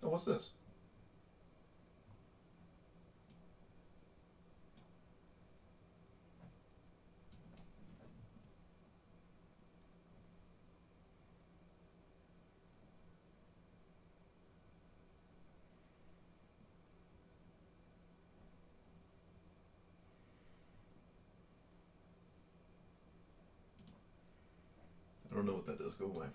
Oh, what's this? I don't know what that does. Go away.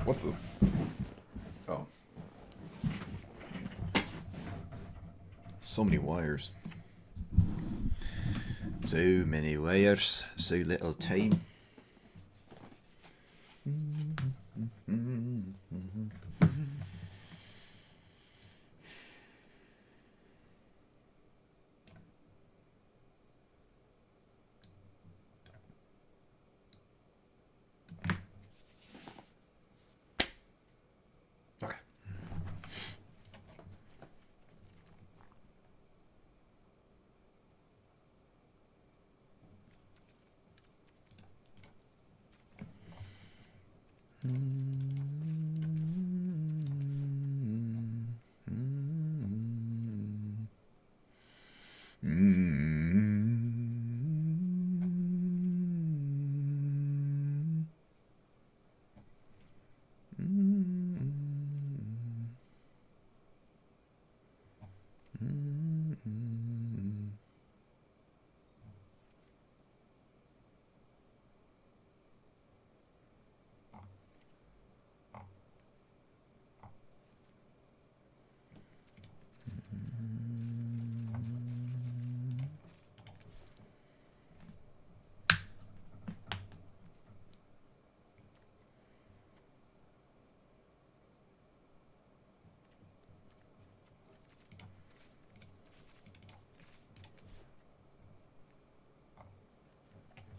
What the? Oh. So many wires. So many wires, so little time. Okay.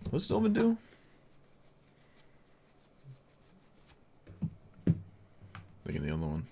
What's Doman do? Thinking the other one.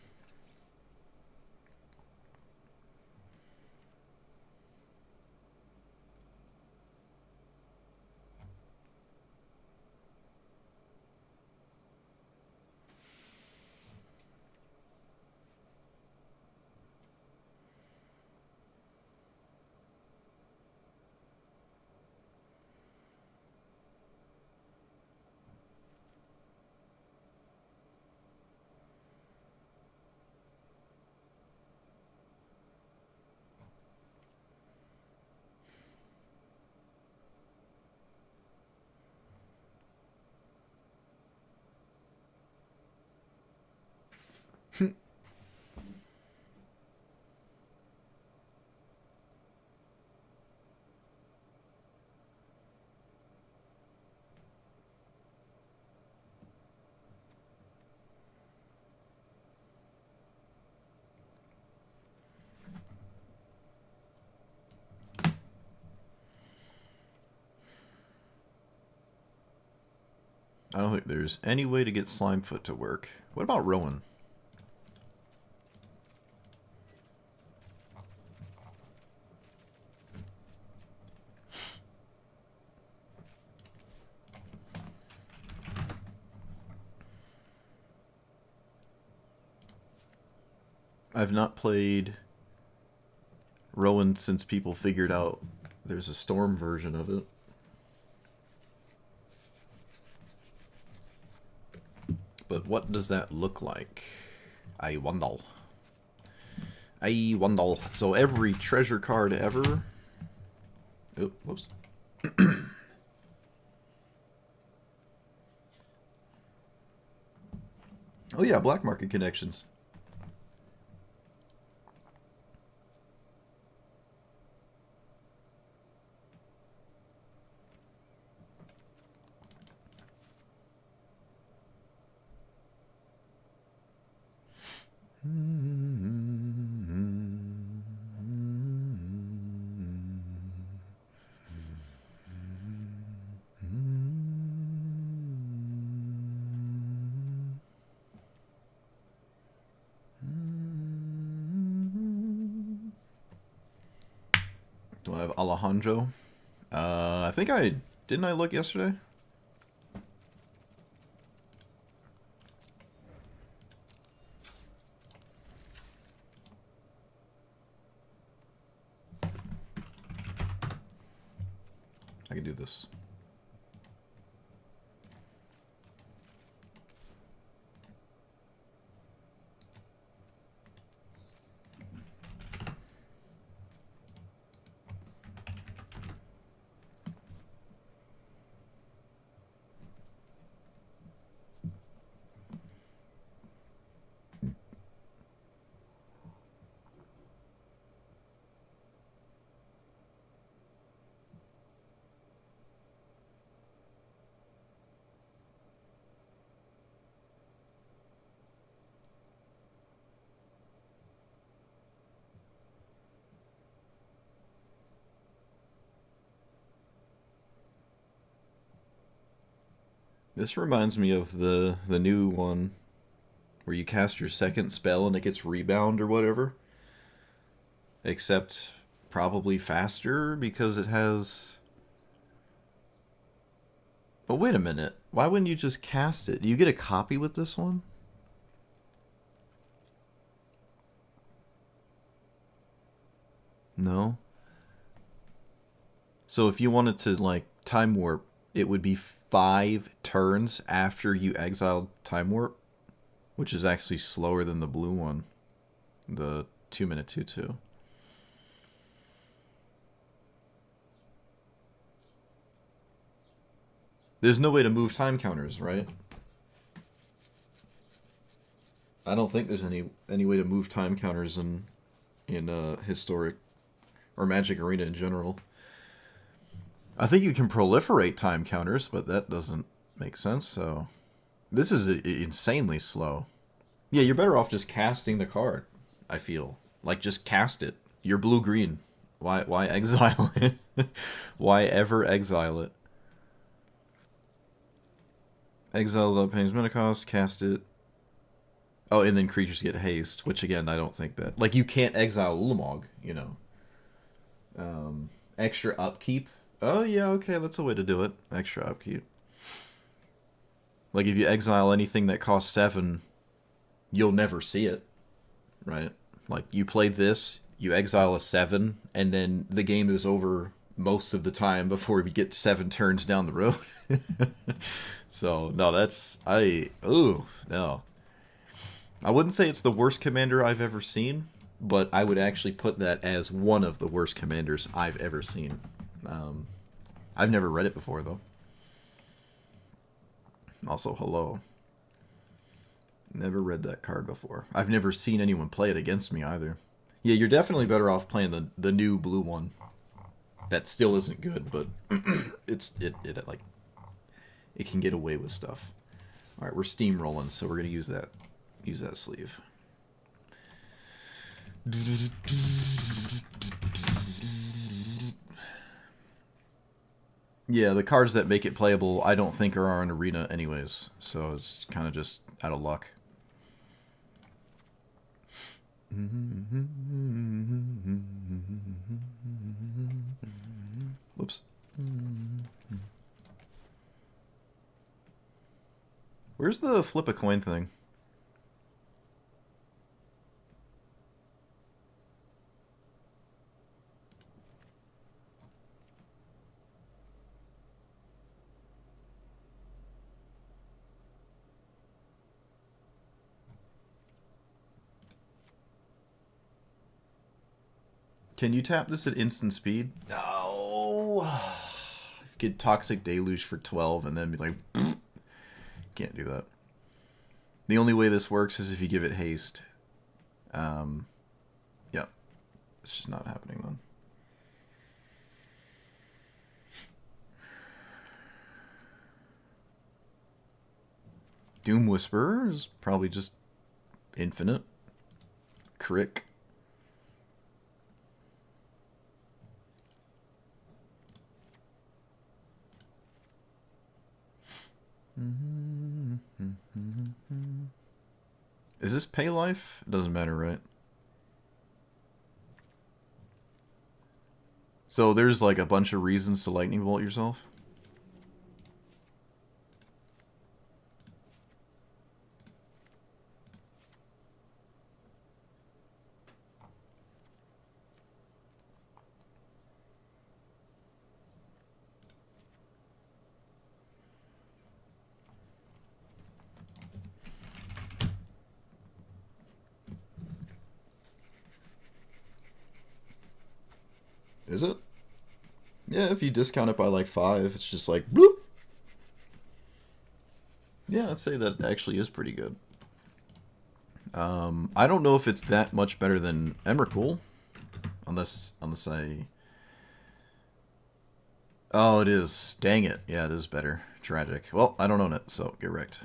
I don't think there's any way to get Slimefoot to work. What about Rowan? I've not played Rowan since people figured out there's a Storm version of it. But what does that look like? I wonder. I wonder. So every treasure card ever... Oh, whoops. Oh yeah, black market connections. Do I have Alejandro? I think didn't I look yesterday? I can do this. This reminds me of the new one where you cast your second spell and it gets rebound or whatever. Except probably faster because it has... But wait a minute. Why wouldn't you just cast it? Do you get a copy with this one? No? So if you wanted to, like, time warp, it would be 5 turns after you exiled time warp, which is actually slower than the blue one, the 2-minute 2/2. There's no way to move time counters, right? I don't think there's any way to move time counters in historic or Magic Arena in general. I think you can proliferate time counters, but that doesn't make sense. So this is insanely slow. Yeah, you're better off just casting the card. I feel like just cast it. You're blue green. Why exile it? Why ever exile it? Exile the Pain's mana cost, cast it. Oh, and then creatures get haste, which again, I don't think that... Like, you can't exile Ulamog, you know. Extra upkeep. Oh, yeah, okay, that's a way to do it. Extra upkeep. Like, if you exile anything that costs 7, you'll never see it, right? Like, you play this, you exile a 7, and then the game is over most of the time before we get 7 turns down the road. So, no, that's... Ooh, no. I wouldn't say it's the worst commander I've ever seen, but I would actually put that as one of the worst commanders I've ever seen. I've never read it before, though. Also, hello. Never read that card before. I've never seen anyone play it against me, either. Yeah, you're definitely better off playing the new blue one. That still isn't good, but it can get away with stuff. Alright, we're steamrolling, so we're gonna use that sleeve. Yeah, the cards that make it playable, I don't think are in Arena anyways, so it's kind of just out of luck. Whoops. Where's the flip a coin thing? Can you tap this at instant speed? No. Get Toxic Deluge for 12 and then be like, can't do that. The only way this works is if you give it haste. Yeah. It's just not happening then. Doom Whisperer is probably just infinite. Crick. Is this pay life? It doesn't matter, right? So there's like a bunch of reasons to lightning bolt yourself. Is it? Yeah, if you discount it by like 5, it's just like bloop. Yeah, I'd say that actually is pretty good. I don't know if it's that much better than Emrakul, unless I. Oh, it is. Dang it. Yeah, it is better. Tragic. Well, I don't own it, so get wrecked.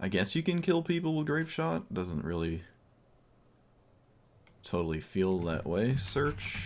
I guess you can kill people with Grape Shot. Doesn't really totally feel that way. Search.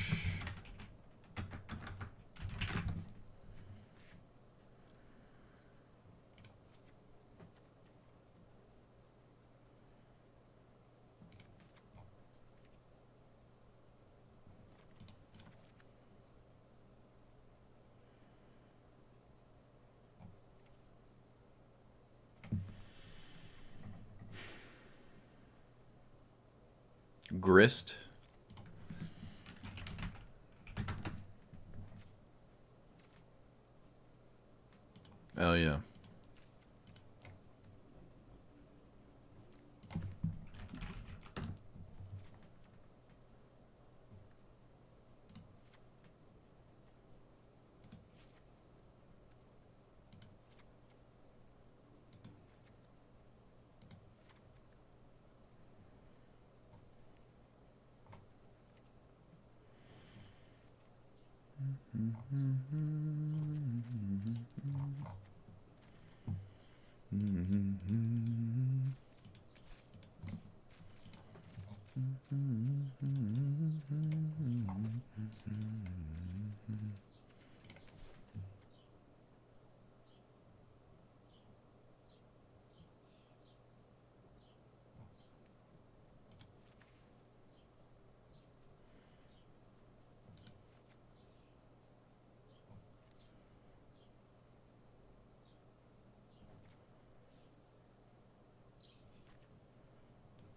Grist. Oh, yeah.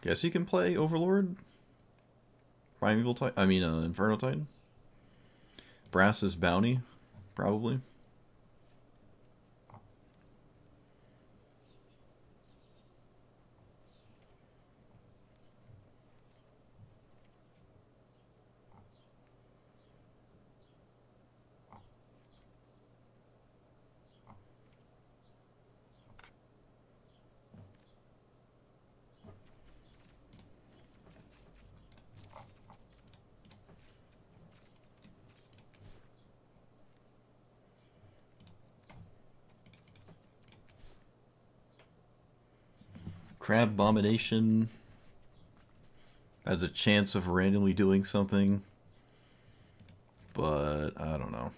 Guess you can play Overlord. Primeval Titan. I mean, Inferno Titan. Brass's Bounty, probably. Crab Abomination has a chance of randomly doing something, but I don't know.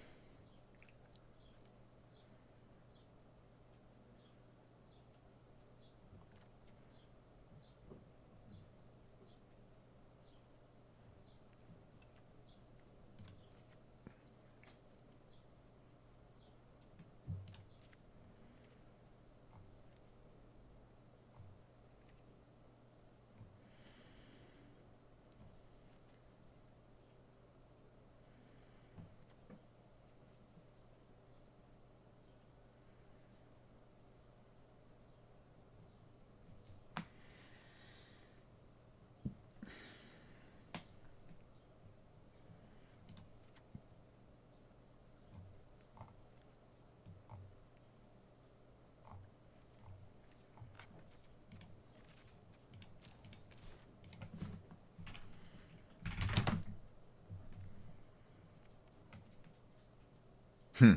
Hmm.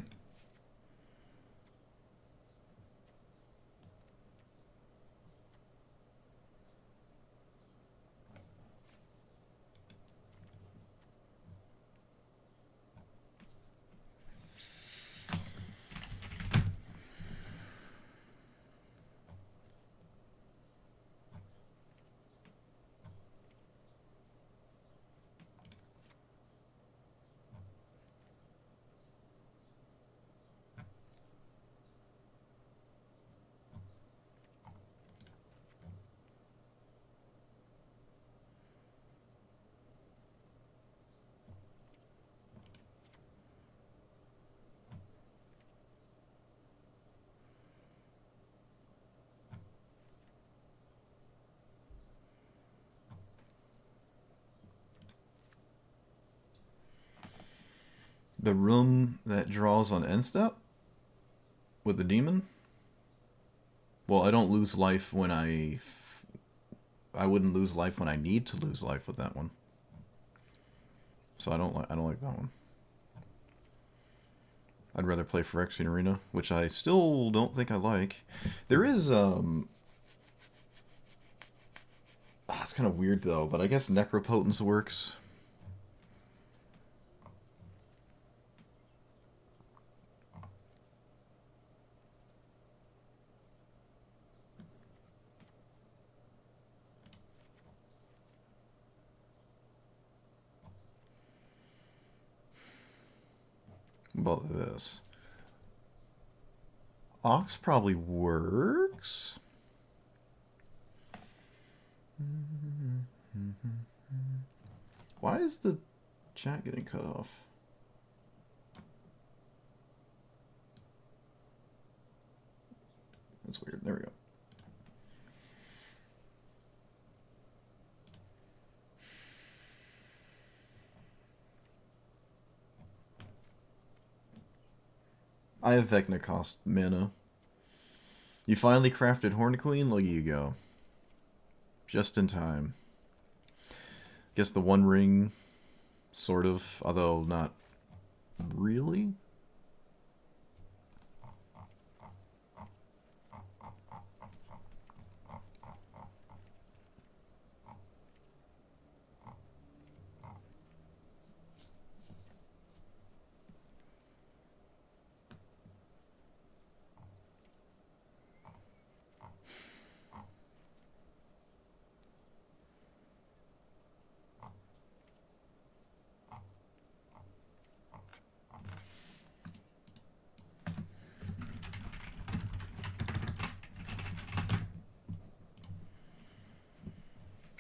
The room that draws on end step with the demon. Well, I don't lose life when I wouldn't lose life when I need to lose life with that one. So I don't like that one. I'd rather play Phyrexian Arena, which I still don't think I like. There is it's kind of weird though, but I guess Necropotence works. About this. Ox probably works. Why is the chat getting cut off? That's weird. There we go. I have Vecna cost mana. You finally crafted Horn Queen? Look at you go. Just in time. Guess the One Ring, sort of, although not really.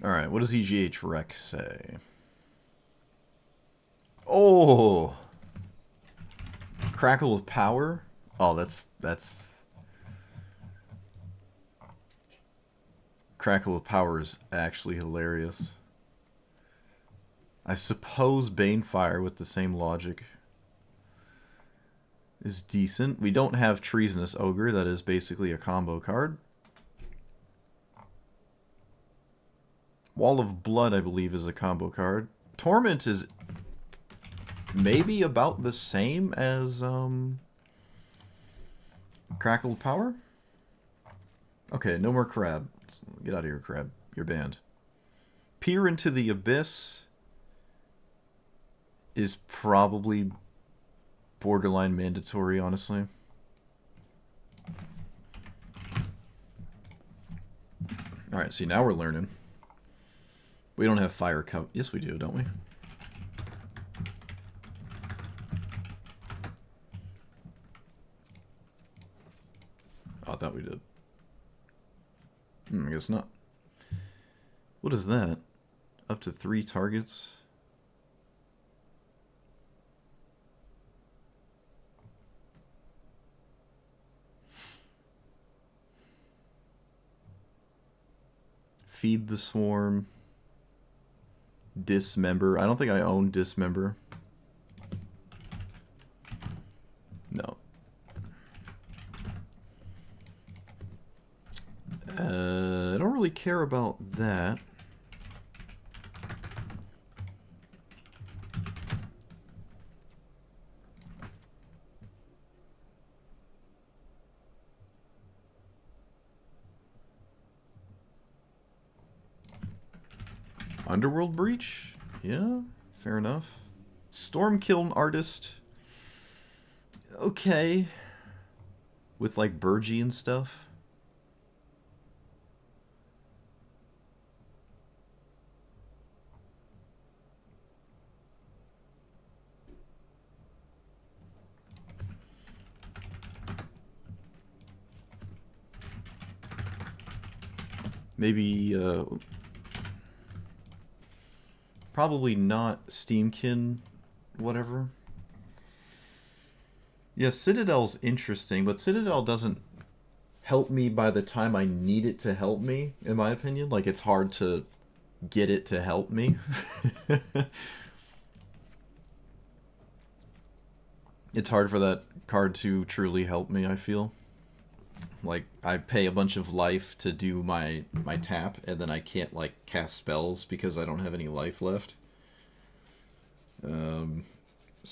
Alright, what does EGH Rec say? Oh! Crackle with power? Oh, that's... Crackle with power is actually hilarious. I suppose Banefire with the same logic is decent. We don't have Treasonous Ogre, that is basically a combo card. Wall of Blood, I believe, is a combo card. Torment is maybe about the same as Crackle Power? Okay, no more Crab. Get out of here, Crab. You're banned. Peer into the Abyss is probably borderline mandatory, honestly. Alright, see, now we're learning. We don't have Fire Cup. Yes, we do, don't we? Oh, I thought we did. I guess not. What is that? Up to 3 targets? Feed the Swarm. Dismember. I don't think I own Dismember. No. I don't really care about that. Underworld Breach? Yeah, fair enough. Stormkiln Artist. Okay. With like Burgie and stuff. Maybe, probably not Steamkin, whatever. Yeah, Citadel's interesting, but Citadel doesn't help me by the time I need it to help me, in my opinion. Like, it's hard to get it to help me. It's hard for that card to truly help me, I feel. Like, I pay a bunch of life to do my tap, and then I can't, like, cast spells because I don't have any life left. So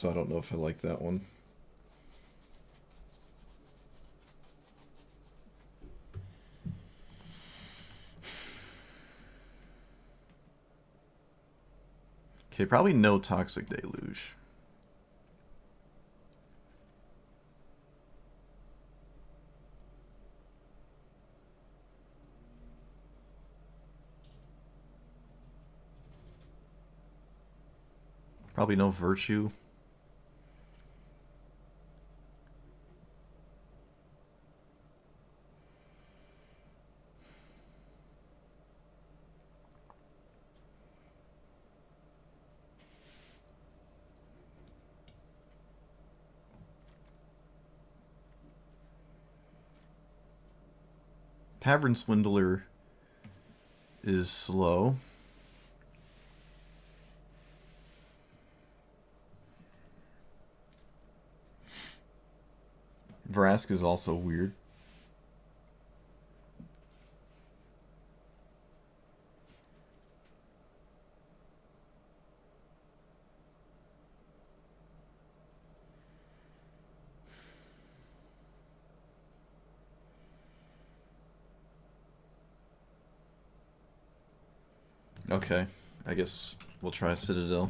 I don't know if I like that one. Okay, probably no Toxic Deluge. Probably no Virtue. Tavern Swindler is slow. Vrask is also weird. Okay, I guess we'll try Citadel.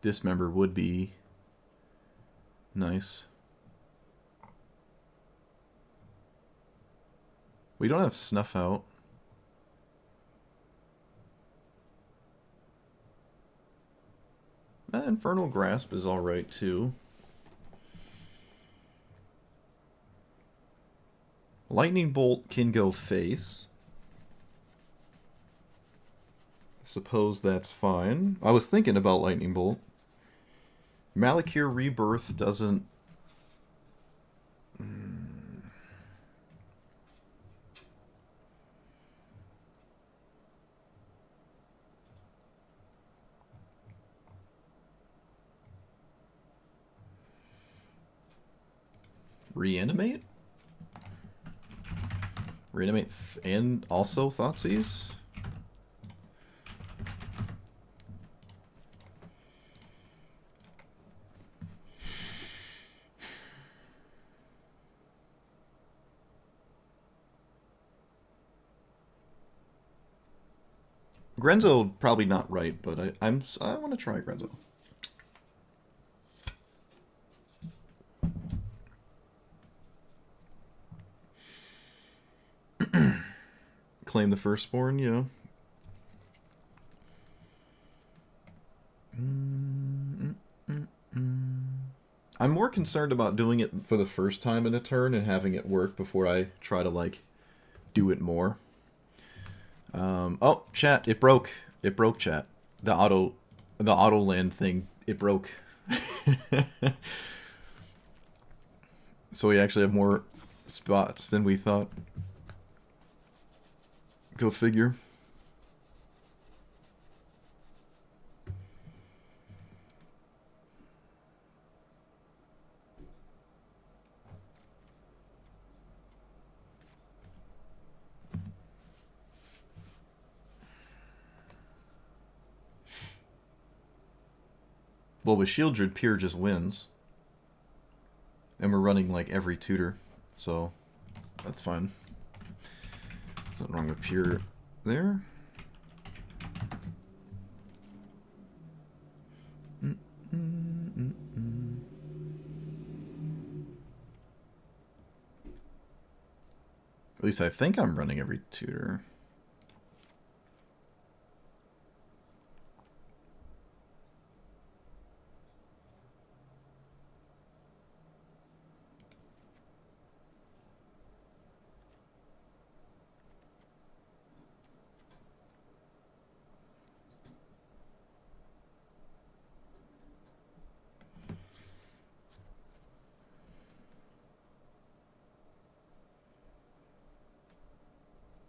Dismember would be nice. We don't have Snuff Out. Infernal Grasp is alright too. Lightning Bolt can go face. Suppose that's fine. I was thinking about Lightning Bolt. Malakir Rebirth doesn't... Reanimate? Reanimate and also Thoughtseize? Grenzo probably not right, but I want to try Grenzo. Claim the Firstborn, yeah. I'm more concerned about doing it for the first time in a turn and having it work before I try to, like, do it more. Oh, chat, it broke. It broke, chat. The auto land thing, it broke. So we actually have more spots than we thought. Go figure. Well, with Shieldred, Pier just wins. And we're running like every tutor, so that's fine. Something wrong with Pier there. At least I think I'm running every tutor.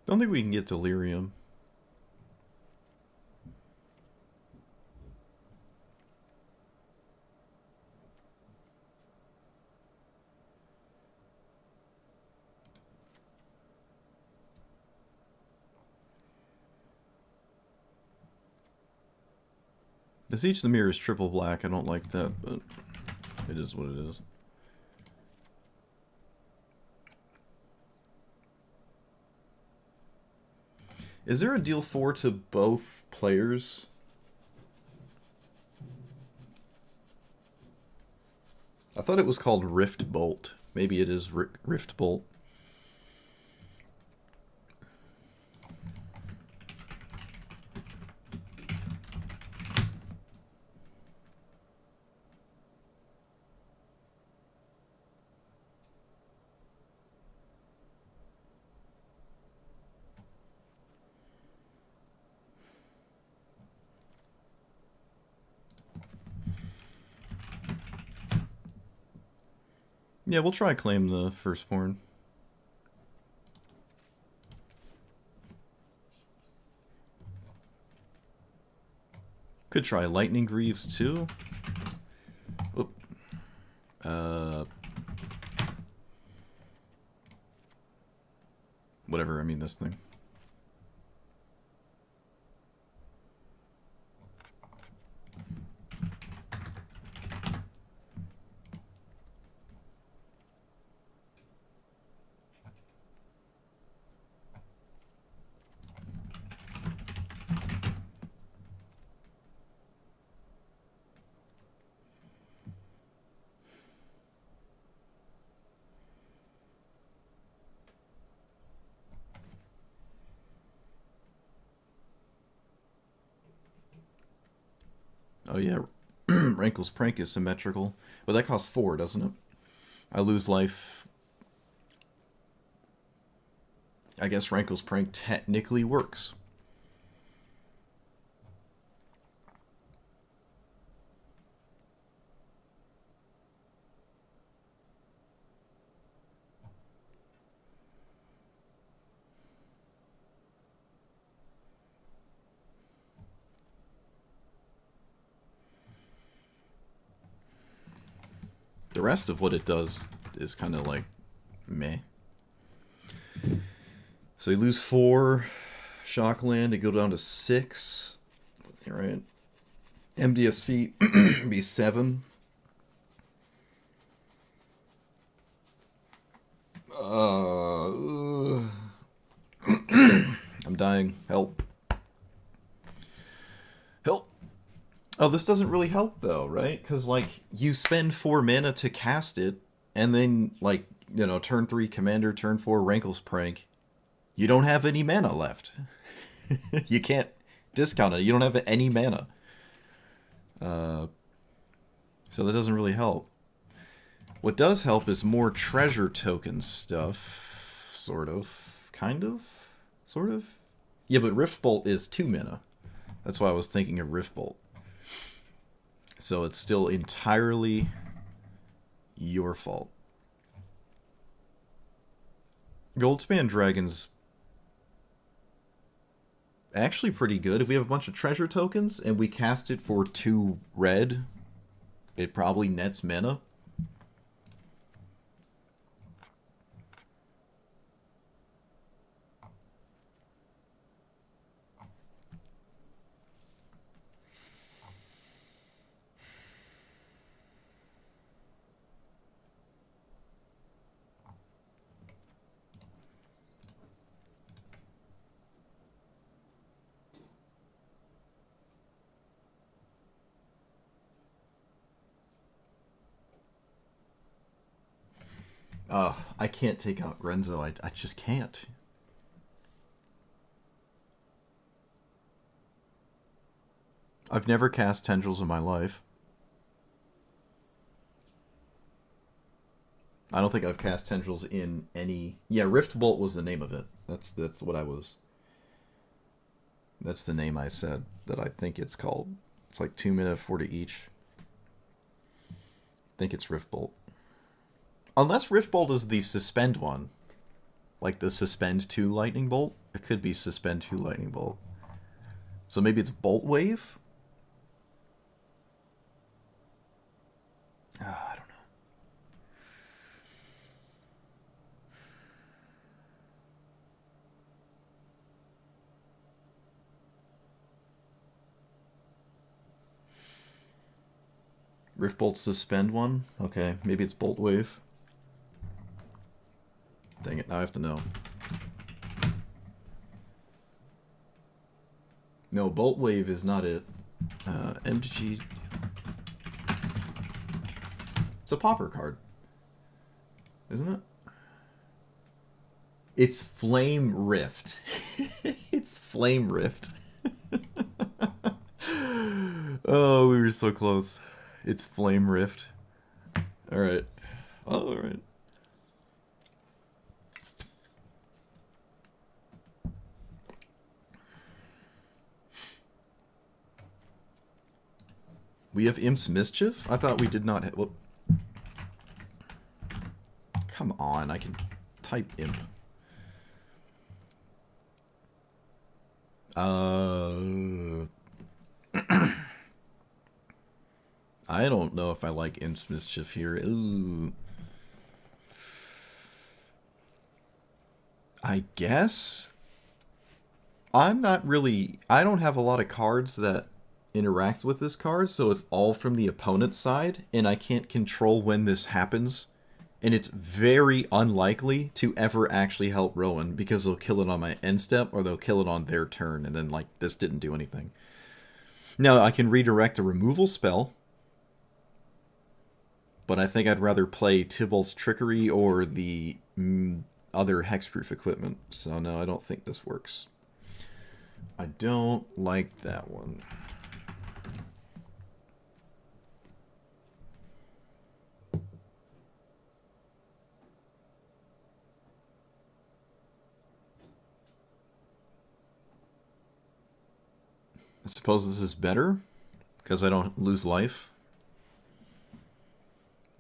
Don't think we can get Delirium. Beseech the Mirror is triple black. I don't like that, but it is what it is. Is there a deal 4 to both players? I thought it was called Rift Bolt. Maybe it is Rift Bolt. Yeah, we'll try claim the Firstborn. Could try Lightning Greaves too. Oop. Whatever, I mean this thing. Oh yeah, Rankle's Prank is symmetrical. But that costs 4, doesn't it? I lose life. I guess Rankle's Prank technically works. The rest of what it does is kind of like meh. So you lose 4 Shockland, it go down to 6. Right. MDS feet be 7. I'm dying. Help. Help. Oh, this doesn't really help though, right? Because like you spend 4 mana to cast it, and then like, you know, turn 3 Commander, turn 4 Rankle's Prank. You don't have any mana left. You can't discount it. You don't have any mana. So that doesn't really help. What does help is more treasure token stuff. Sort of. Kind of? Sort of? Yeah, but Rift Bolt is 2 mana. That's why I was thinking of Rift Bolt. So it's still entirely your fault. Goldspan Dragon's actually pretty good. If we have a bunch of treasure tokens and we cast it for 2 red, it probably nets mana. I can't take out Grenzo. I just can't. I've never cast Tendrils in my life. I don't think I've cast Tendrils in any... Yeah, Rift Bolt was the name of it. That's what I was... That's the name I said that I think it's called. It's like 2 mana, 4 to each. I think it's Rift Bolt. Unless Rift Bolt is the Suspend one. Like the Suspend 2 Lightning Bolt. It could be Suspend 2 Lightning Bolt. So maybe it's Bolt Wave? I don't know. Rift Bolt Suspend one? Okay, maybe it's Bolt Wave. Dang it, now I have to know. No, Bolt Wave is not it. MTG... It's a Pauper card. Isn't it? It's Flame Rift. It's Flame Rift. Oh, we were so close. It's Flame Rift. Alright. Alright. We have Imp's Mischief? I thought we did not have... Well, come on, I can type Imp. I don't know if I like Imp's Mischief here. Ooh. I guess? I'm not really... I don't have a lot of cards that interact with this card, so it's all from the opponent's side, and I can't control when this happens. And it's very unlikely to ever actually help Rowan, because they'll kill it on my end step, or they'll kill it on their turn, and then, like, this didn't do anything. Now, I can redirect a removal spell, but I think I'd rather play Tybalt's Trickery or the other hexproof equipment. So no, I don't think this works. I don't like that one. I suppose this is better, because I don't lose life.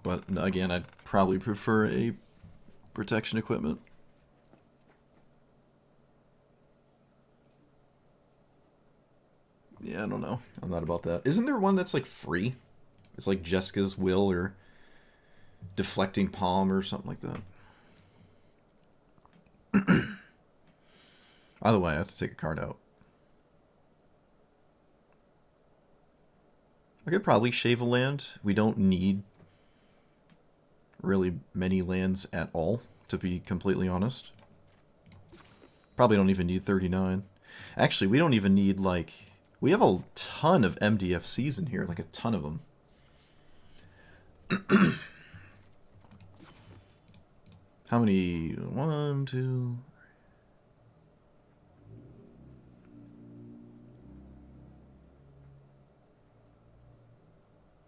But again, I'd probably prefer a protection equipment. Yeah, I don't know. I'm not about that. Isn't there one that's like free? It's like Jessica's Will or Deflecting Palm or something like that. Either way, I have to take a card out. I could probably shave a land. We don't need really many lands at all, to be completely honest. Probably don't even need 39. Actually, we don't even need, like... We have a ton of MDFCs in here, like a ton of them. How many? 1, 2...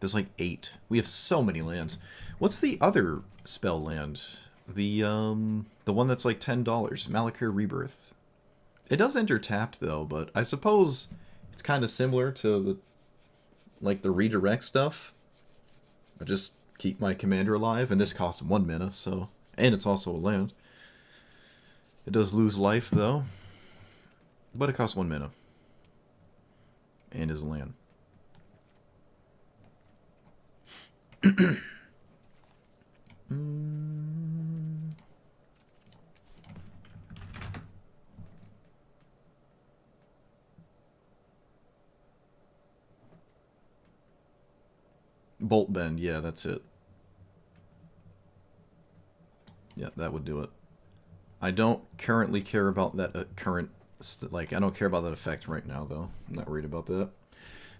There's like 8. We have so many lands. What's the other spell land? The one that's like $10. Malakir Rebirth. It does enter tapped though, but I suppose it's kind of similar to the like the redirect stuff. I just keep my commander alive, and this costs 1 mana, so and it's also a land. It does lose life though, but it costs 1 mana and is a land. Bolt Bend, yeah, that's it. Yeah, that would do it. I don't currently care about that I don't care about that effect right now, though. I'm not worried about that.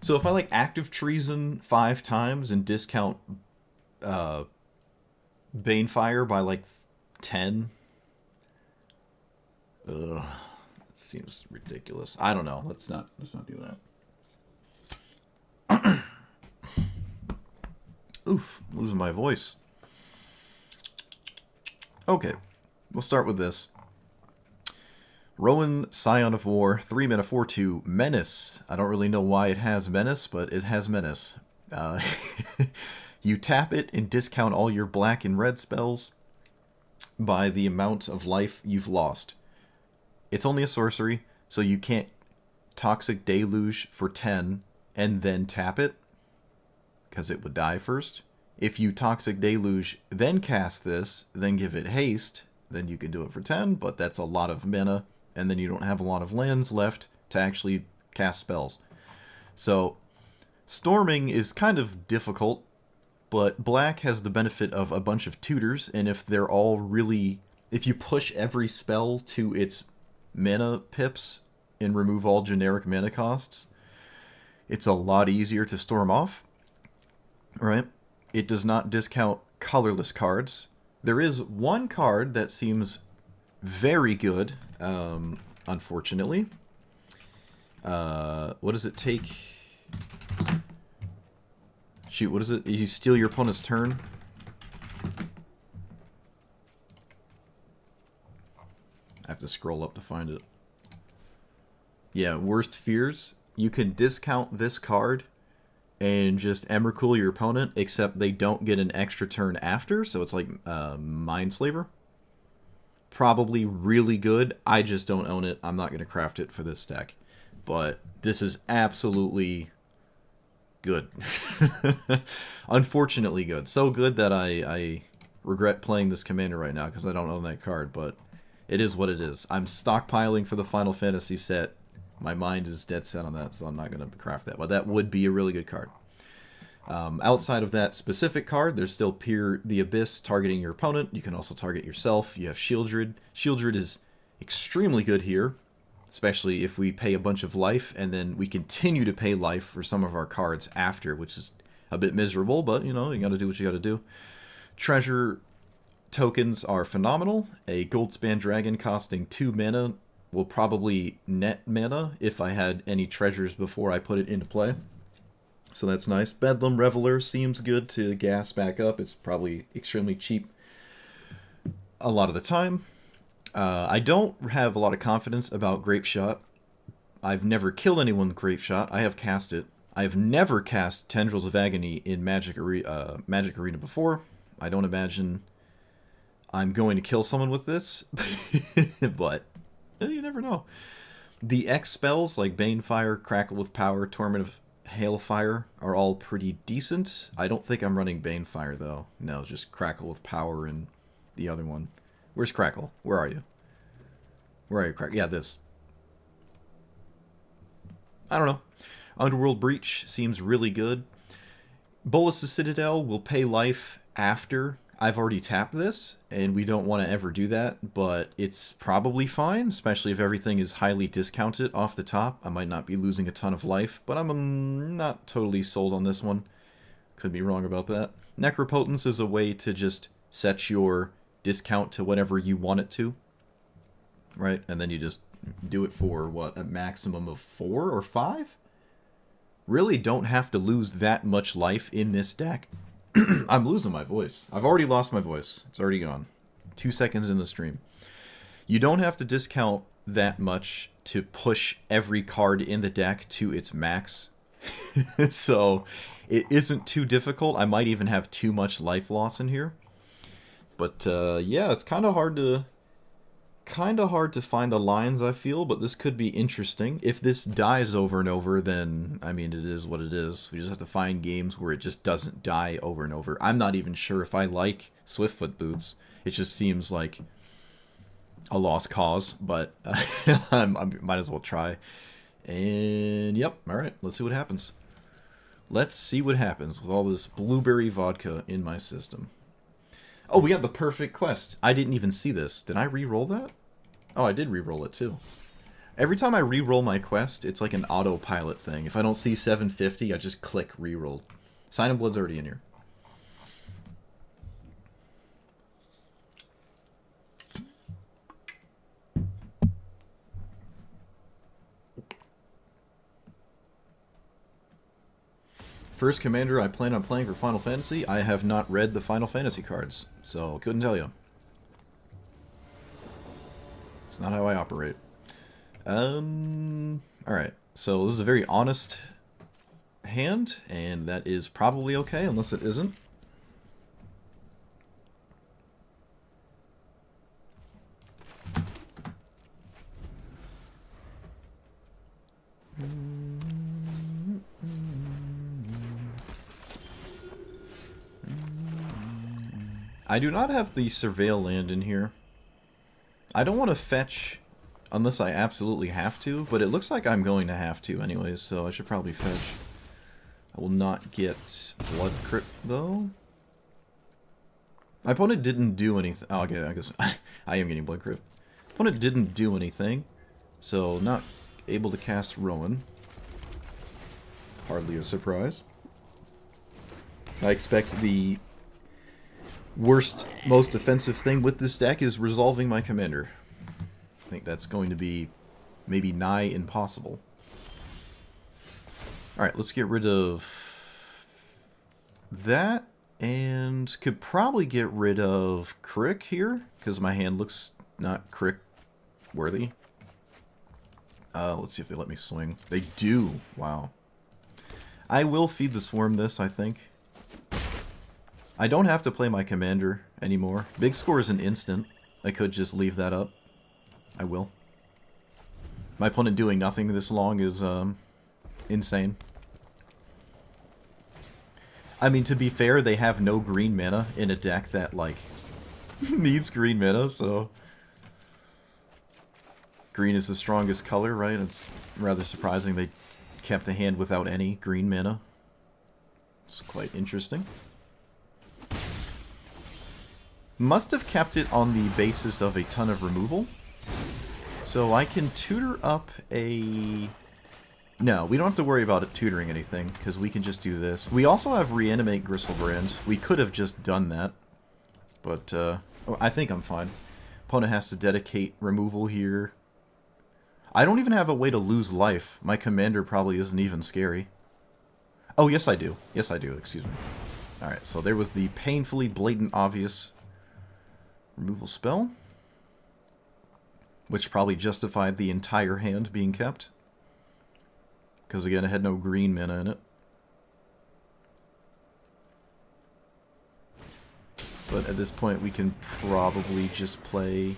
So if I like Active Treason 5 times and discount Banefire by like 10. Ugh, seems ridiculous. I don't know. Let's not do that. Oof, losing my voice. Okay, we'll start with this. Rowan, Scion of War, 3 mana 4/2, Menace. I don't really know why it has Menace, but it has Menace. You tap it and discount all your black and red spells by the amount of life you've lost. It's only a sorcery, so you can't Toxic Deluge for 10 and then tap it, because it would die first. If you Toxic Deluge, then cast this, then give it haste, then you can do it for 10, but that's a lot of mana, and then you don't have a lot of lands left to actually cast spells. So, storming is kind of difficult, but black has the benefit of a bunch of tutors, and if they're all really... If you push every spell to its mana pips and remove all generic mana costs, it's a lot easier to storm off, right? It does not discount colorless cards. There is one card that seems very good, unfortunately. What does it take? Shoot, what is it? You steal your opponent's turn? I have to scroll up to find it. Yeah, Worst Fears. You can discount this card and just Emrakul your opponent, except they don't get an extra turn after, so it's like Mindslaver. Probably really good. I just don't own it. I'm not going to craft it for this deck. But this is absolutely good. Unfortunately good. So good that I regret playing this commander right now because I don't own that card, but it is what it is. I'm stockpiling for the Final Fantasy set. My mind is dead set on that, so I'm not going to craft that. But that would be a really good card. Outside of that specific card, there's still Peer the Abyss targeting your opponent. You can also target yourself. You have Shieldred. Shieldred is extremely good here, especially if we pay a bunch of life, and then we continue to pay life for some of our cards after, which is a bit miserable, but, you know, you gotta do what you gotta do. Treasure tokens are phenomenal. A Goldspan Dragon costing 2 mana will probably net mana if I had any treasures before I put it into play. So that's nice. Bedlam Reveler seems good to gas back up. It's probably extremely cheap a lot of the time. I don't have a lot of confidence about Grape Shot. I've never killed anyone with Grape Shot. I have cast it. I've never cast Tendrils of Agony in Magic Arena before. I don't imagine I'm going to kill someone with this, but you never know. The X spells like Banefire, Crackle with Power, Torment of Hailfire are all pretty decent. I don't think I'm running Banefire though. No, just Crackle with Power and the other one. Where's Crackle? Where are you? Where are you, Crackle? Yeah, this. I don't know. Underworld Breach seems really good. Bolas' Citadel will pay life after I've already tapped this, and we don't want to ever do that, but it's probably fine, especially if everything is highly discounted off the top. I might not be losing a ton of life, but I'm not totally sold on this one. Could be wrong about that. Necropotence is a way to just set your discount to whatever you want it to, right? And then you just do it for, what, a maximum of 4 or 5? Really don't have to lose that much life in this deck. I'm losing my voice. I've already lost my voice. It's already gone. 2 seconds in the stream. You don't have to discount that much to push every card in the deck to its max. So it isn't too difficult. I might even have too much life loss in here. But yeah, it's kind of hard to find the lines, I feel, but this could be interesting. If this dies over and over, then, I mean, it is what it is. We just have to find games where it just doesn't die over and over. I'm not even sure if I like Swiftfoot Boots. It just seems like a lost cause, but I might as well try. And, yep, alright, let's see what happens. Let's see what happens with all this blueberry vodka in my system. Oh, we got the perfect quest. I didn't even see this. Did I re-roll that? Oh, I did re-roll it too. Every time I re-roll my quest, it's like an autopilot thing. If I don't see 750, I just click re-roll. Sign of Blood's already in here. First commander I plan on playing for Final Fantasy. I have not read the Final Fantasy cards, so couldn't tell you. It's not how I operate. Alright, so this is a very honest hand, and that is probably okay, unless it isn't. I do not have the Surveil land in here. I don't want to fetch unless I absolutely have to, but it looks like I'm going to have to anyways, so I should probably fetch. I will not get Blood Crypt, though. My opponent didn't do anything. Oh, okay, I guess I am getting Blood Crypt. Opponent didn't do anything, so not able to cast Rowan. Hardly a surprise. I expect the worst, most offensive thing with this deck is resolving my commander. I think that's going to be maybe nigh impossible. Alright, let's get rid of that, and could probably get rid of Crick here, because my hand looks not Crick worthy. Let's see if they let me swing. They do. Wow. I will feed the Swarm this, I think. I don't have to play my commander anymore. Big Score is an instant. I could just leave that up. I will. My opponent doing nothing this long is insane. I mean, to be fair, they have no green mana in a deck that, like, needs green mana, so... Green is the strongest color, right? It's rather surprising they kept a hand without any green mana. It's quite interesting. Must have kept it on the basis of a ton of removal. So I can tutor up a... No, we don't have to worry about it tutoring anything, because we can just do this. We also have Reanimate Gristlebrand. We could have just done that. But, I think I'm fine. Opponent has to dedicate removal here. I don't even have a way to lose life. My commander probably isn't even scary. Oh, yes I do. Yes I do, excuse me. Alright, so there was the painfully blatant obvious removal spell. Which probably justified the entire hand being kept. Because again, it had no green mana in it. But at this point, we can probably just play...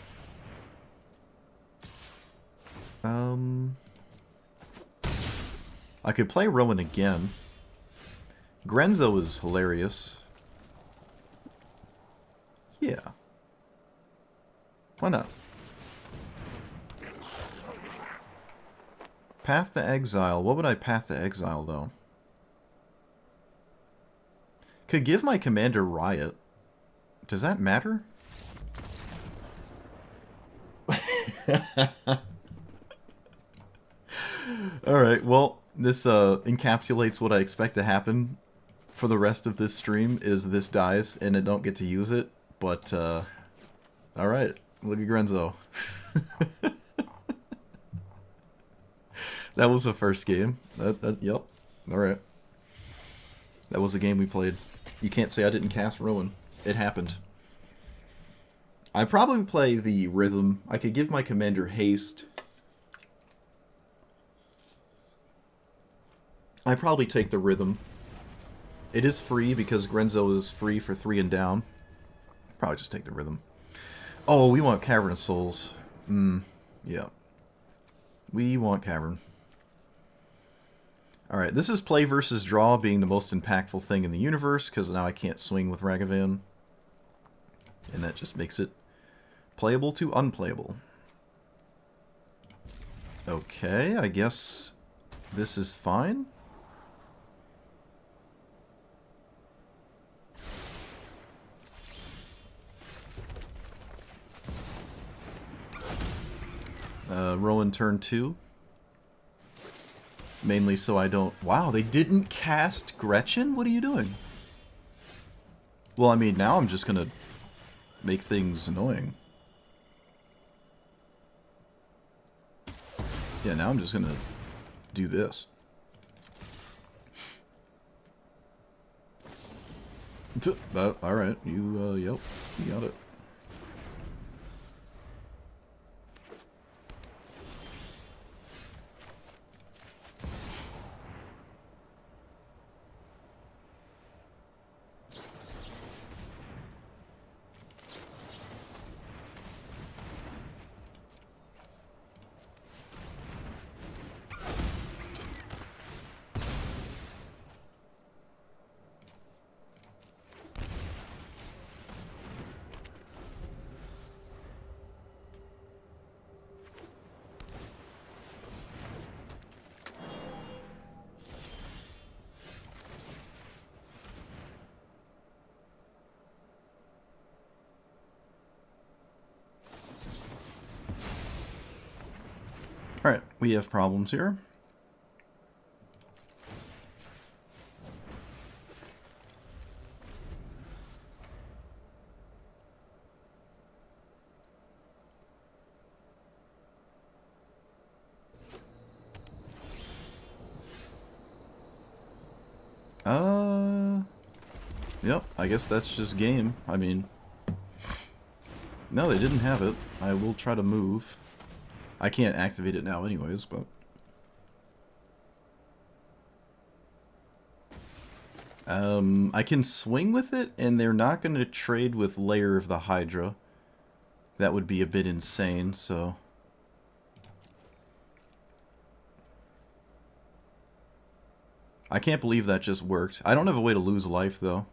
I could play Rowan again. Grenzo is hilarious. Yeah. Why not? Path to Exile. What would I Path to Exile, though? Could give my commander Riot. Does that matter? Alright, well, this encapsulates what I expect to happen for the rest of this stream, is this dies and I don't get to use it, but, alright, look at Grenzo. That was the first game. Yep, alright. That was a game we played. You can't say I didn't cast Rowan. It happened. I probably play the Rhythm. I could give my commander haste. I probably take the Rhythm. It is free because Grenzo is free for 3 and down. Probably just take the Rhythm. Oh, we want Cavern of Souls. Yeah. We want Cavern. Alright, this is play versus draw being the most impactful thing in the universe, because now I can't swing with Ragavan. And that just makes it playable to unplayable. Okay, I guess this is fine. Rowan turn 2. Mainly so I don't... Wow, they didn't cast Gretchen? What are you doing? Well, I mean, now I'm just gonna make things annoying. Yeah, now I'm just gonna do this. Alright, yep, you got it. Alright, we have problems here. Yep, I guess that's just game. I mean, no, they didn't have it. I will try to move. I can't activate it now anyways, but... I can swing with it, and they're not going to trade with Lair of the Hydra. That would be a bit insane, so... I can't believe that just worked. I don't have a way to lose life, though.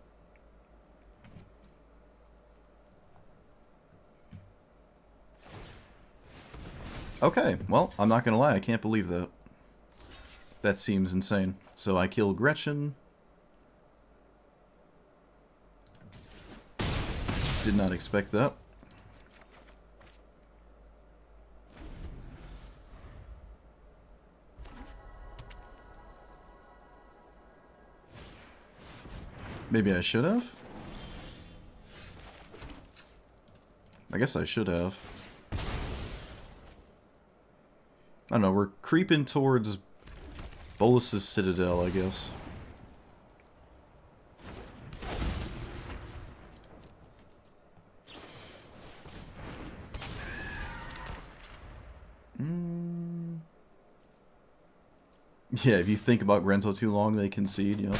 Okay, well, I'm not gonna lie, I can't believe that. That seems insane. So I kill Gretchen. Did not expect that. Maybe I should have? I guess I should have. I don't know, we're creeping towards Bolas's Citadel, I guess. Yeah, if you think about Grenzo too long, they concede, you know.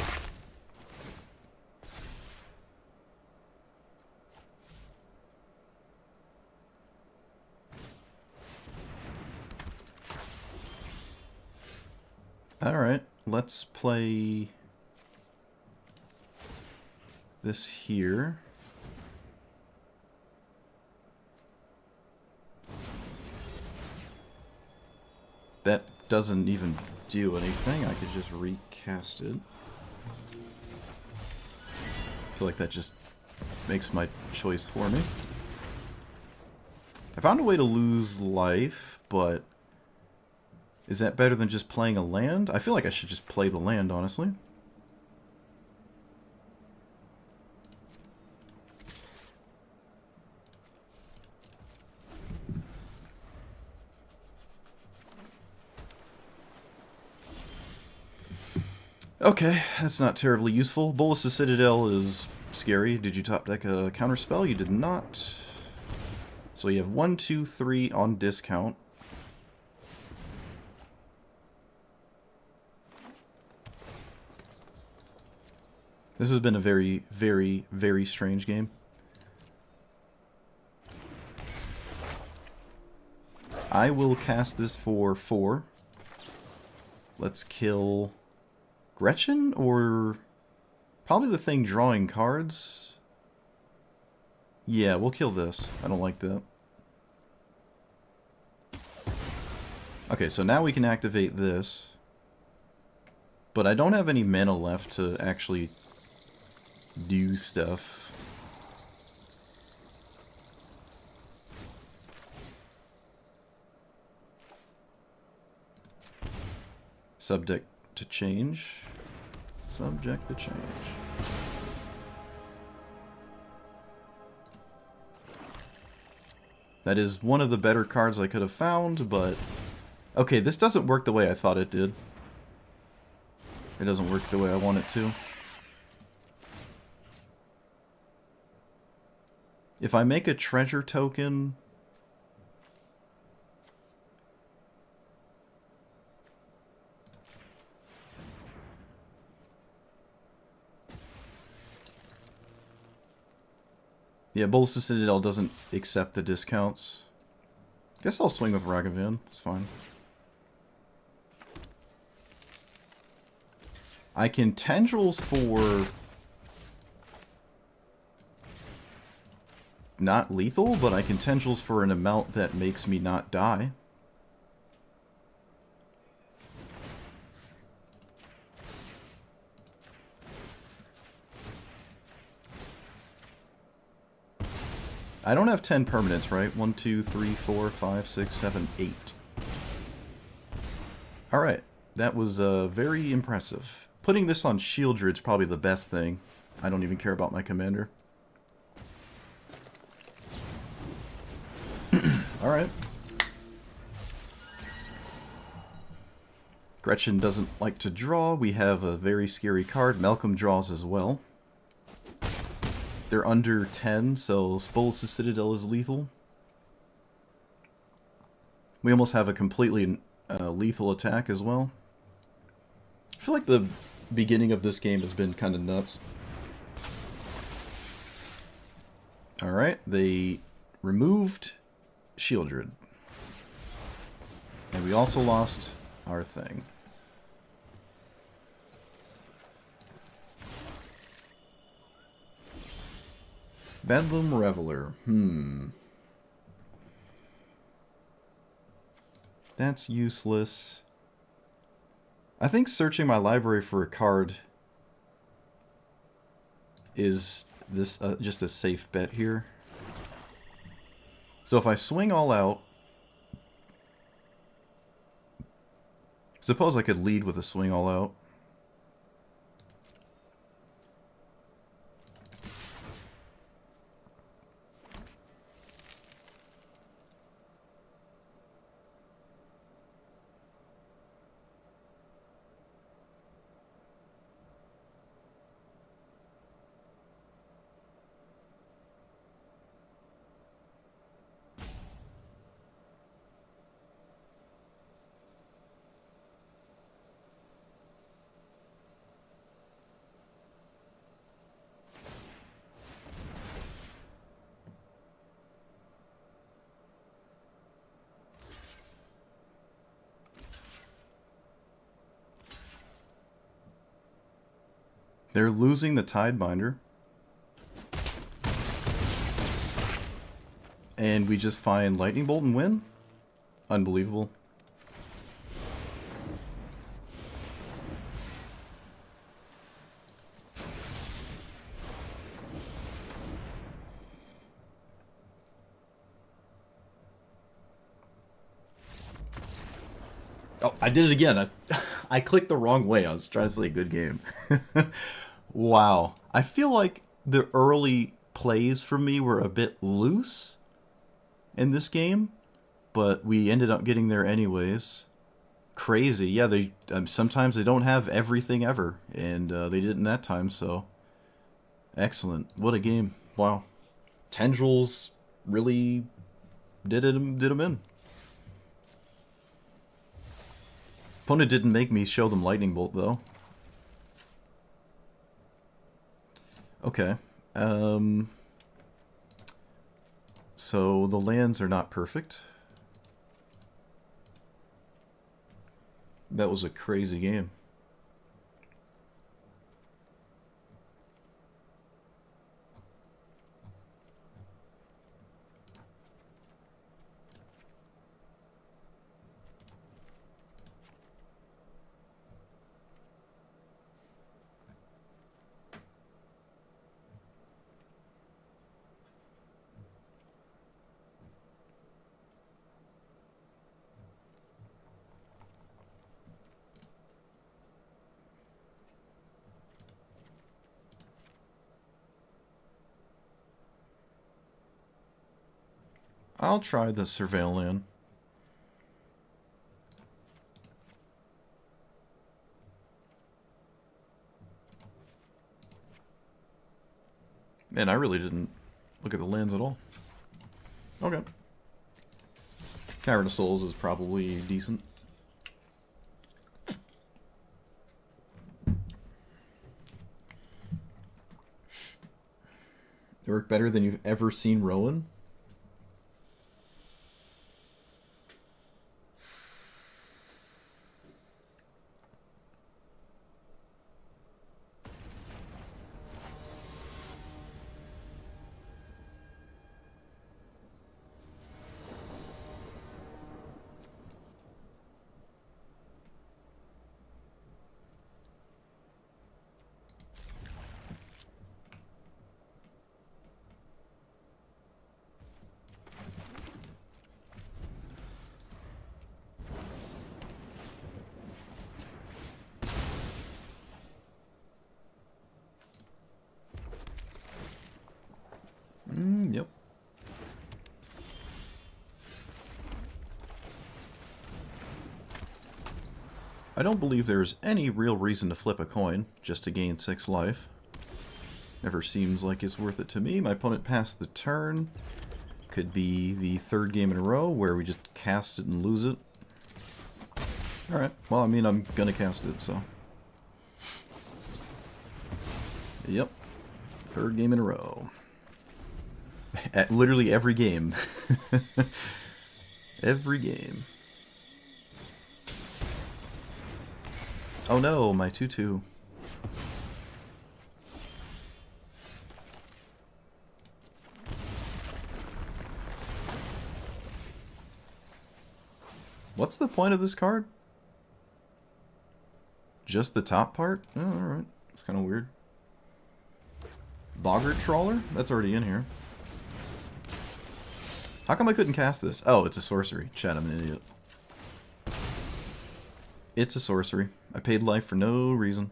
Alright, let's play this here. That doesn't even do anything. I could just recast it. I feel like that just makes my choice for me. I found a way to lose life, but is that better than just playing a land? I feel like I should just play the land, honestly. Okay, that's not terribly useful. Bolas's Citadel is scary. Did you top deck a counterspell? You did not. So you have 1, 2, 3 on discount. This has been a very, very, very strange game. I will cast this for 4. Let's kill Gretchen, or probably the thing drawing cards. Yeah, we'll kill this. I don't like that. Okay, so now we can activate this. But I don't have any mana left to actually do stuff. Subject to change. Subject to change. That is one of the better cards I could have found, but... Okay, this doesn't work the way I thought it did. It doesn't work the way I want it to. If I make a treasure token... Yeah, Bolas' Citadel doesn't accept the discounts. Guess I'll swing with Ragavan. It's fine. I can Tendrils for... not lethal, but I can Tendrils for an amount that makes me not die. I don't have 10 permanents, right? 1, 2, 3, 4, 5, 6, 7, 8. Alright, that was very impressive. Putting this on Sheoldred's probably the best thing. I don't even care about my commander. Alright. Gretchen doesn't like to draw. We have a very scary card. Malcolm draws as well. They're under 10, so Bolas' Citadel is lethal. We almost have a completely lethal attack as well. I feel like the beginning of this game has been kind of nuts. Alright, they removed Sheoldred. And we also lost our thing. Bedlam Reveler. That's useless. I think searching my library for a card is this just a safe bet here. So if I swing all out, suppose I could lead with a swing all out. They're losing the Tidebinder. And we just find Lightning Bolt and win? Unbelievable. Oh, I did it again. I clicked the wrong way. I was trying to say good game. Wow. I feel like the early plays for me were a bit loose in this game, but we ended up getting there anyways. Crazy. Yeah, they sometimes they don't have everything ever, and they didn't that time, so excellent. What a game. Wow. Tendrils really did them in. Opponent didn't make me show them Lightning Bolt, though. Okay. So the lands are not perfect. That was a crazy game. I'll try the Surveil land. Man, I really didn't look at the lands at all. Okay. Cavern of Souls is probably decent. They work better than you've ever seen Rowan? Yep. I don't believe there's any real reason to flip a coin just to gain 6 life. Never seems like it's worth it to me. My opponent passed the turn. Could be the 3rd game in a row where we just cast it and lose it. Alright, well, I mean, I'm gonna cast it, so. Yep. 3rd game in a row. At literally every game. Every game. Oh no, my 2/2. What's the point of this card? Just the top part? Oh, alright. It's kind of weird. Boggart Trawler? That's already in here. How come I couldn't cast this? Oh, it's a sorcery. Chat, I'm an idiot. It's a sorcery. I paid life for no reason.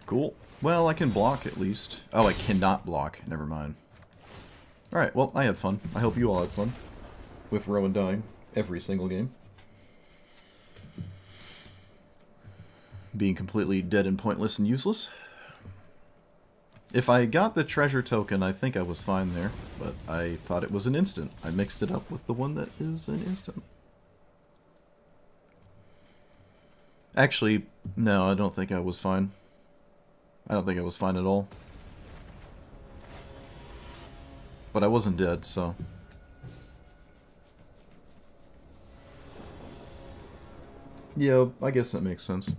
Cool. Well, I can block at least. Oh, I cannot block. Never mind. Alright, well, I had fun. I hope you all had fun. With Rowan dying every single game. Being completely dead and pointless and useless. If I got the treasure token, I think I was fine there. But I thought it was an instant. I mixed it up with the one that is an instant. Actually, no, I don't think I was fine. I don't think I was fine at all. But I wasn't dead, so... yeah, I guess that makes sense.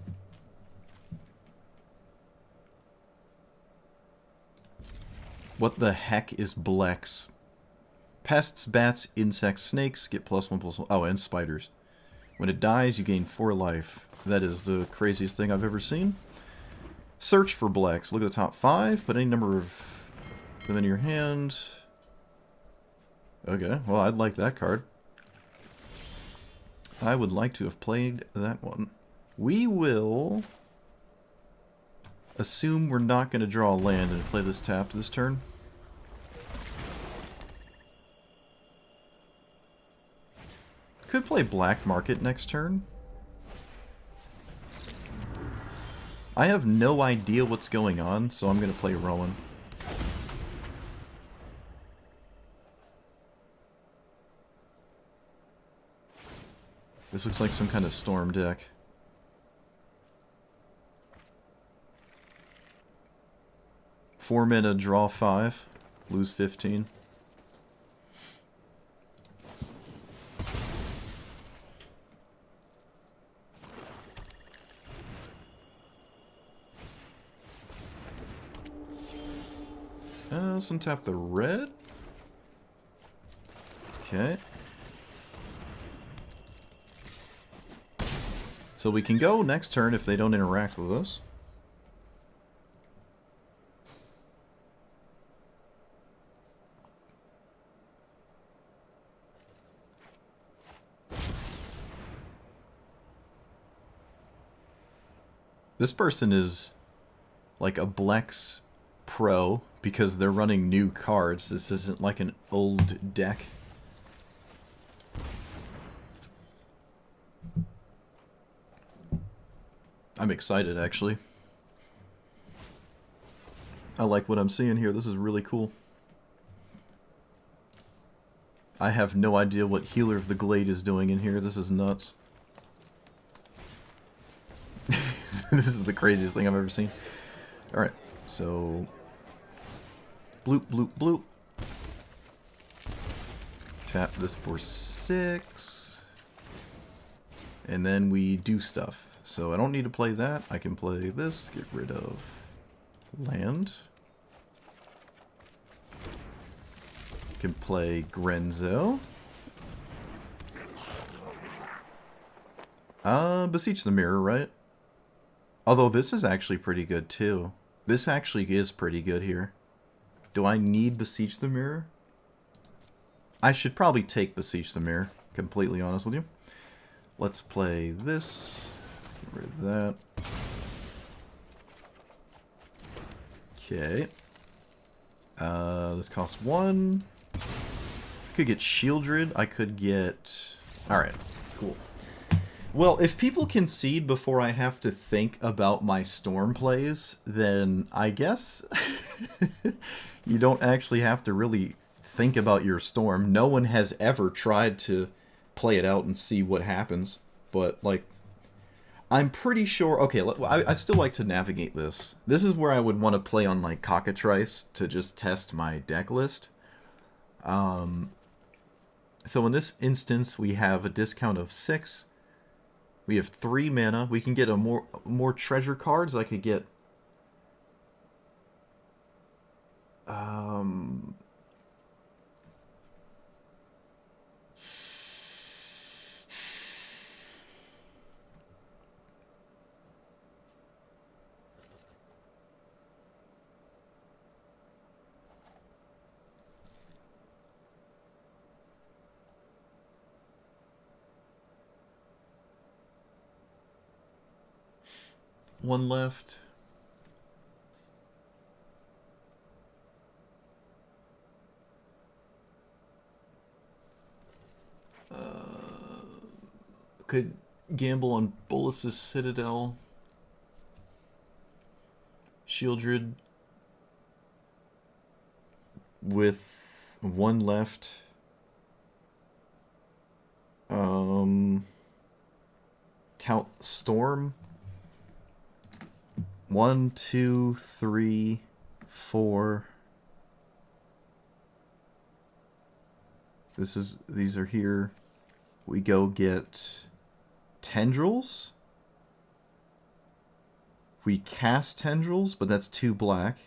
What the heck is Blex? Pests, bats, insects, snakes get +1/+1. Oh, and spiders. When it dies, you gain 4 life. That is the craziest thing I've ever seen. Search for Blex. Look at the top 5. Put any number of them in your hand. Okay, well, I'd like that card. I would like to have played that one. We will assume we're not going to draw a land and play this tapped this turn. Could play Black Market next turn. I have no idea what's going on, so I'm going to play Rowan. This looks like some kind of storm deck. Four mana, draw 5, lose 15. Let's untap the red. Okay. So we can go next turn if they don't interact with us. This person is like a Blex Pro because they're running new cards. This isn't like an old deck. I'm excited, actually. I like what I'm seeing here. This is really cool. I have no idea what Healer of the Glade is doing in here. This is nuts. This is the craziest thing I've ever seen. Alright, so... Bloop, bloop, bloop. Tap this for 6. And then we do stuff. So I don't need to play that. I can play this, get rid of land. Can play Grenzo. Beseech the Mirror, right? Although this is actually pretty good too. This actually is pretty good here. Do I need Beseech the Mirror? I should probably take Beseech the Mirror, completely honest with you. Let's play this. Get rid of that. Okay. This costs 1. I could get Shieldred. I could get... Alright, cool. Well, if people concede before I have to think about my Storm plays, then I guess you don't actually have to really think about your Storm. No one has ever tried to play it out and see what happens. But, like, I'm pretty sure... Okay, I still like to navigate this. This is where I would want to play on, like, Cockatrice to just test my deck list. So in this instance, we have a discount of 6. We have 3 mana. We can get a more treasure cards. I could get... one left. Could gamble on Bolas's Citadel. Shieldred with 1 left. Count Storm. 1, 2, 3, 4. These are here. We go get Tendrils. We cast Tendrils, but that's 2 black.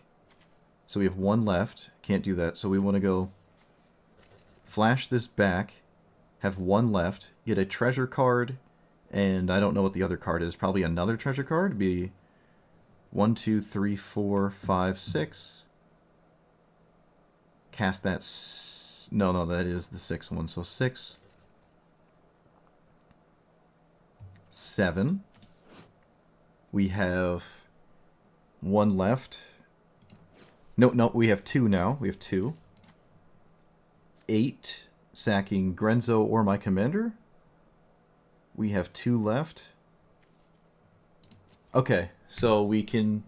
So we have 1 left. Can't do that. So we want to go flash this back, have 1 left, get a treasure card, and I don't know what the other card is. Probably another treasure card. It'd be 1, 2, 3, 4, 5, 6. Cast that. No, that is the 6th one. So 6. 7. We have 1 left. No, we have 2 now. We have 2. 8. Sacking Grenzo or my commander. We have 2 left. Okay, so we can...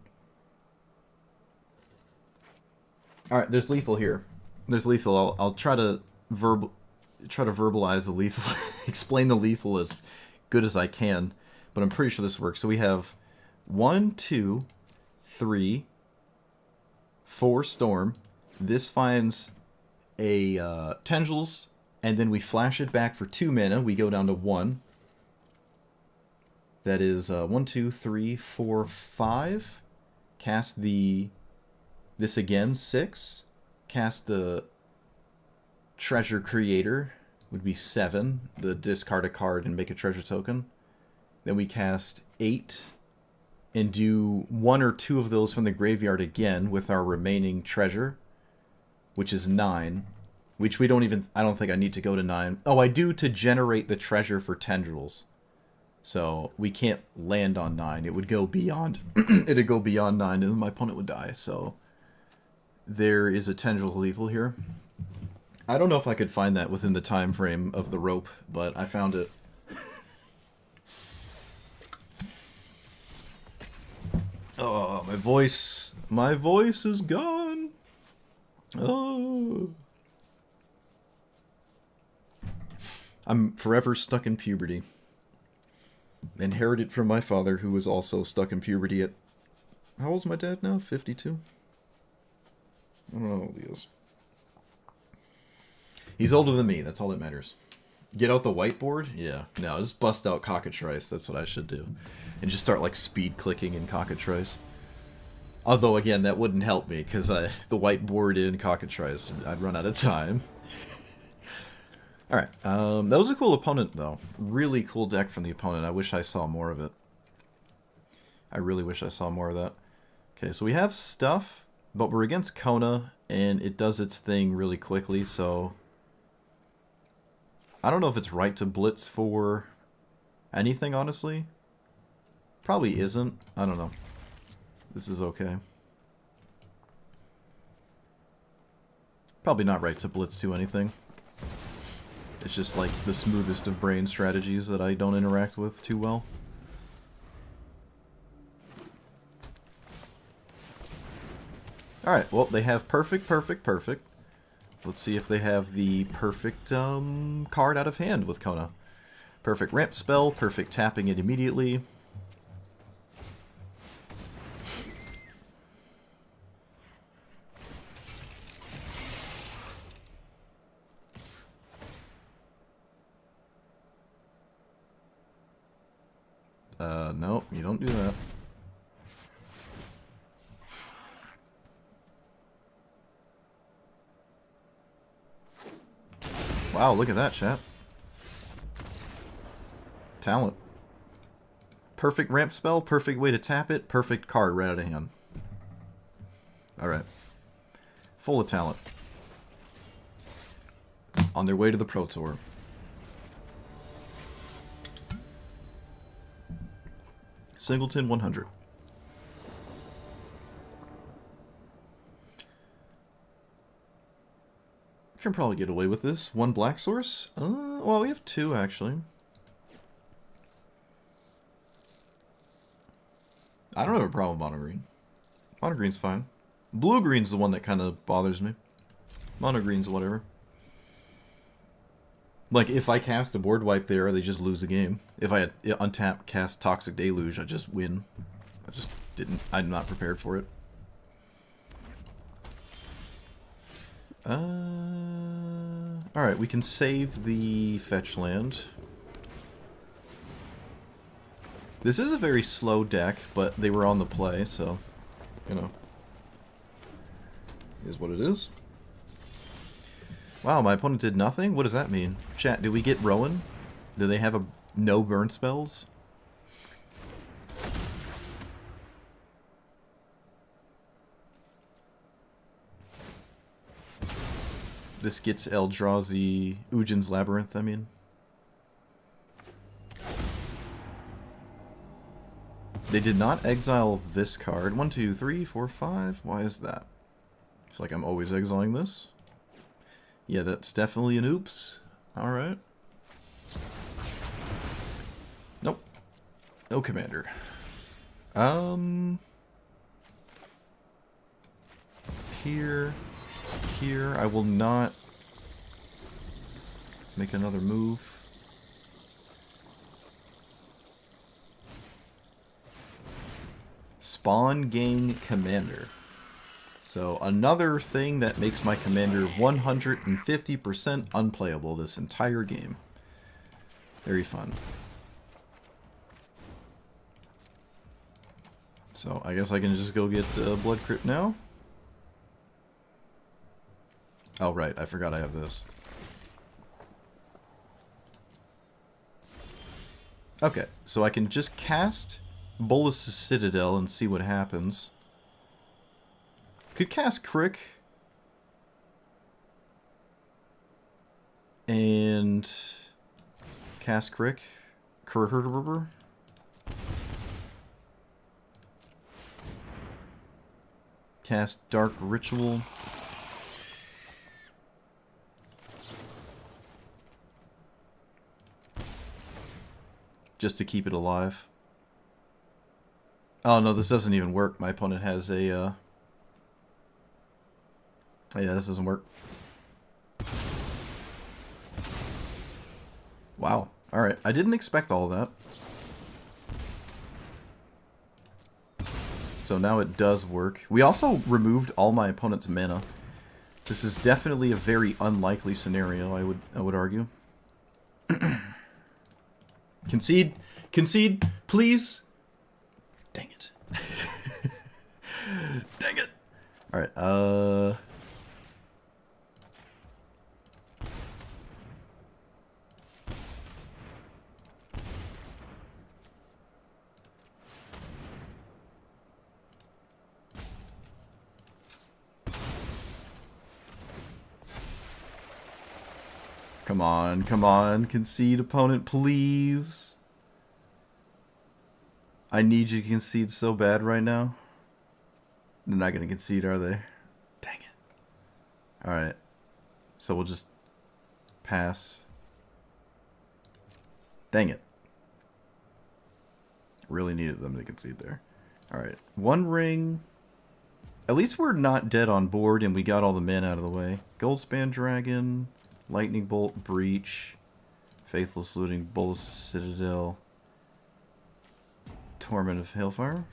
Alright, there's lethal here. There's lethal. I'll try to verbalize the lethal, explain the lethal as good as I can, but I'm pretty sure this works. So we have 1, 2, 3, 4 Storm. This finds a Tendrils, and then we flash it back for 2 mana. We go down to 1. That is 1, 2, 3, 4, 5. Cast this again, 6. Cast the Treasure Creator, would be 7. The discard a card and make a treasure token. Then we cast 8 and do 1 or 2 of those from the graveyard again with our remaining treasure, which is 9. Which we don't even... I don't think I need to go to 9. Oh, I do to generate the treasure for Tendrils. So we can't land on 9. It would go beyond. It'd go beyond 9, and my opponent would die. So there is a tendril lethal here. I don't know if I could find that within the time frame of the rope, but I found it. Oh, my voice is gone. Oh. I'm forever stuck in puberty. Inherited from my father, who was also stuck in puberty at... How old's my dad now? 52? I don't know how old he is. He's older than me, that's all that matters. Get out the whiteboard? Yeah. No, just bust out Cockatrice, that's what I should do. And just start, like, speed clicking in Cockatrice. Although, again, that wouldn't help me, because the whiteboard in Cockatrice, I'd run out of time. Alright, that was a cool opponent, though. Really cool deck from the opponent. I wish I saw more of it. I really wish I saw more of that. Okay, so we have stuff, but we're against Kona, and it does its thing really quickly, so... I don't know if it's right to blitz for anything, honestly. Probably isn't. I don't know. This is okay. Probably not right to blitz to anything. It's just like the smoothest of brain strategies that I don't interact with too well. Alright, well, they have perfect, perfect, perfect. Let's see if they have the perfect card out of hand with Kona. Perfect ramp spell, perfect tapping it immediately. No, you don't do that. Wow, look at that, chat. Talent. Perfect ramp spell, perfect way to tap it, perfect card right out of hand. Alright. Full of talent. On their way to the Pro Tour. Singleton 100. Can probably get away with this. One black source? Well, we have two, actually. I don't have a problem with mono green. Mono green's fine. Blue green's the one that kind of bothers me. Mono green's whatever. Like, if I cast a board wipe there, they just lose the game. If I had untap cast Toxic Deluge, I just win. I just didn't. I'm not prepared for it. Alright, we can save the fetch land. This is a very slow deck, but they were on the play, so, you know, is what it is. Wow, my opponent did nothing? What does that mean? Chat, did we get Rowan? Do they have no burn spells? This gets Eldrazi... Ujin's Labyrinth, I mean. They did not exile this card. 1, 2, 3, 4, 5. Why is that? It's like I'm always exiling this. Yeah, that's definitely an oops. Alright. Nope. No commander. Here. Here. I will not make another move. Spawn Gang Commander. So another thing that makes my commander 150% unplayable this entire game. Very fun. So I guess I can just go get Blood Crypt now. Oh right, I forgot I have this. Okay, so I can just cast Bolas' Citadel and see what happens. Could cast Crick. And cast Crick. Cast Dark Ritual. Just to keep it alive. Oh no, this doesn't even work. My opponent has a, yeah, this doesn't work. Wow. Alright, I didn't expect all that. So now it does work. We also removed all my opponent's mana. This is definitely a very unlikely scenario, I would argue. Concede! Concede! Please! Dang it. Dang it! Alright, come on, concede, opponent, please. I need you to concede so bad right now. They're not gonna concede, are they? Dang it. Alright. So we'll just pass. Dang it. Really needed them to concede there. Alright. One ring. At least we're not dead on board and we got all the men out of the way. Goldspan Dragon. Lightning Bolt, Breach, Faithless Looting, Bolas Citadel, Torment of Hailfire.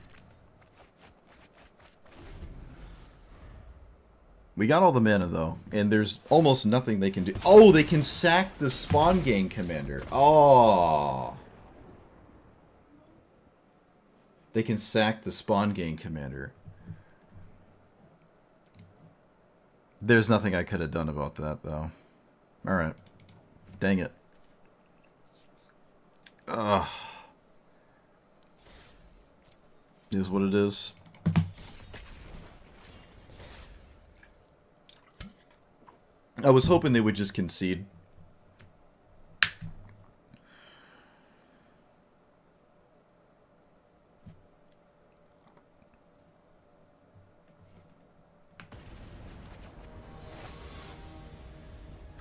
We got all the mana though, and there's almost nothing they can do. Oh, they can sack the Spawn Gang Commander. Oh. They can sack the Spawn Gang Commander. There's nothing I could have done about that though. Alright. Dang it. Ugh. Is what it is. I was hoping they would just concede.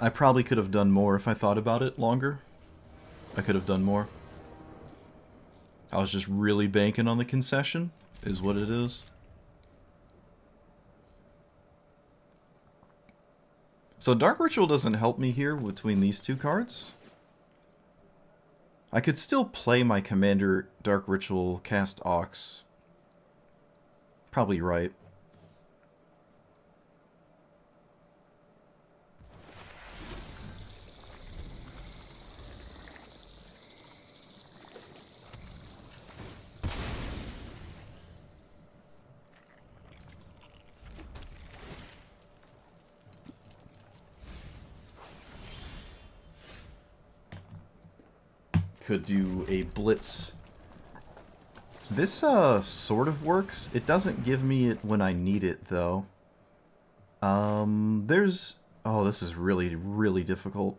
I probably could have done more if I thought about it longer. I could have done more. I was just really banking on the concession, is what it is. So Dark Ritual doesn't help me here between these two cards. I could still play my commander Dark Ritual, cast Ox. Probably right. Could do a Blitz. This sort of works. It doesn't give me it when I need it though. There's, oh, this is really, really difficult.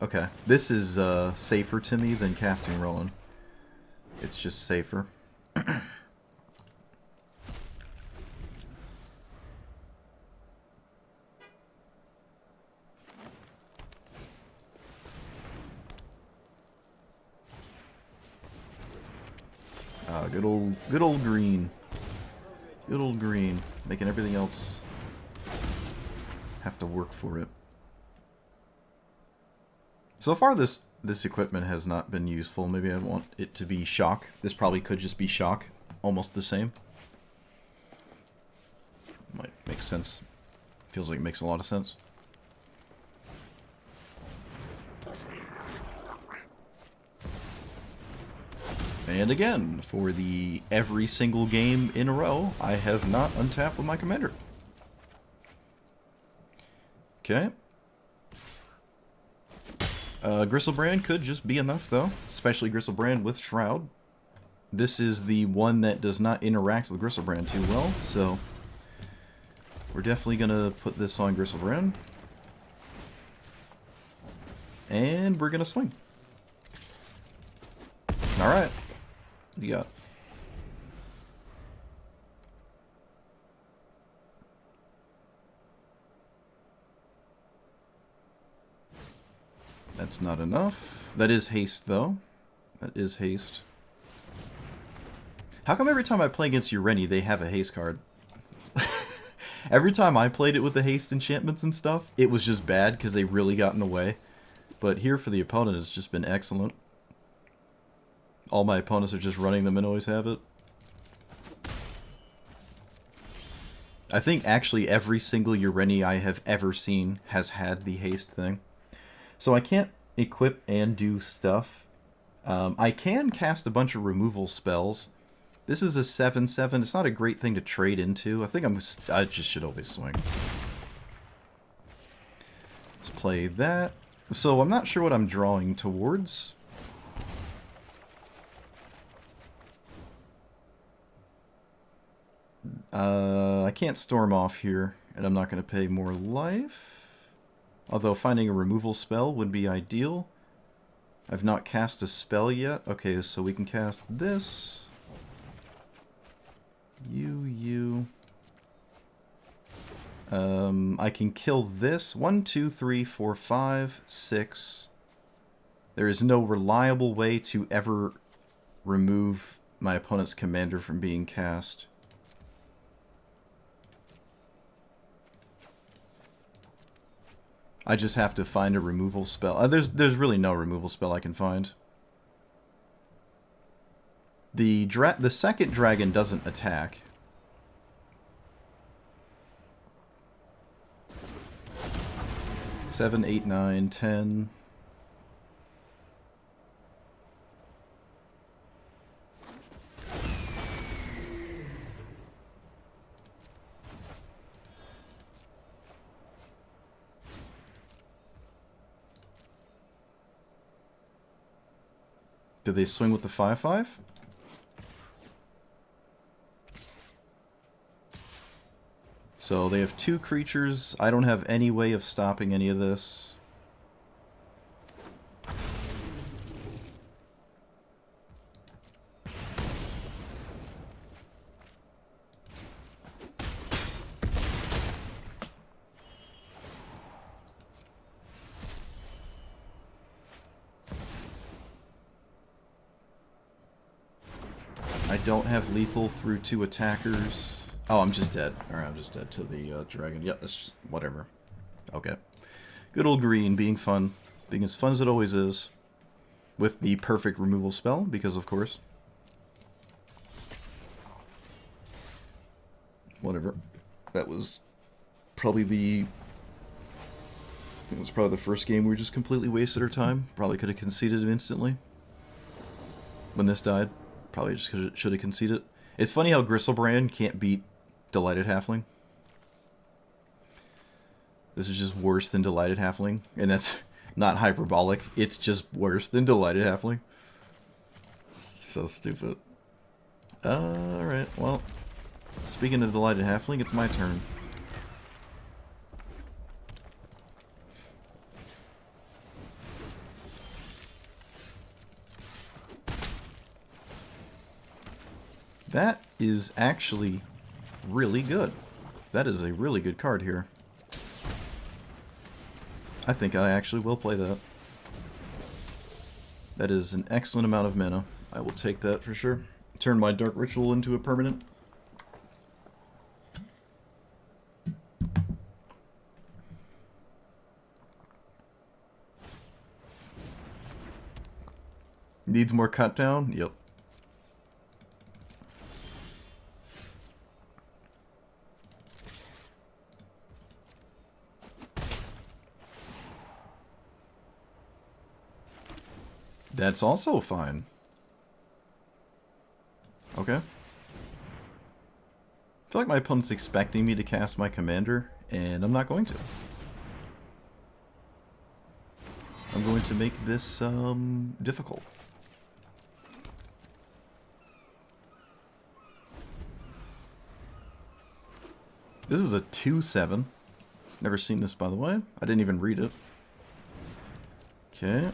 Okay, this is safer to me than casting Rowan. It's just safer. Good old green. Good old green, making everything else have to work for it. So far, this equipment has not been useful. Maybe I want it to be shock. This probably could just be shock, almost the same. Might make sense. Feels like it makes a lot of sense. And again, for the every single game in a row, I have not untapped with my commander. Okay. Griselbrand could just be enough, though. Especially Griselbrand with Shroud. This is the one that does not interact with Griselbrand too well, so we're definitely going to put this on Griselbrand. And we're going to swing. Alright. What do you got? That's not enough. That is haste, though. That is haste. How come every time I play against Ureni, they have a haste card? Every time I played it with the haste enchantments and stuff, it was just bad because they really got in the way. But here for the opponent, it's just been excellent. All my opponents are just running them and always have it. I think actually every single Ureni I have ever seen has had the haste thing. So I can't equip and do stuff. I can cast a bunch of removal spells. This is a 7/7. It's not a great thing to trade into. I think I just should always swing. Let's play that. So I'm not sure what I'm drawing towards. I can't storm off here, and I'm not going to pay more life. Although finding a removal spell would be ideal. I've not cast a spell yet. Okay, so we can cast this. I can kill this. 1, 2, 3, 4, 5, 6. There is no reliable way to ever remove my opponent's commander from being cast. I just have to find a removal spell. There's really no removal spell I can find. The second dragon doesn't attack. Seven, 8, 9, 10. Do they swing with the 5/5? So they have 2 creatures. I don't have any way of stopping any of this. I don't have lethal through 2 attackers. Oh, I'm just dead. Alright, I'm just dead to the dragon. Yep, that's just whatever. Okay. Good old green, being fun. Being as fun as it always is. With the perfect removal spell, because of course. Whatever. That was probably I think it was probably the first game where we just completely wasted our time. Probably could have conceded instantly. When this died. Probably just should have conceded. It's funny how Gristlebrand can't beat Delighted Halfling. This is just worse than Delighted Halfling. And that's not hyperbolic. It's just worse than Delighted Halfling. So stupid. Alright, well. Speaking of Delighted Halfling, it's my turn. That is actually really good. That is a really good card here. I think I actually will play that. That is an excellent amount of mana. I will take that for sure. Turn my Dark Ritual into a permanent. Needs more cut down? Yep. That's also fine. Okay. I feel like my opponent's expecting me to cast my commander, and I'm not going to. I'm going to make this difficult. This is a 2/7. Never seen this, by the way. I didn't even read it. Okay.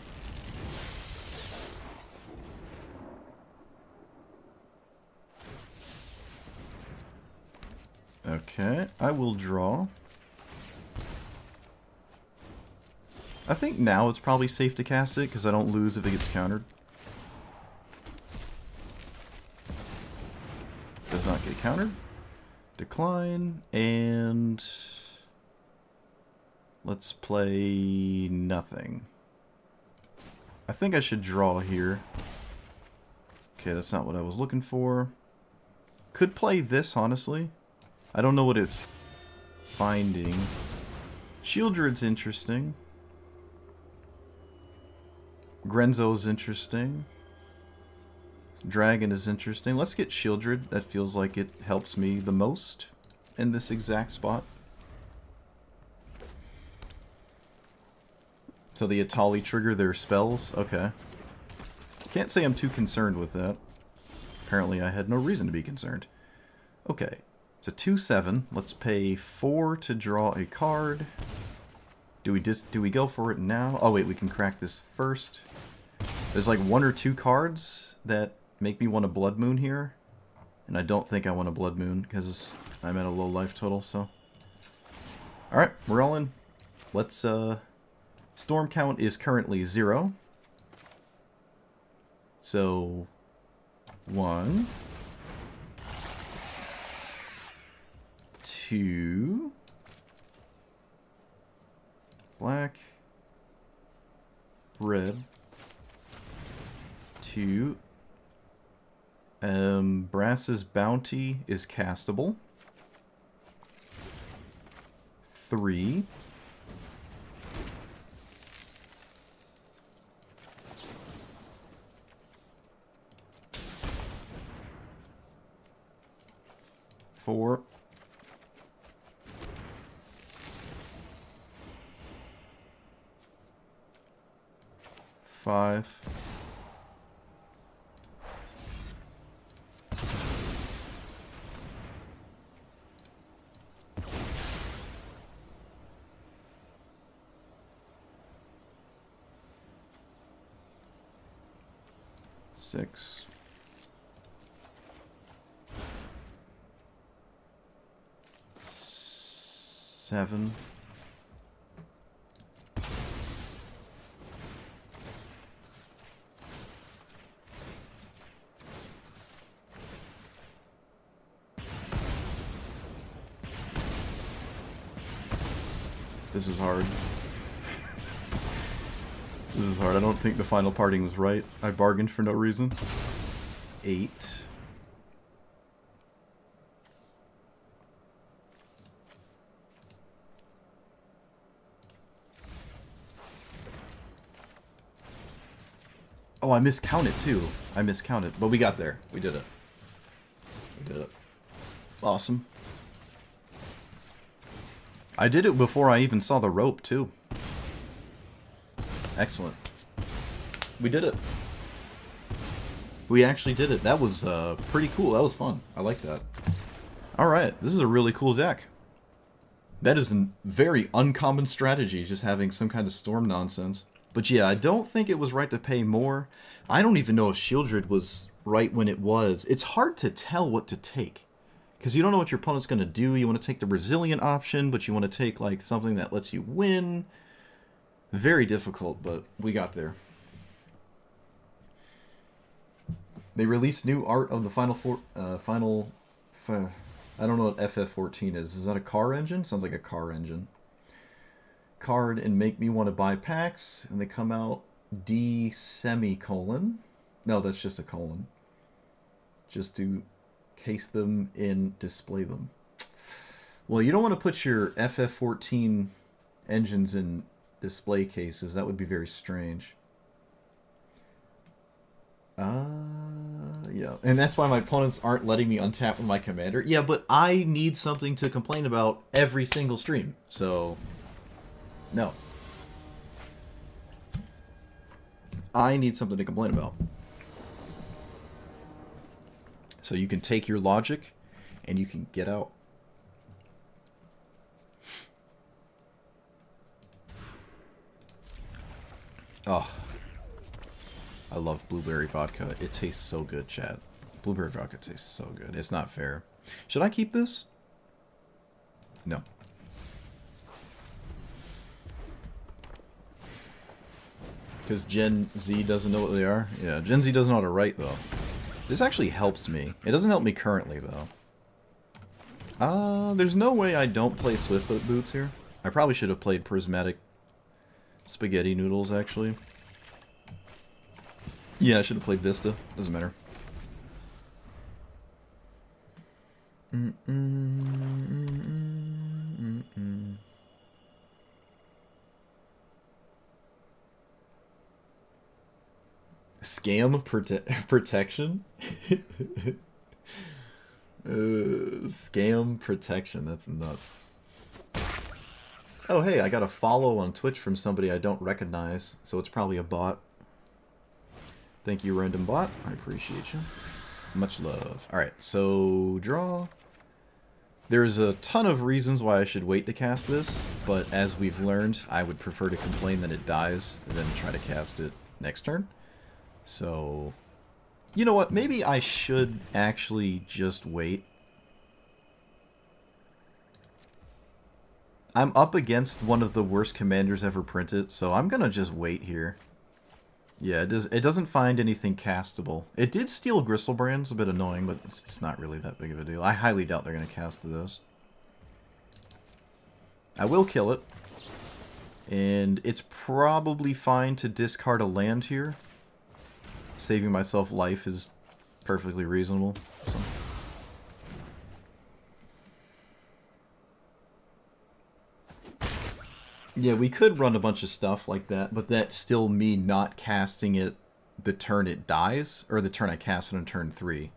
Okay, I will draw. I think now it's probably safe to cast it, because I don't lose if it gets countered. Does not get countered. Decline, and... let's play nothing. I think I should draw here. Okay, that's not what I was looking for. Could play this, honestly. I don't know what it's finding. Shieldred's interesting. Grenzo's interesting. Dragon is interesting. Let's get Shieldred. That feels like it helps me the most in this exact spot. So the Atali trigger their spells? Okay. Can't say I'm too concerned with that. Apparently I had no reason to be concerned. Okay. It's a 2/7. Let's pay 4 to draw a card. Do we go for it now? Oh wait, we can crack this first. There's like 1 or 2 cards that make me want a Blood Moon here. And I don't think I want a Blood Moon because I'm at a low life total, so. Alright, we're all in. Let's Storm count is currently 0. So 1, 2, black, red, 2. Brass's Bounty is castable. 3. 4. 5. 6. 7. 'This is hard. This is hard. I don't think the final parting was right. I bargained for no reason. 8. Oh, I miscounted too. I miscounted, but we got there. We did it. We did it. Awesome. I did it before I even saw the rope too. Excellent. We did it. We actually did it. That was pretty cool. That was fun. I like that. Alright, this is a really cool deck. That is a very uncommon strategy, just having some kind of storm nonsense. But yeah, I don't think it was right to pay more. I don't even know if Shieldred was right when it was. It's hard to tell what to take. Because you don't know what your opponent's going to do. You want to take the resilient option, but you want to take like something that lets you win. Very difficult, but we got there. They released new art of the I don't know what FF14 is. Is that a car engine? Sounds like a car engine. Card and make me want to buy packs, and they come out D semicolon. No, that's just a colon. Just to case them and display them. Well, you don't want to put your FF14 engines in display cases. That would be very strange. Yeah. And that's why my opponents aren't letting me untap with my commander. Yeah, but I need something to complain about every single stream. So, no. I need something to complain about. So you can take your logic and you can get out. Oh. I love blueberry vodka. It tastes so good, chat. Blueberry vodka tastes so good. It's not fair. Should I keep this? No. Because Gen Z doesn't know what they are? Yeah, Gen Z doesn't know how to write, though. This actually helps me. It doesn't help me currently, though. There's no way I don't play Swiftfoot Boots here. I probably should have played Prismatic Spaghetti Noodles, actually. Yeah, I should have played Vista. Doesn't matter. Scam protection? Scam protection. That's nuts. Oh, hey, I got a follow on Twitch from somebody I don't recognize, so it's probably a bot. Thank you, random bot. I appreciate you. Much love. Alright, so draw. There's a ton of reasons why I should wait to cast this, but as we've learned, I would prefer to complain that it dies than try to cast it next turn. So, you know what? Maybe I should actually just wait. I'm up against one of the worst commanders ever printed, so I'm gonna just wait here. Yeah, it doesn't find anything castable. It did steal Gristlebrand's, a bit annoying, but it's not really that big of a deal. I highly doubt they're gonna cast this. I will kill it. And it's probably fine to discard a land here. Saving myself life is perfectly reasonable. So. Yeah, we could run a bunch of stuff like that, but that's still me not casting it the turn it dies, or the turn I cast it on turn 3.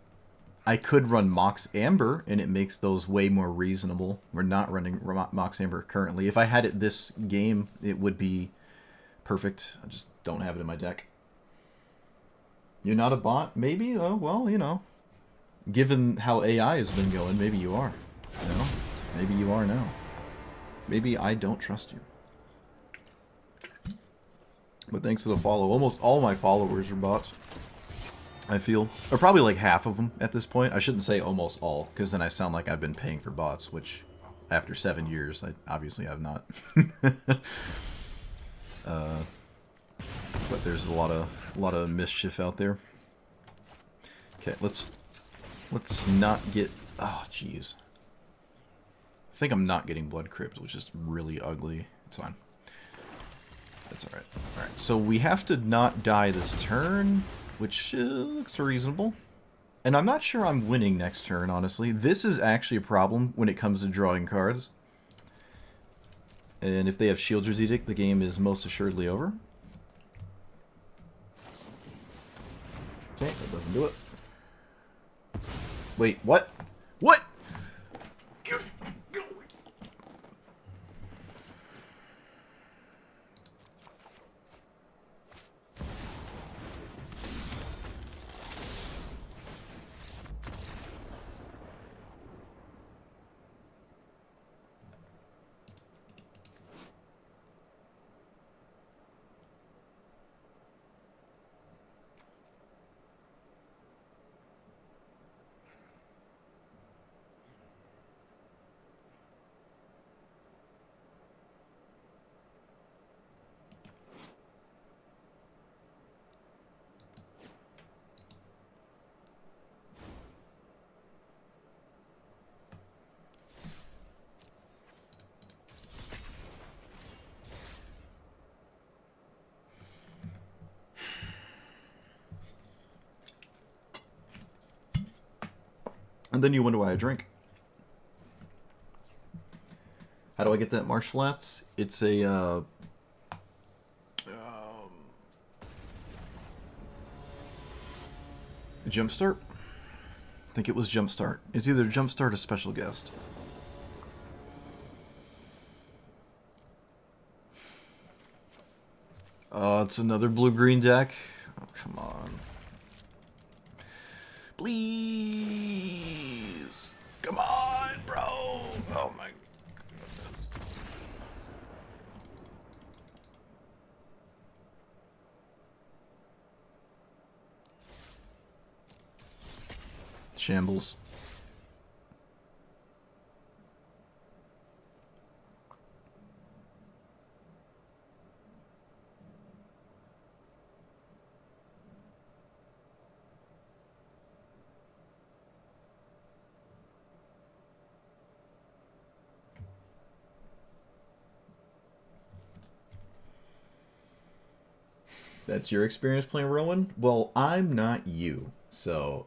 I could run Mox Amber, and it makes those way more reasonable. We're not running Mox Amber currently. If I had it this game, it would be perfect. I just don't have it in my deck. You're not a bot? Maybe? Oh, well, you know. Given how AI has been going, maybe you are. You know? Maybe you are now. Maybe I don't trust you. But thanks to the follow, almost all my followers are bots. I feel. Or probably like half of them at this point. I shouldn't say almost all, because then I sound like I've been paying for bots, which after 7 years, I obviously have not. But there's a lot of mischief out there. Okay, let's not get. Oh, jeez. I think I'm not getting Blood Crypt, which is really ugly. It's fine. That's alright. Alright, so we have to not die this turn, which looks reasonable. And I'm not sure I'm winning next turn, honestly. This is actually a problem when it comes to drawing cards. And if they have Sheoldred's Edict, the game is most assuredly over. Okay, that doesn't do it. Wait, what? What? And then you wonder why I drink. How do I get that Marsh Flats? It's a, Jumpstart? I think it was Jumpstart. It's either Jumpstart or Special Guest. It's another blue-green deck. Oh, come on. Please! Come on, bro! Oh my goodness. Shambles. That's your experience playing Rowan? Well, I'm not you, so...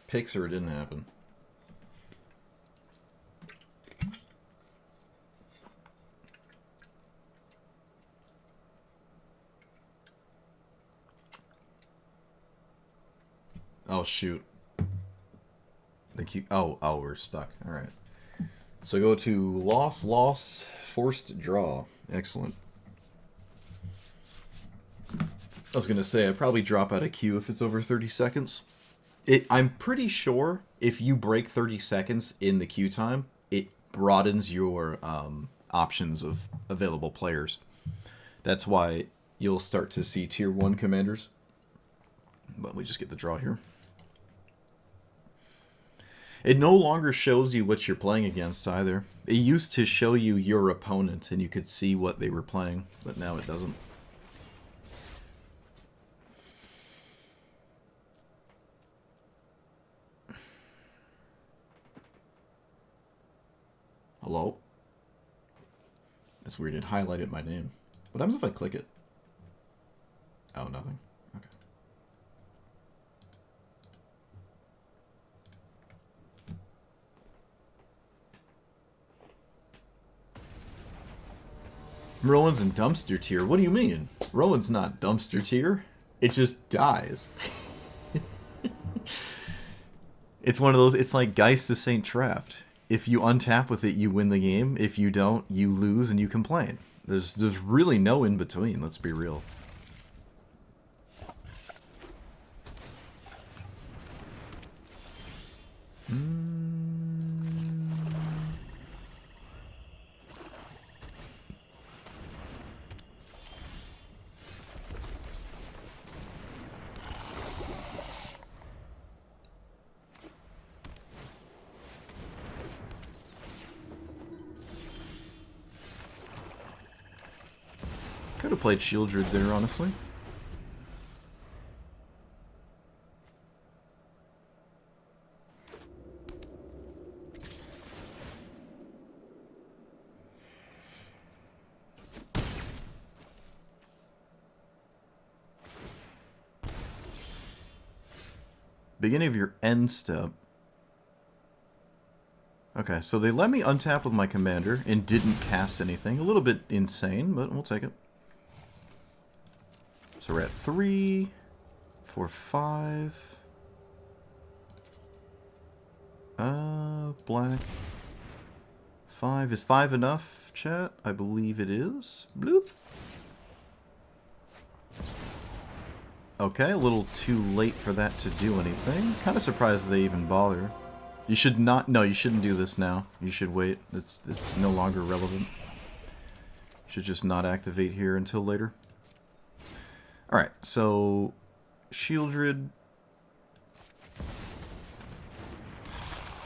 Picks or it didn't happen. Oh, shoot. Thank you. Oh, we're stuck. All right. So go to loss, forced draw. Excellent. I was going to say, I'd probably drop out of queue if it's over 30 seconds. I'm pretty sure if you break 30 seconds in the queue time, it broadens your options of available players. That's why you'll start to see tier 1 commanders. But we just get the draw here. It no longer shows you what you're playing against either. It used to show you your opponent and you could see what they were playing, but now it doesn't. Hello? That's weird, it highlighted my name. What happens if I click it? Oh, nothing. Okay. Rowan's in dumpster tier? What do you mean? Rowan's not dumpster tier. It just dies. It's one of those, it's like Geist of St. Traft. If you untap with it, you win the game. If you don't, you lose and you complain. There's really no in between, let's be real. Could have played Shieldred there, honestly. Beginning of your end step. Okay, so they let me untap with my commander and didn't cast anything. A little bit insane, but we'll take it. So we're at 3, 4, 5. Black. 5. Is 5 enough, chat? I believe it is. Bloop. Okay, a little too late for that to do anything. Kind of surprised they even bother. You should not... No, you shouldn't do this now. You should wait. It's no longer relevant. You should just not activate here until later. Alright, so... Shieldred.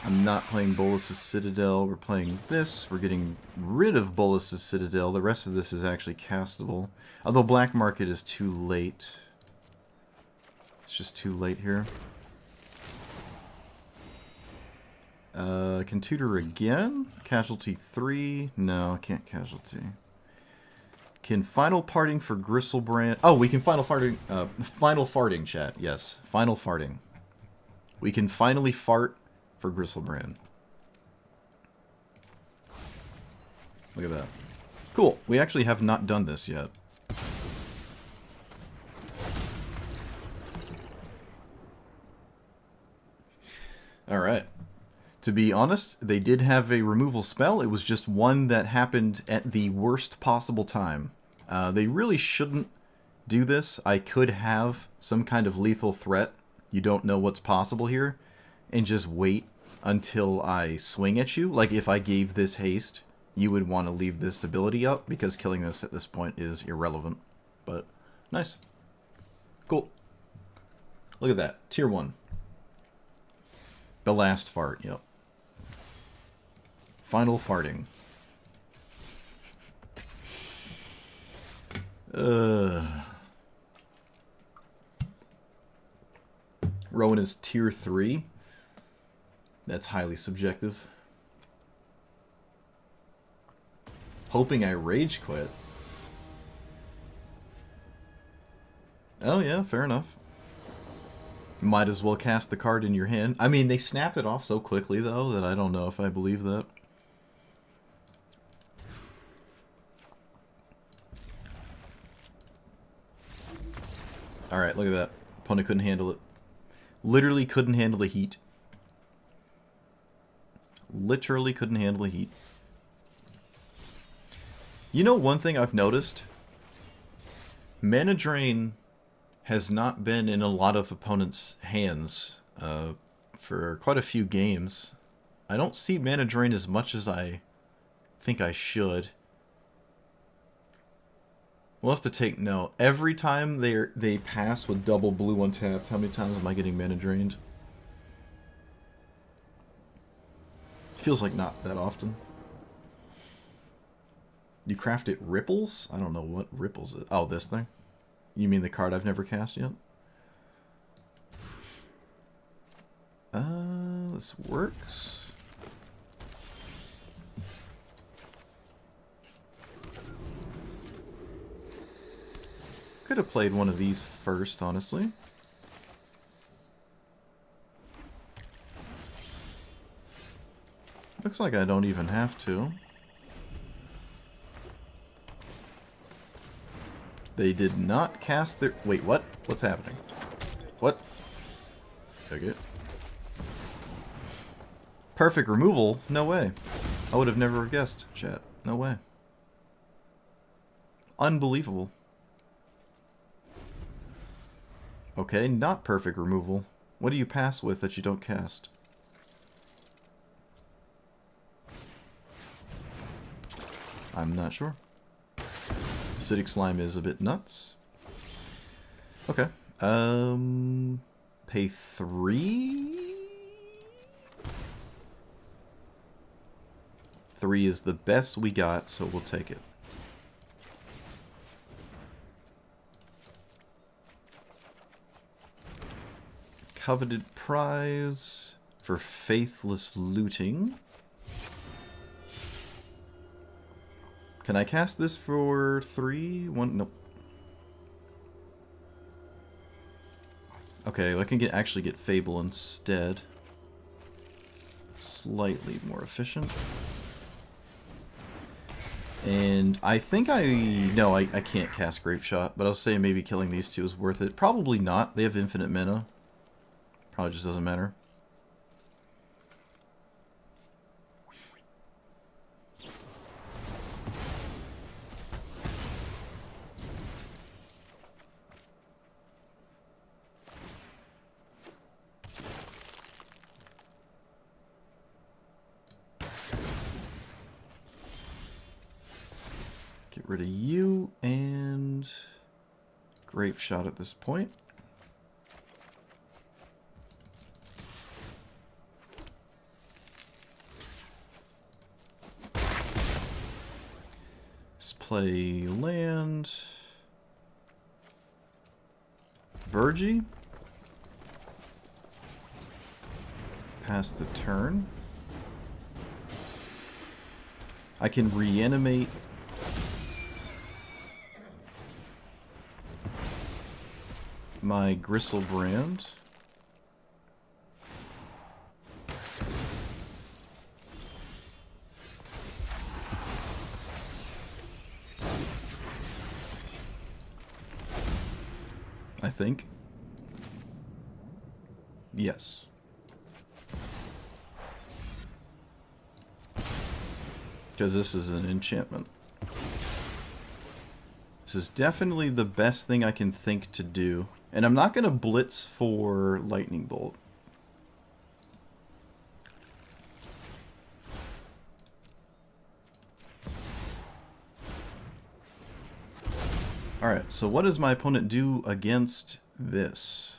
I'm not playing Bolas's Citadel. We're playing this. We're getting rid of Bolas's Citadel. The rest of this is actually castable. Although Black Market is too late. It's just too late here. Can tutor again? Casualty 3? No, can't casualty. Can final parting for Gristlebrand... Oh, we can final farting, chat. Yes, final farting. We can finally fart for Gristlebrand. Look at that. Cool. We actually have not done this yet. Alright. To be honest, they did have a removal spell. It was just one that happened at the worst possible time. They really shouldn't do this. I could have some kind of lethal threat. You don't know what's possible here. And just wait until I swing at you. Like if I gave this haste, you would want to leave this ability up because killing this at this point is irrelevant. But nice. Cool. Look at that. Tier 1. The last fart, yep. Final farting. Rowan is tier 3. That's highly subjective. Hoping I rage quit. Oh yeah, fair enough. Might as well cast the card in your hand. I mean, they snap it off so quickly, though, that I don't know if I believe that. Alright, look at that. Opponent couldn't handle it. Literally couldn't handle the heat. Literally couldn't handle the heat. You know one thing I've noticed? Mana Drain has not been in a lot of opponents' hands for quite a few games. I don't see Mana Drain as much as I think I should. We'll have to take note. Every time they pass with double blue untapped, how many times am I getting Mana Drained? Feels like not that often. You craft it Ripples? I don't know what Ripples is. Oh, this thing? You mean the card I've never cast yet? This works. Could have played one of these first, honestly. Looks like I don't even have to. They did not cast their... Wait, what? What's happening? What? Okay. Perfect removal? No way. I would have never guessed, chat. No way. Unbelievable. Okay, not perfect removal. What do you pass with that you don't cast? I'm not sure. Acidic Slime is a bit nuts. Okay. Pay 3? 3 is the best we got, so we'll take it. Coveted prize for faithless looting. Can I cast this for 3? 1? Nope. Okay, I can actually get Fable instead. Slightly more efficient. And I think no, I can't cast Grape Shot, but I'll say maybe killing these two is worth it. Probably not. They have infinite mana. Probably just doesn't matter. Get rid of you and Grape Shot at this point. Let's play land. Virgie. Pass the turn. I can reanimate my Griselbrand. I think. Yes. Because this is an enchantment. This is definitely the best thing I can think to do. And I'm not going to blitz for Lightning Bolt. Alright, so what does my opponent do against this?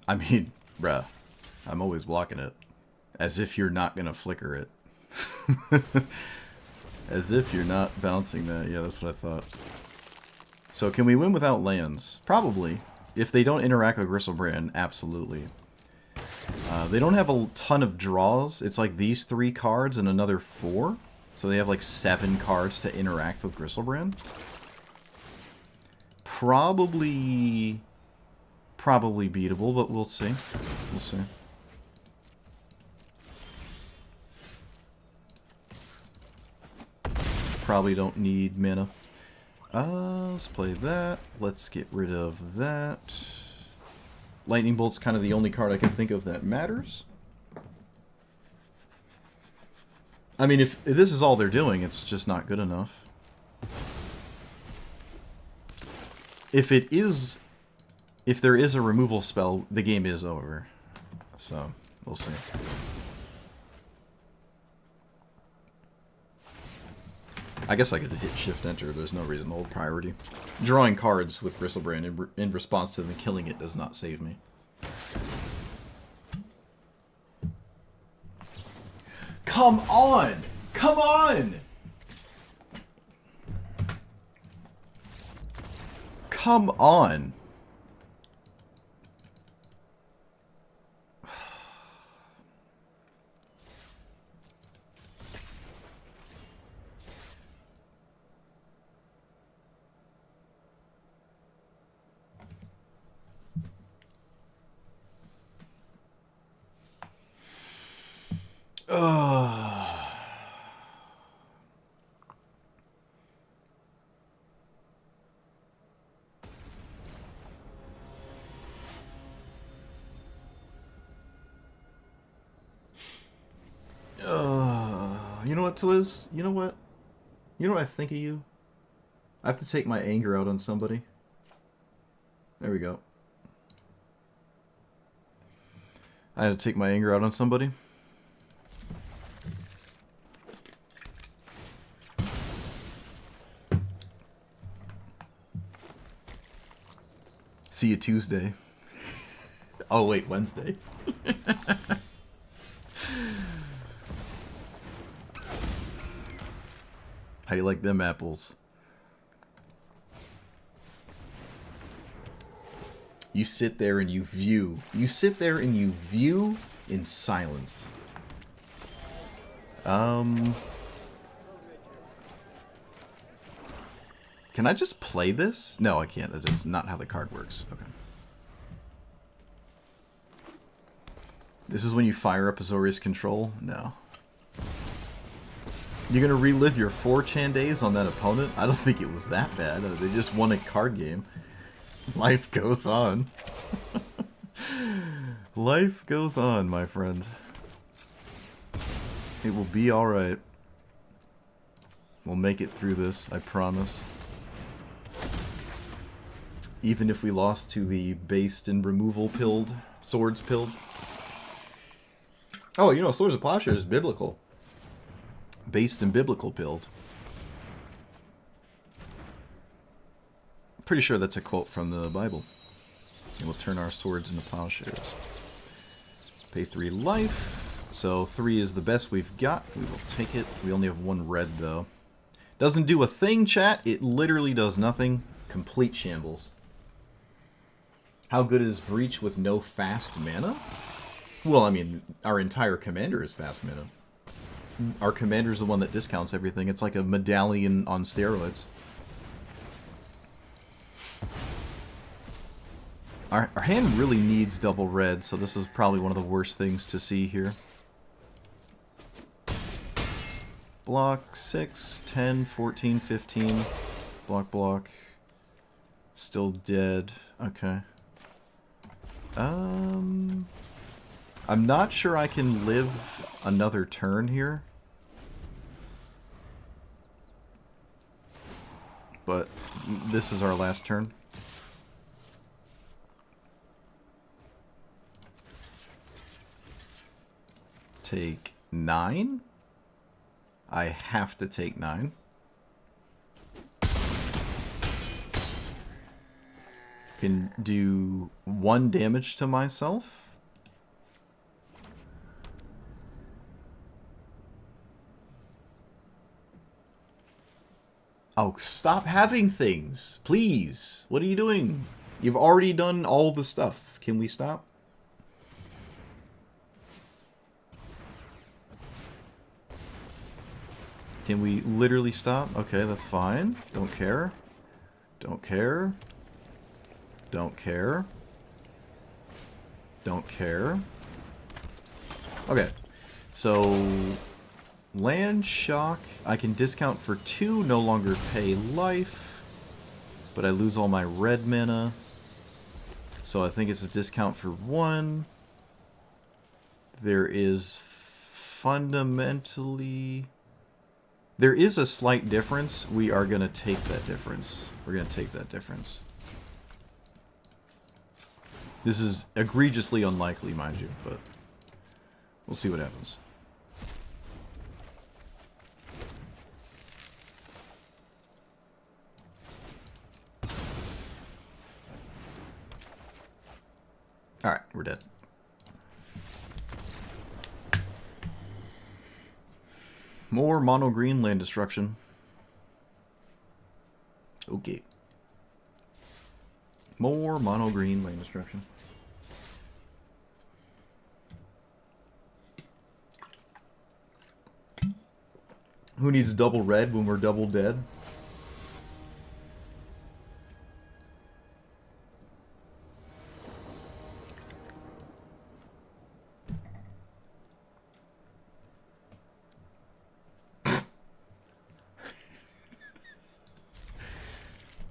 I mean, bruh, I'm always blocking it. As if you're not going to flicker it. As if you're not bouncing that. Yeah, that's what I thought. So can we win without lands? Probably. If they don't interact with Griselbrand, absolutely. They don't have a ton of draws. It's like these 3 cards and another 4. So they have like 7 cards to interact with Griselbrand. Probably beatable, but we'll see. We'll see. Probably don't need mana. Let's play that. Let's get rid of that. Lightning Bolt's kind of the only card I can think of that matters. I mean, if this is all they're doing, it's just not good enough. If there is a removal spell, the game is over. So, we'll see. I guess I could hit Shift Enter. There's no reason to hold priority. Drawing cards with Griselbrand in response to them killing it does not save me. Come on! Come on! Come on! You know what, Twiz? You know what? You know what I think of you? I have to take my anger out on somebody. There we go. I had to take my anger out on somebody. See you Tuesday. Oh wait, Wednesday. How you like them apples? You sit there and you view. You sit there and you view in silence. Can I just play this? No, I can't. That is not how the card works. Okay. This is when you fire up Azorius Control? No. You're gonna relive your 4chan days on that opponent? I don't think it was that bad. They just won a card game. Life goes on. Life goes on, my friend. It will be alright. We'll make it through this, I promise. Even if we lost to the based and removal pilled, swords pilled. Oh, you know, Swords of Plowshare is biblical. Based and biblical pilled. Pretty sure that's a quote from the Bible. And we'll turn our swords into plowshares. Pay 3 life. So 3 is the best we've got. We will take it. We only have 1 red though. Doesn't do a thing, chat. It literally does nothing. Complete shambles. How good is Breach with no fast mana? Well, I mean, our entire commander is fast mana. Our commander is the one that discounts everything. It's like a medallion on steroids. Our hand really needs double red, so this is probably one of the worst things to see here. Block 6, 10, 14, 15. Block. Still dead. Okay. I'm not sure I can live another turn here. But this is our last turn. Take 9. I have to take 9. Can do 1 damage to myself. Oh, stop having things, please. What are you doing? You've already done all the stuff. Can we stop? Can we literally stop? Okay, that's fine. Don't care. Don't care. Don't care. Don't care. Okay. So, land shock. I can discount for 2, no longer pay life. But I lose all my red mana. So I think it's a discount for 1. There is fundamentally... There is a slight difference. We are going to take that difference. We're going to take that difference. This is egregiously unlikely, mind you, but we'll see what happens. Alright, we're dead. More mono green land destruction. Okay. More mono green land destruction. Who needs double red when we're double dead?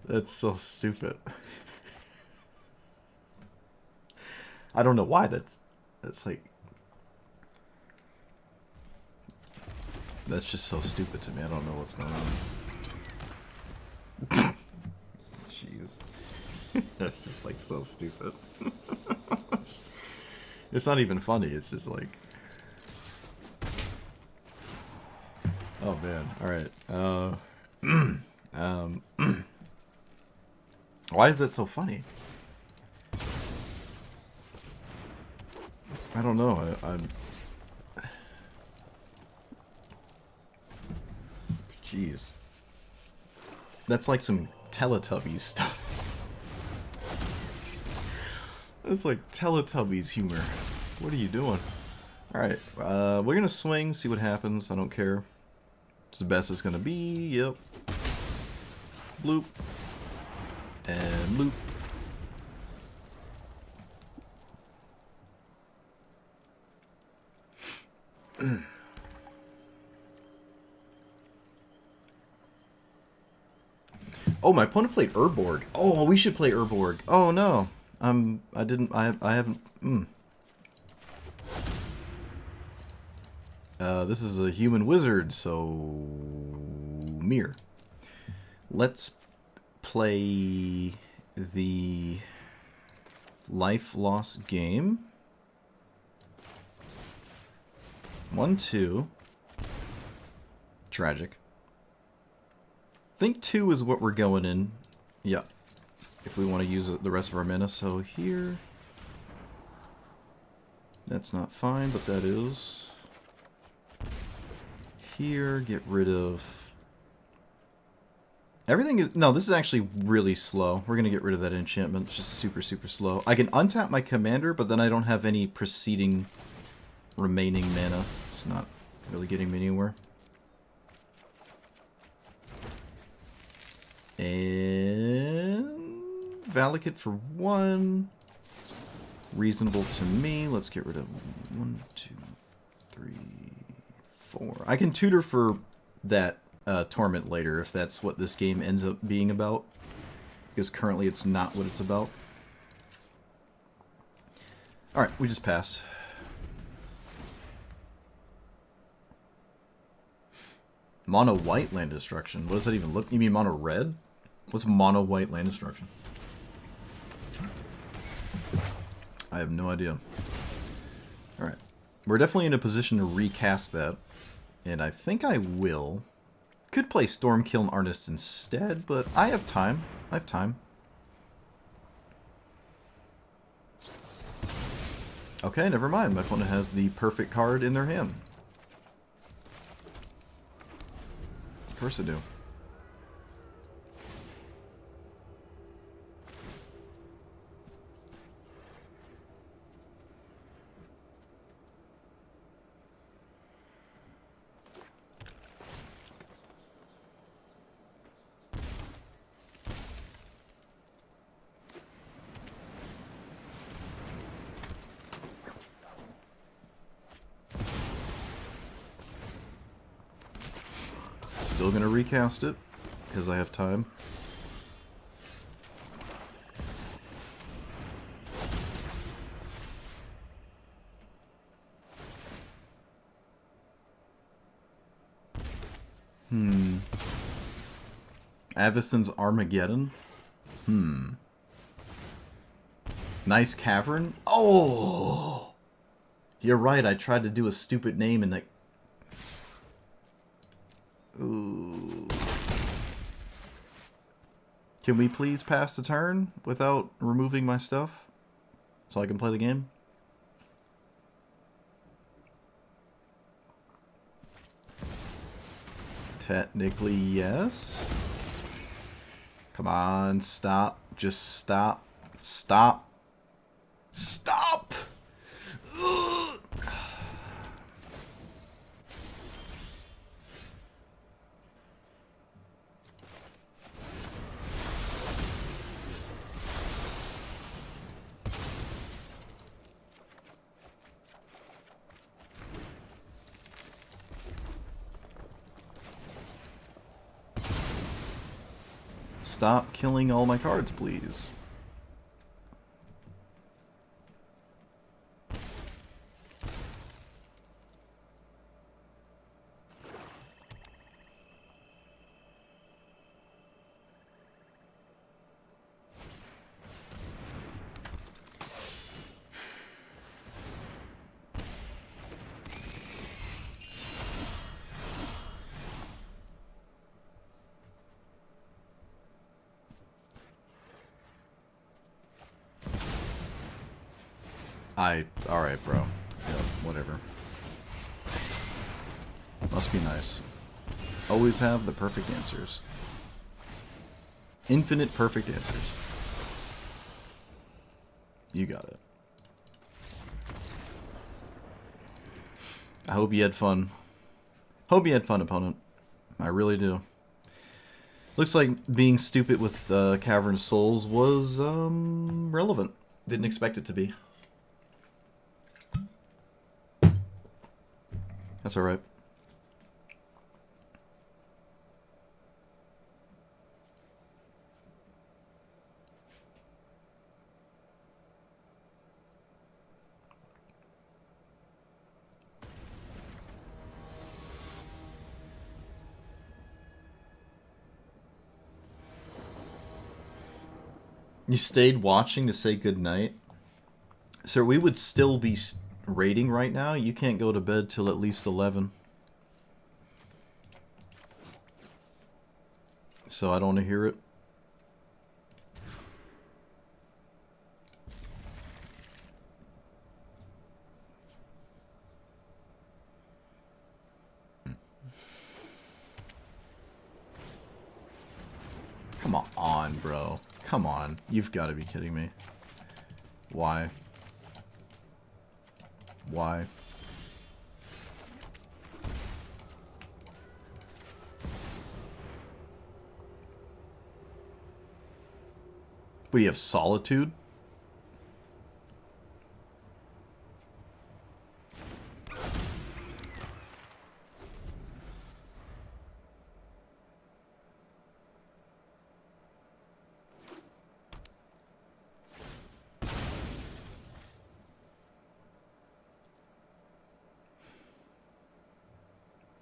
That's so stupid. I don't know why that's like... That's just so stupid to me. I don't know what's going on. Jeez. That's just like so stupid. It's not even funny. It's just like... Oh man. Alright. Why is that so funny? I don't know. I'm... Jeez. That's like some Teletubbies stuff. That's like Teletubbies humor. What are you doing? Alright, we're gonna swing, see what happens. I don't care. It's the best it's gonna be. Yep. Bloop. And loop. Oh, my opponent played Urborg. Oh, we should play Urborg. Oh no. I haven't. This is a human wizard, so Mir. Let's play the life loss game. 1-2. Tragic. I think 2 is what we're going in. Yeah. If we want to use the rest of our mana. So here. That's not fine, but that is. Here, get rid of... Everything is... No, this is actually really slow. We're going to get rid of that enchantment. It's just super, super slow. I can untap my commander, but then I don't have any preceding remaining mana. It's not really getting me anywhere. And... Valakut for 1. Reasonable to me. Let's get rid of 1, 2, 3, 4. I can tutor for that Torment later if that's what this game ends up being about. Because currently it's not what it's about. Alright, we just pass. Mono white land destruction. What does that even look? You mean mono red? What's mono white land destruction? I have no idea. Alright. We're definitely in a position to recast that. And I think I will. Could play Stormkiln Artist instead, but I have time. I have time. Okay, never mind. My opponent has the perfect card in their hand. Of course I do. still gonna recast it, because I have time. Avacyn's Armageddon? Nice Cavern? Oh! You're right, I tried to do a stupid name and Ooh. Can we please pass the turn without removing my stuff? So I can play the game? Technically, yes. Come on, stop. Just stop. Stop. Stop! Ugh. Stop killing all my cards, please. Alright, bro. Yeah, whatever. Must be nice. Always have the perfect answers. Infinite perfect answers. You got it. I hope you had fun. Hope you had fun, opponent. I really do. Looks like being stupid with Cavern Souls was relevant. Didn't expect it to be. That's alright. You stayed watching to say goodnight? Sir, we would still be raiding right now. You can't go to bed till at least 11. So I don't want to hear it. Come on, bro. Come on. You've got to be kidding me. Why? Why? What, do you have Solitude?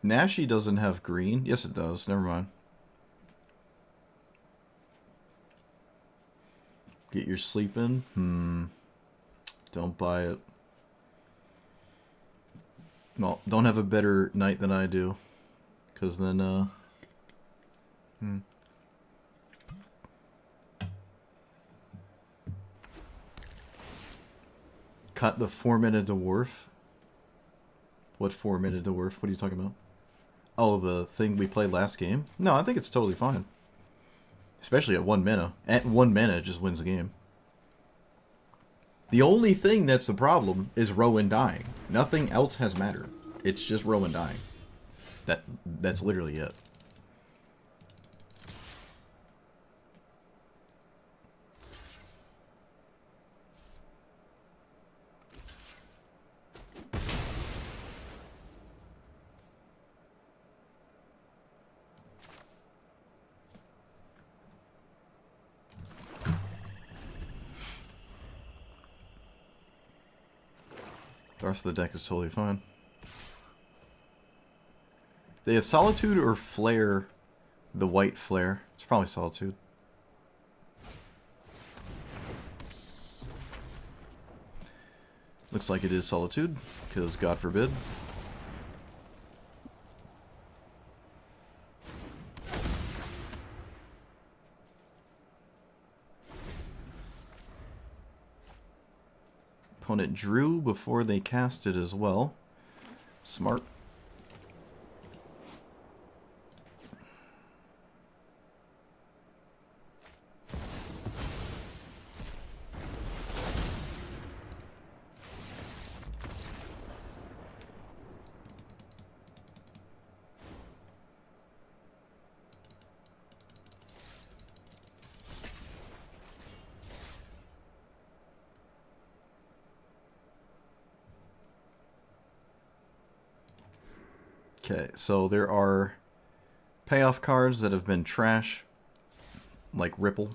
Nashi doesn't have green. Yes, it does. Never mind. Get your sleep in? Don't buy it. Well, don't have a better night than I do. Because then, Cut the 4-minute dwarf? What 4-minute dwarf? What are you talking about? Oh, the thing we played last game? No, I think it's totally fine. Especially at 1 mana. At 1 mana, it just wins the game. The only thing that's a problem is Rowan dying. Nothing else has mattered. It's just Rowan dying. That's literally it. The rest of the deck is totally fine. They have Solitude or Flare, the white Flare. It's probably Solitude. Looks like it is Solitude, because God forbid. Opponent drew before they cast it as well. Smart. Okay, so there are payoff cards that have been trash, like Ripple.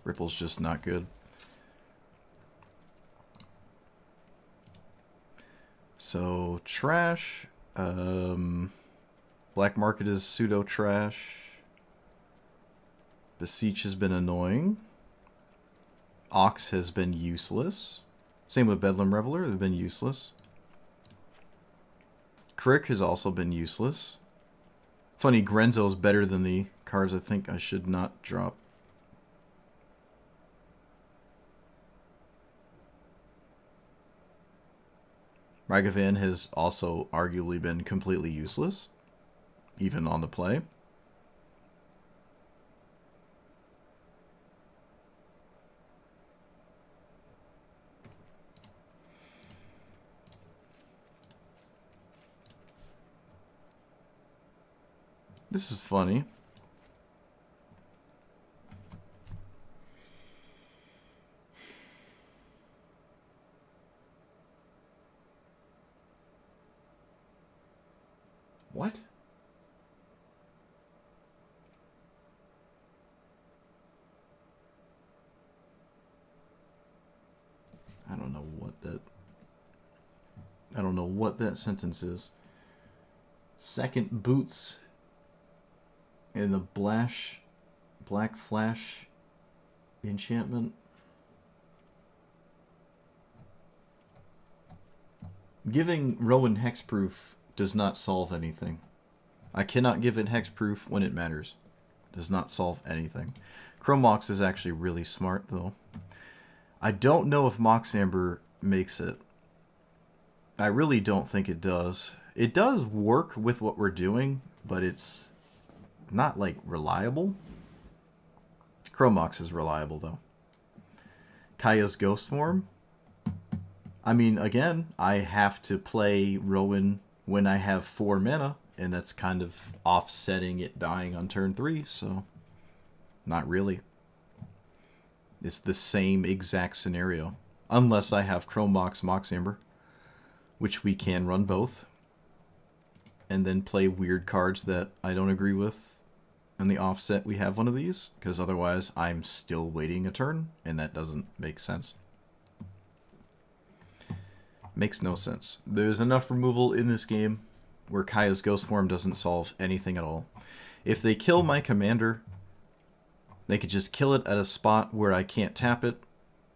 Ripple's just not good. So, trash. Black Market is pseudo trash. Beseech has been annoying. Ox has been useless. Same with Bedlam Reveler, they've been useless. Crick has also been useless. Funny, Grenzo's better than the cards I think I should not drop. Ragavan has also arguably been completely useless, even on the play. This is funny. What? I don't know what that sentence is. Second boots in the Black Flash enchantment. Giving Rowan hexproof does not solve anything. I cannot give it hexproof when it matters. Does not solve anything. Chrome Mox is actually really smart though. I don't know if Mox Amber makes it. I really don't think it does. It does work with what we're doing, but it's not like reliable. Chrome Mox is reliable though. Kaya's Ghost Form. I mean, again, I have to play Rowan when I have 4 mana, and that's kind of offsetting it dying on turn 3, so not really. It's the same exact scenario. Unless I have Chrome Mox, Mox Amber, which we can run both, and then play weird cards that I don't agree with. On the offset, we have one of these, because otherwise I'm still waiting a turn, and that doesn't make sense. Makes no sense. There's enough removal in this game where Kaya's Ghost Form doesn't solve anything at all. If they kill my commander, they could just kill it at a spot where I can't tap it,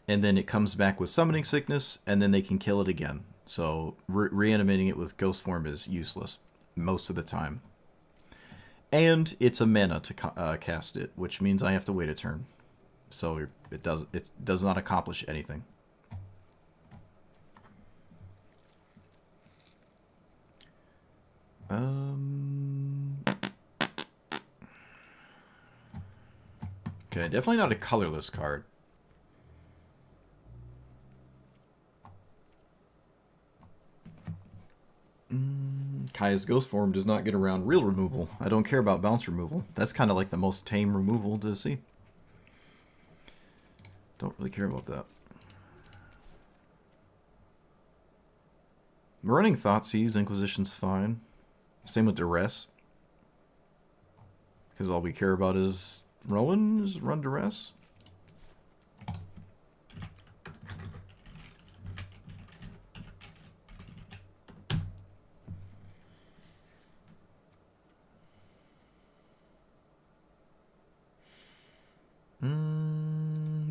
and then it comes back with Summoning Sickness, and then they can kill it again. So reanimating it with Ghost Form is useless most of the time. And it's a mana to cast it, which means I have to wait a turn. So it does not accomplish anything. Okay, definitely not a colorless card. Kaya's Ghost Form does not get around real removal. I don't care about bounce removal. That's kind of like the most tame removal to see. Don't really care about that. Running Thoughtseize, Inquisition's fine. Same with Duress. Because all we care about is Rowan, is run Duress.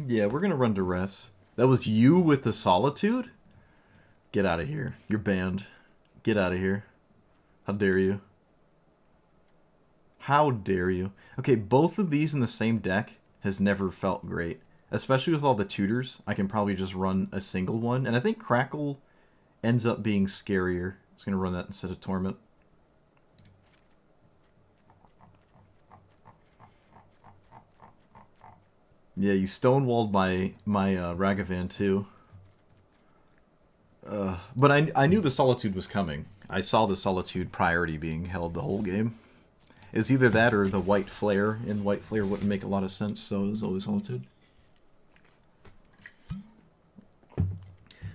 Yeah, we're gonna run Duress. That was you with the Solitude? Get out of here. You're banned. Get out of here. How dare you? How dare you? Okay, both of these in the same deck has never felt great. Especially with all the tutors, I can probably just run a single one. And I think Crackle ends up being scarier. I was going to run that instead of Torment. Yeah, you stonewalled my Ragavan too. But I knew the Solitude was coming. I saw the Solitude priority being held the whole game. It's either that or the White Flare, and White Flare wouldn't make a lot of sense, so it was always Solitude.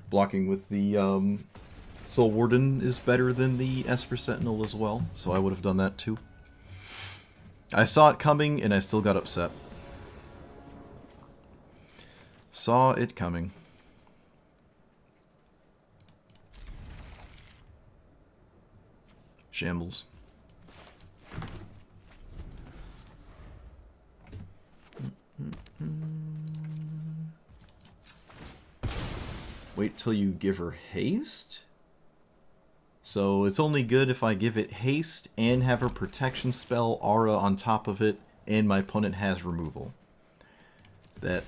Blocking with the Soul Warden is better than the Esper Sentinel as well, so I would have done that too. I saw it coming, and I still got upset. Saw it coming. Shambles. Wait till you give her haste? So it's only good if I give it haste and have her protection spell aura on top of it, and my opponent has removal. That...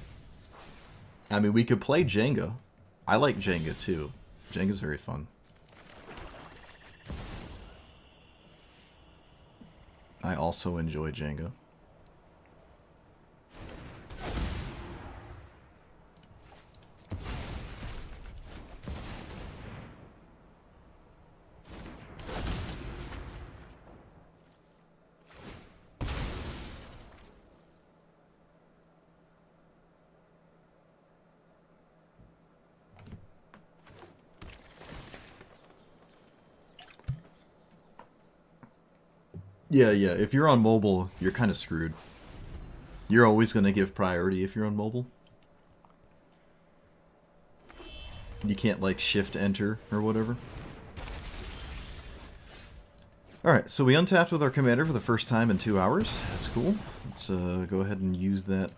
I mean, we could play Jenga. I like Jenga too. Jenga's very fun. I also enjoy Jenga. Yeah, if you're on mobile, you're kind of screwed. You're always going to give priority if you're on mobile. You can't, like, shift enter or whatever. Alright, so we untapped with our commander for the first time in 2 hours. That's cool. Let's go ahead and use that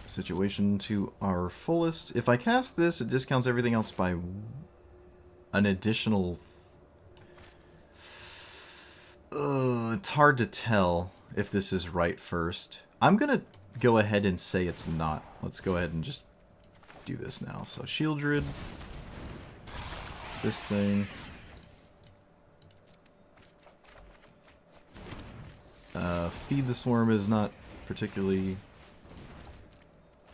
situation to our fullest. If I cast this, it discounts everything else by an additional... it's hard to tell if this is right first. I'm gonna go ahead and say it's not. Let's go ahead and just do this now. So Shieldred, this thing, Feed the Swarm is not particularly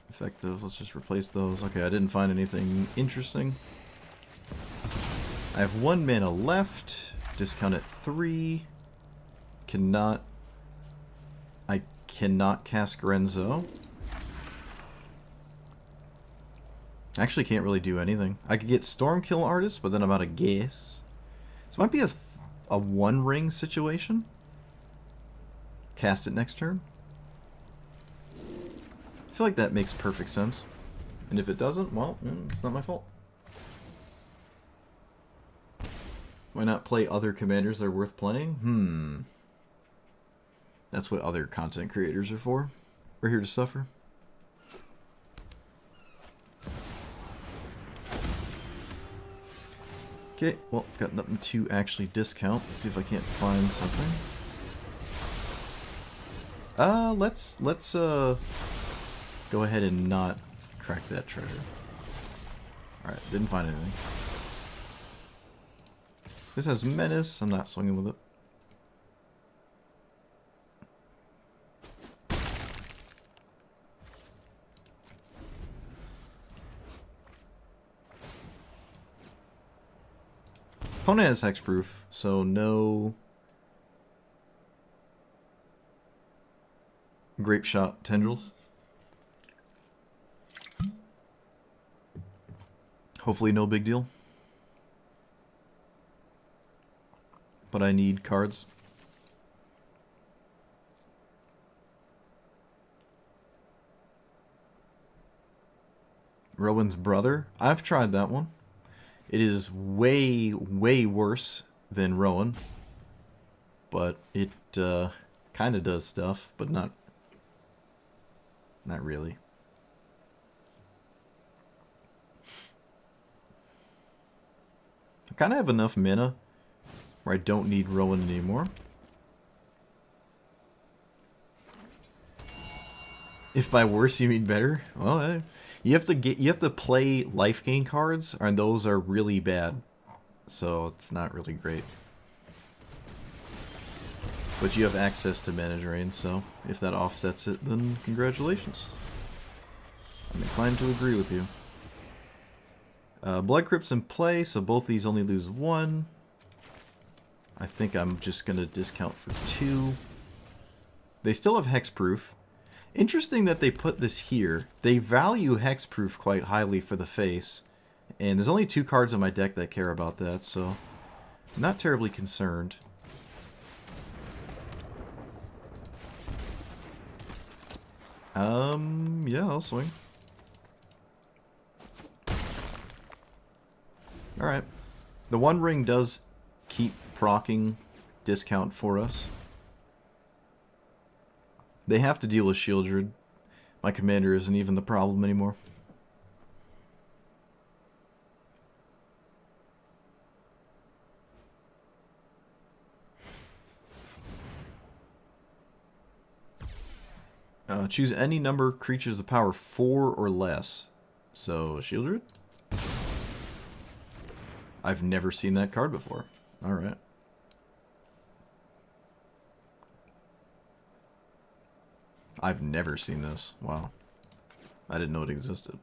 effective. Let's just replace those. Okay, I didn't find anything interesting. I have 1 mana left. Discount at 3. I cannot cast Grenzo. Actually can't really do anything. I could get Stormkill Artist, but then I'm out of gas. This might be a one-ring situation. Cast it next turn. I feel like that makes perfect sense. And if it doesn't, well, it's not my fault. Why not play other commanders that are worth playing? That's what other content creators are for. We're here to suffer. Okay, well, got nothing to actually discount. Let's see if I can't find something. Let's go ahead and not crack that treasure. Alright, didn't find anything. This has Menace. I'm not swinging with it. Opponent has hexproof, so no Grape Shot Tendrils. Hopefully no big deal. But I need cards. Rowan's Brother. I've tried that one. It is way, way worse than Rowan. But it kind of does stuff, but not really. Kind of have enough mana where I don't need Rowan anymore. If by worse you mean better, well, you have to play life gain cards, and those are really bad, so it's not really great. But you have access to mana drain, so if that offsets it, then congratulations. I'm inclined to agree with you. Blood Crypt's in play, so both these only lose 1. I think I'm just going to discount for 2. They still have Hexproof. Interesting that they put this here. They value Hexproof quite highly for the face. And there's only 2 cards in my deck that care about that, so I'm not terribly concerned. Yeah, I'll swing. Alright. The One Ring does keep proccing discount for us. They have to deal with Shieldred. My commander isn't even the problem anymore. Choose any number of creatures of power 4 or less. So, Shieldred? I've never seen that card before. Alright. I've never seen this. Wow. I didn't know it existed.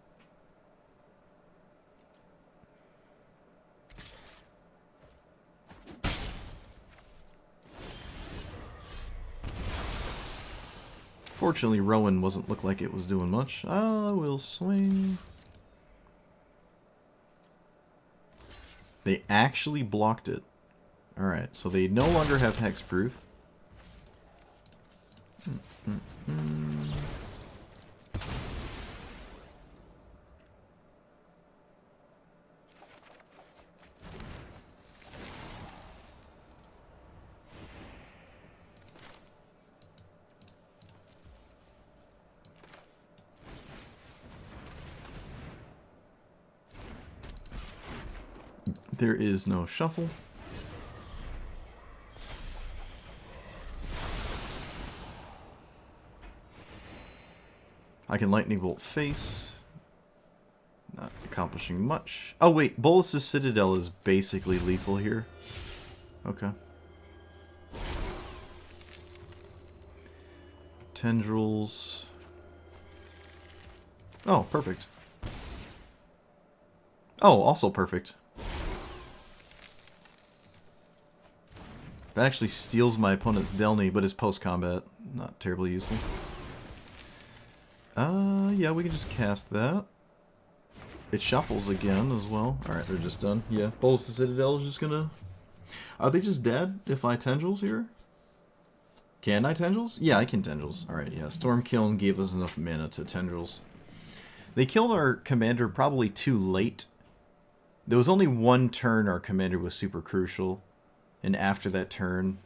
Fortunately, Rowan wasn't look like it was doing much. I will swing. They actually blocked it. Alright, so they no longer have Hexproof. There is no shuffle. I can Lightning Bolt face. Not accomplishing much. Oh wait, Bolas' Citadel is basically lethal here. Okay. Tendrils. Oh, perfect. Oh, also perfect. That actually steals my opponent's Delny, but is post-combat. Not terribly useful. Yeah, we can just cast that. It shuffles again as well. Alright, they're just done. Yeah, Bolas the Citadel is just gonna... Are they just dead if I Tendrils here? Can I Tendrils? Yeah, I can Tendrils. Alright, yeah. Stormkiln gave us enough mana to Tendrils. They killed our commander probably too late. There was only one turn our commander was super crucial. And after that turn,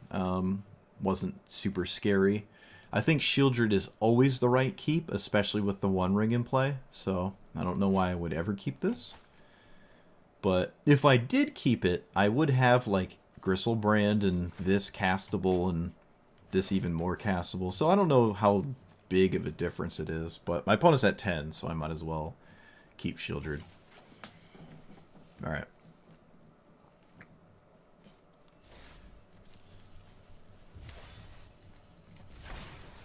wasn't super scary. I think Shieldred is always the right keep, especially with the One Ring in play. So, I don't know why I would ever keep this. But if I did keep it, I would have, like, Gristlebrand and this castable and this even more castable. So I don't know how big of a difference it is. But my opponent's at 10, so I might as well keep Shieldred. Alright.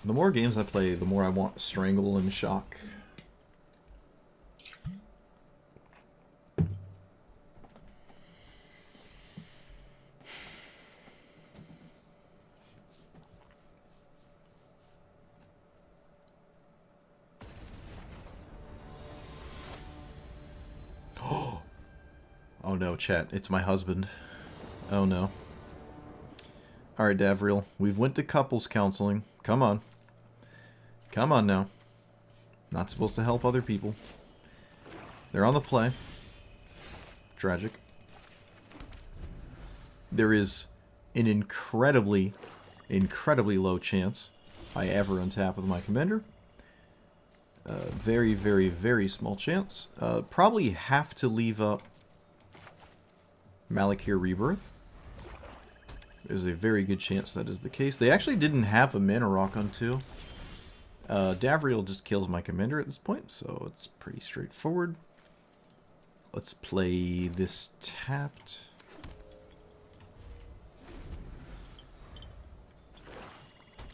The more games I play, the more I want Strangle and Shock. Oh no, chat. It's my husband. Oh no. Alright, Davriel. We've went to couples counseling. Come on. Come on now. Not supposed to help other people. They're on the play. Tragic. There is an incredibly low chance I ever untap with my commander. Very, very, very small chance. Probably have to leave up Malakir Rebirth. There's a very good chance that is the case. They actually didn't have a Mana Rock on 2. Davriel just kills my commander at this point, so it's pretty straightforward. Let's play this tapped.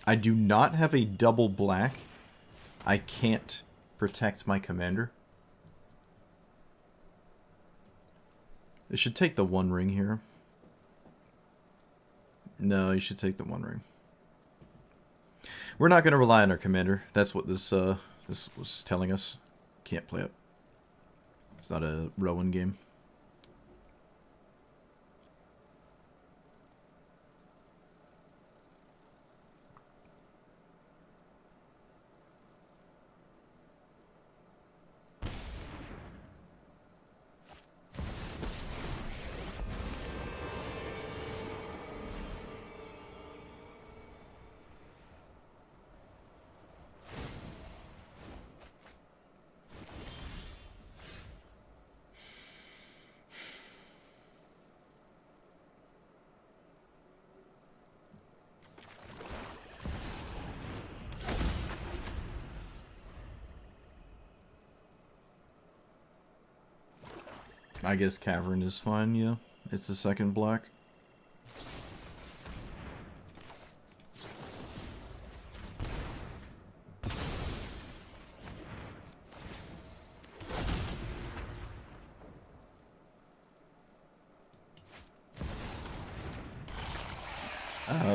I do not have a double black. I can't protect my commander. They should take the One Ring here. No, you should take the One Ring. We're not going to rely on our commander. That's what this was telling us. Can't play it. It's not a Rowan game. I guess Cavern is fine, yeah. It's the second black.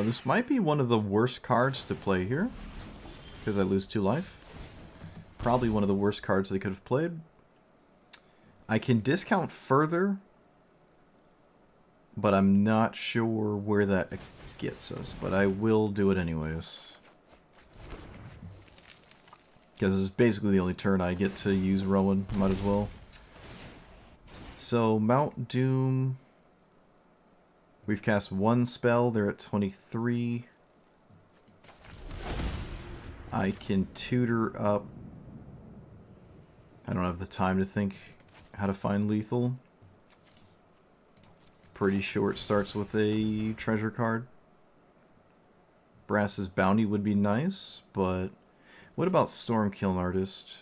This might be one of the worst cards to play here, because I lose 2 life. Probably one of the worst cards they could have played. I can discount further, but I'm not sure where that gets us, but I will do it anyways. Because it's basically the only turn I get to use Rowan, might as well. So, Mount Doom. We've cast 1 spell, they're at 23. I can tutor up. I don't have the time to think how to find lethal. Pretty sure it starts with a treasure card. Brass's Bounty would be nice, but what about Stormkiln Artist?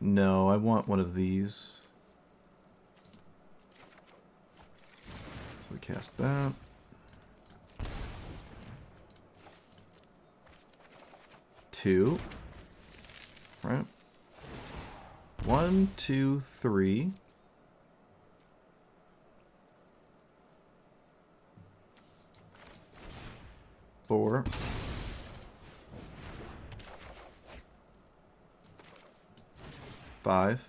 No, I want one of these. So we cast that. Two. Right. 1, 2, 3. Four. Five.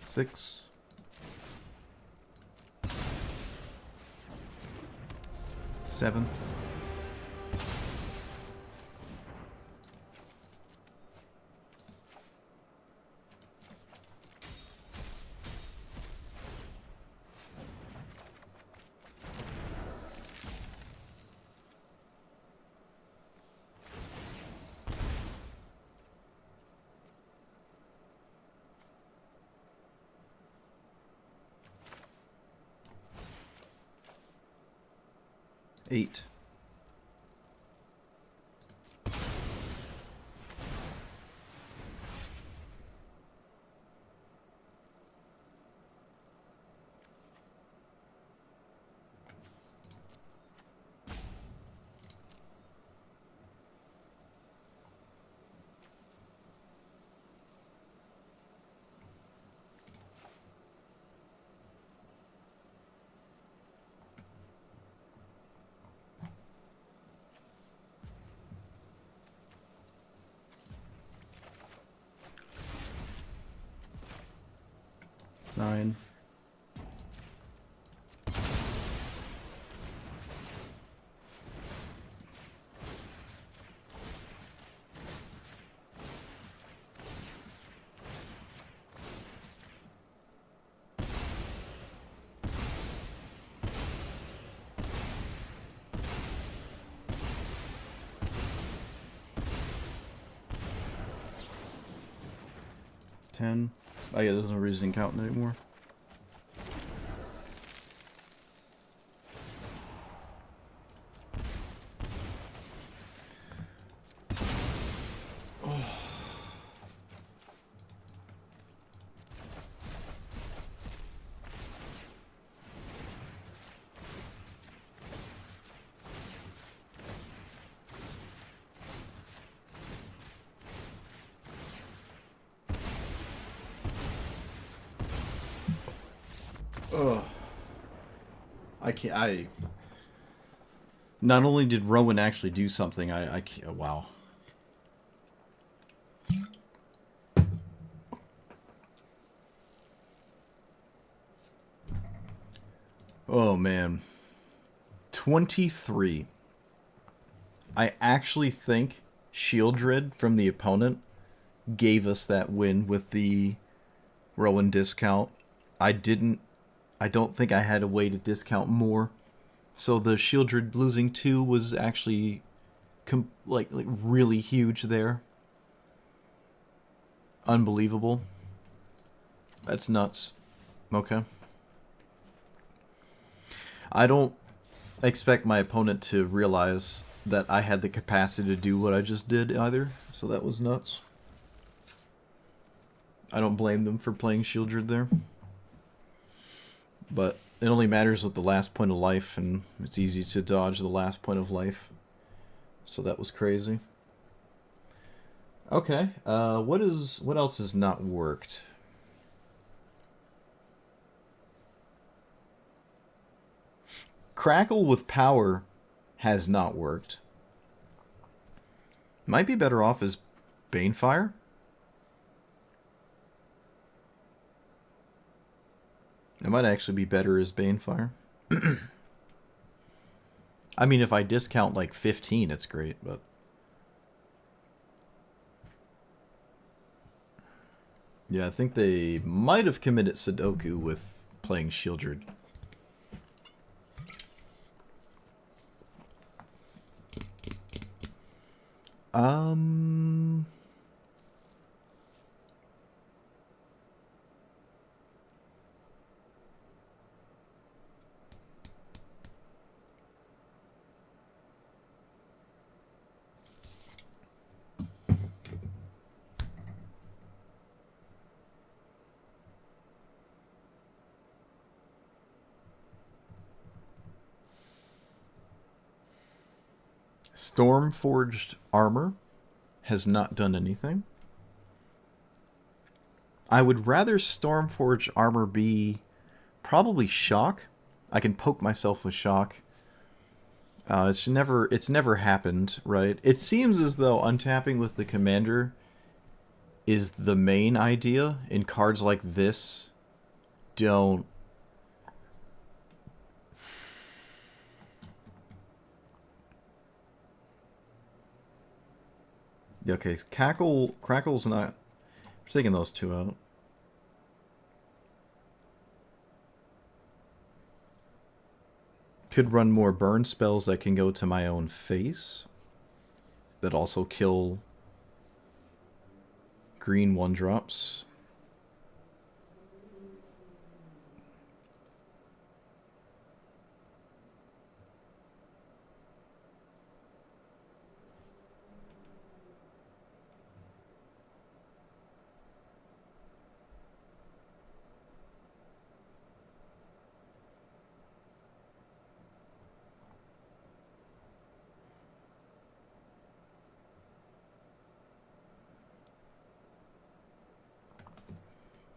Six. Seven. Eight. Nine. 10. Oh yeah, there's no reason counting anymore. Ugh. I can't. Not only did Rowan actually do something, I can't. Wow. Oh man. 23. I actually think Shieldred from the opponent gave us that win with the Rowan discount. I don't think I had a way to discount more. So the Shieldred losing 2 was actually like really huge there. Unbelievable. That's nuts. Okay. I don't expect my opponent to realize that I had the capacity to do what I just did either, so that was nuts. I don't blame them for playing Shieldred there. But it only matters with the last point of life, and it's easy to dodge the last point of life. So that was crazy. Okay, what else has not worked? Crackle with power has not worked. Might be better off as Banefire. It might actually be better as Banefire. I mean, if I discount like 15, it's great, but... Yeah, I think they might have committed Sudoku with playing Shieldred. Stormforged armor has not done anything. I would rather Stormforged armor be probably shock. I can poke myself with shock. It's never happened, right? It seems as though untapping with the commander is the main idea. In cards like this, don't. Okay, Crackle's not. We're taking those 2 out. Could run more burn spells that can go to my own face. That also kill green 1-drops.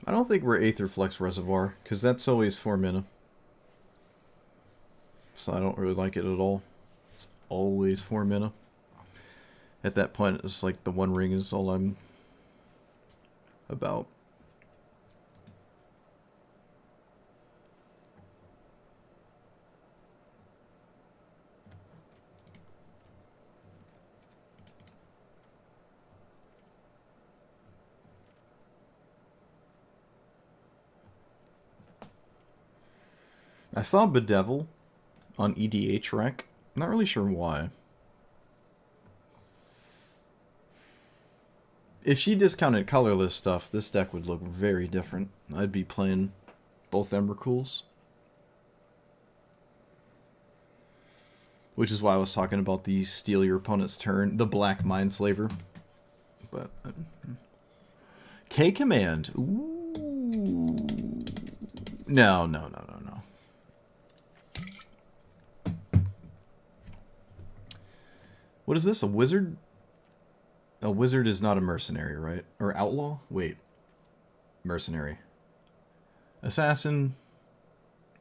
I don't think we're Aetherflux Reservoir, because that's always 4 mana. So I don't really like it at all. It's always 4 mana. At that point, it's like the One Ring is all I'm about. I saw Bedevil on EDH Rec. Not really sure why. If she discounted colorless stuff, this deck would look very different. I'd be playing both Emrakuls. Which is why I was talking about the steal your opponent's turn, the Black Mindslaver. But K Command. Ooh. No. What is this? A wizard? A wizard is not a mercenary, right? Or outlaw? Wait. Mercenary. Assassin.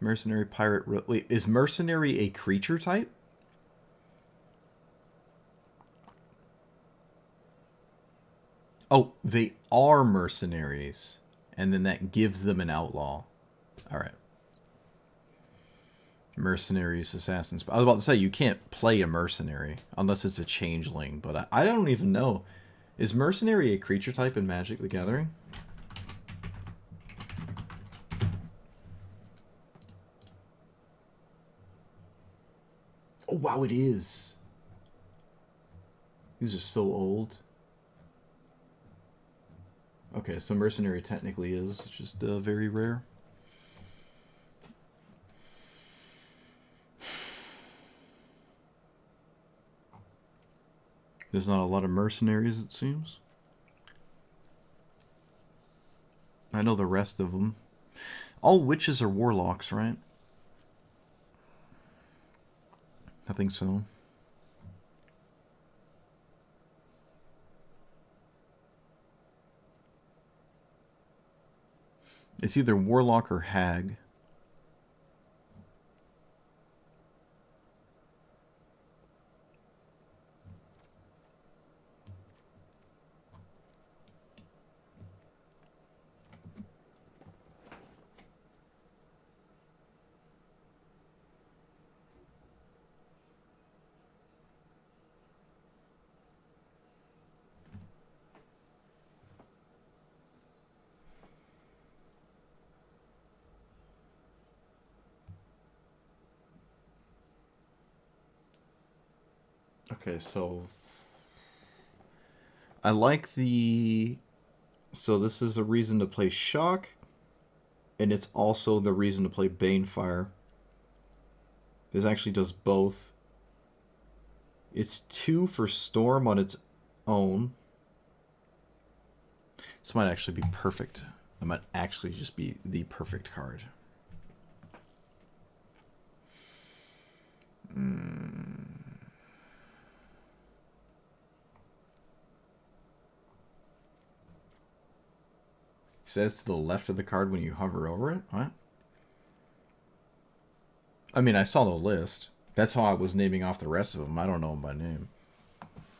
Mercenary, pirate. Wait, is mercenary a creature type? Oh, they are mercenaries. And then that gives them an outlaw. Alright. Mercenaries, assassins. I was about to say, you can't play a mercenary unless it's a changeling, but I don't even know. Is mercenary a creature type in Magic the Gathering? Oh, wow, it is. These are so old. Okay, so mercenary technically is just very rare. There's not a lot of mercenaries, it seems. I know the rest of them. All witches are warlocks, right? I think so. It's either warlock or hag. Okay, so I like the... So this is a reason to play Shock, and it's also the reason to play Banefire. This actually does both. It's 2 for Storm on its own. This might actually be perfect. It might actually just be the perfect card. It says to the left of the card when you hover over it? What? I mean, I saw the list. That's how I was naming off the rest of them. I don't know them by name.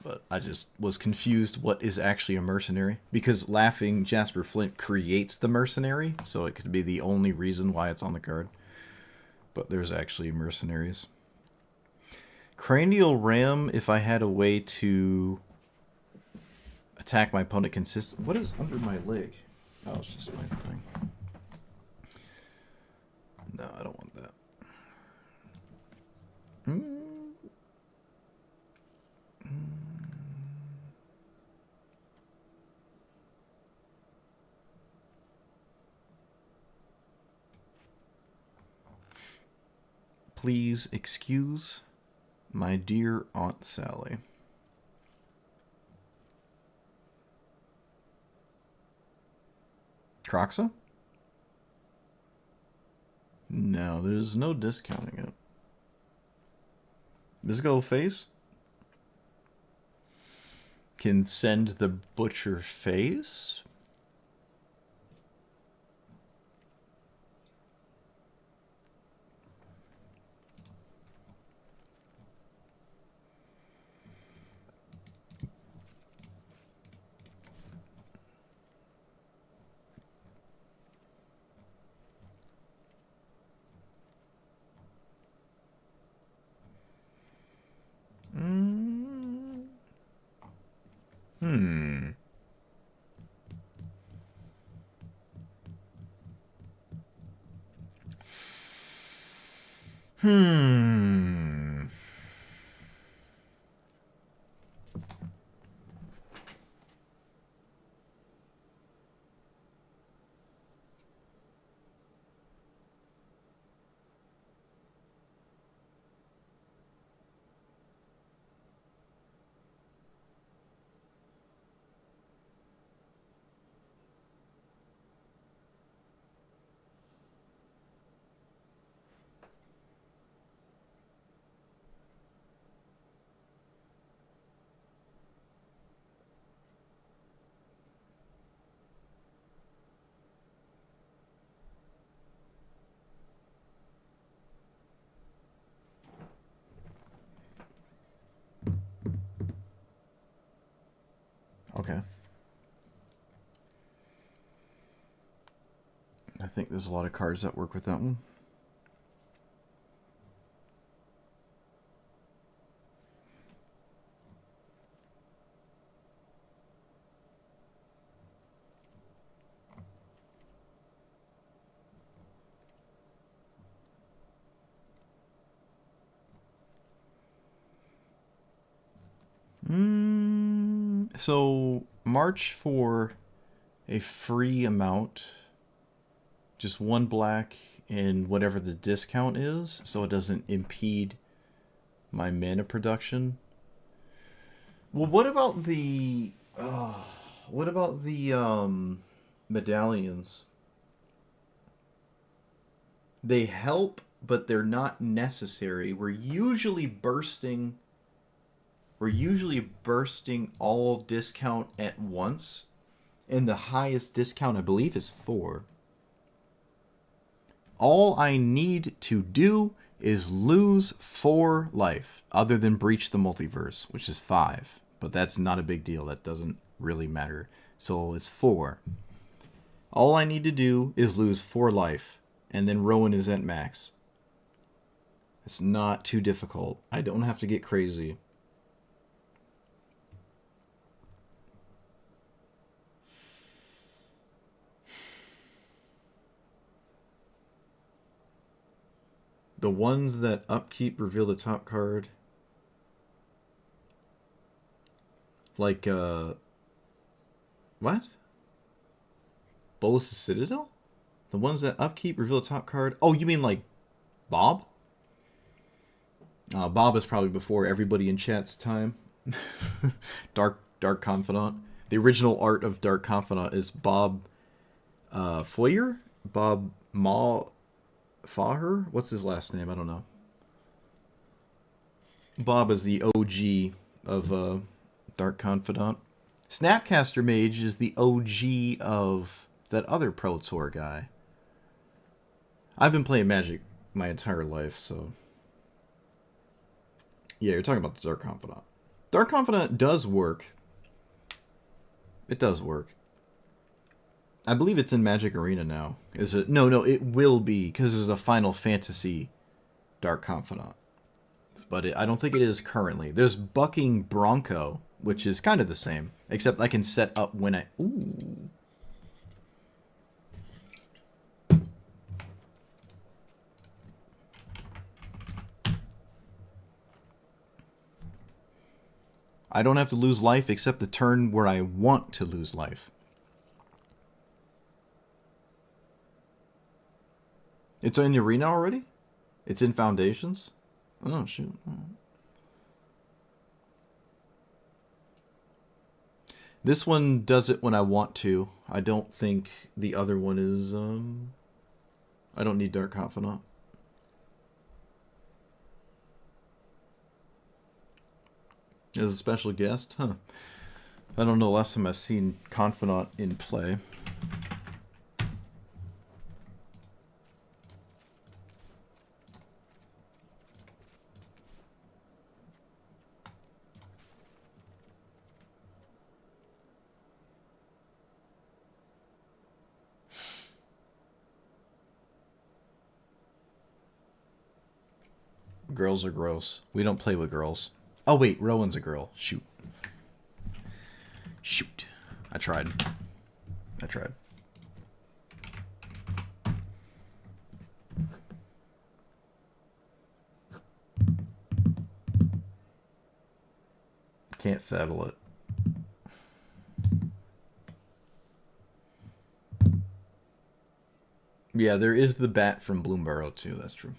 But I just was confused what is actually a mercenary. Because Laughing Jasper Flint creates the mercenary, so it could be the only reason why it's on the card. But there's actually mercenaries. Cranial Ram, if I had a way to attack my opponent consistently. What is under my leg? Oh, it's just my thing. No, I don't want that. Please excuse my dear Aunt Sally. Croxa? No, there's no discounting it. Bisco Face? Can send the Butcher Face? I think there's a lot of cards that work with that one. So March for a free amount, just one black and whatever the discount is, so it doesn't impede my mana production. Well, what about the medallions? They help, but they're not necessary. We're usually bursting all discount at once, and the highest discount I believe is 4. All I need to do is lose 4 life, other than breach the multiverse, which is 5. But that's not a big deal. That doesn't really matter. So it's 4. All I need to do is lose 4 life, and then Rowan is at max. It's not too difficult. I don't have to get crazy. The ones that upkeep reveal the top card. Like, what? Bolas' Citadel? The ones that upkeep reveal the top card? Oh, you mean like Bob? Bob is probably before everybody in chat's time. Dark Confidant. The original art of Dark Confidant is Bob Foyer? Bob Faher? What's his last name? I don't know. Bob is the OG of Dark Confidant. Snapcaster Mage is the OG of that other Pro Tour guy. I've been playing Magic my entire life, so... Yeah, you're talking about the Dark Confidant. Dark Confidant does work. It does work. I believe it's in Magic Arena now. Is it? No, it will be, because there's a Final Fantasy Dark Confidant. But I don't think it is currently. There's Bucking Bronco, which is kind of the same, except I can set up when I... Ooh. I don't have to lose life except the turn where I want to lose life. It's in the arena already? It's in Foundations? Oh, shoot. This one does it when I want to. I don't think the other one is, I don't need Dark Confidant. As a special guest? Huh. I don't know the last time I've seen Confidant in play. Girls are gross. We don't play with girls. Oh wait, Rowan's a girl. Shoot. Shoot. I tried. Can't saddle it. Yeah, there is the bat from Bloomburrow too, that's true.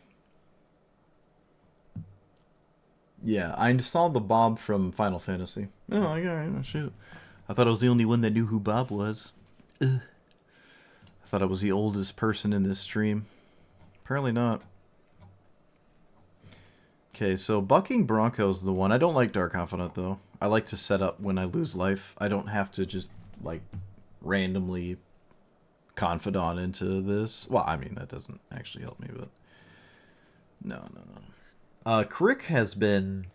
Yeah, I saw the Bob from Final Fantasy. Oh, yeah, shoot. I thought I was the only one that knew who Bob was. Ugh. I thought I was the oldest person in this stream. Apparently not. Okay, so Bucking Bronco's the one. I don't like Dark Confidant, though. I like to set up when I lose life. I don't have to just, like, randomly Confidant into this. Well, I mean, that doesn't actually help me, but... No. Crick has been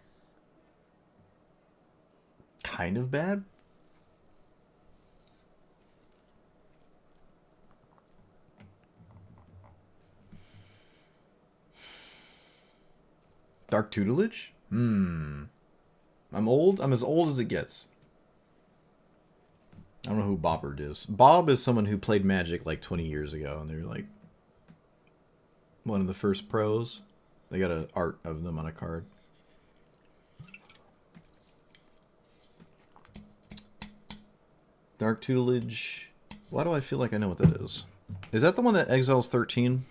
kind of bad. Dark Tutelage? I'm old. I'm as old as it gets. I don't know who Bobbert is. Bob is someone who played Magic like 20 years ago, and they're like one of the first pros. They got an art of them on a card. Dark Tutelage. Why do I feel like I know what that is? Is that the one that exiles 13?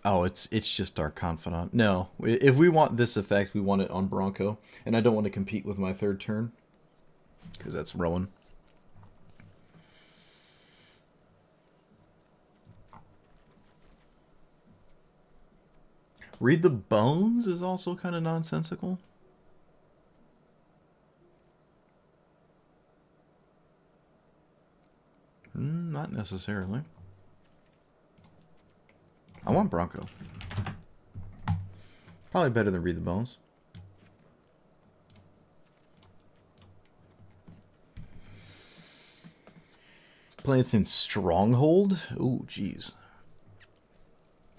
Oh, it's just Dark Confidant. No, if we want this effect, we want it on Bronco, and I don't want to compete with my third turn because that's Rowan. Read the Bones is also kind of nonsensical. Not necessarily. I want Bronco. Probably better than Read the Bones. Plants in Stronghold? Ooh, jeez.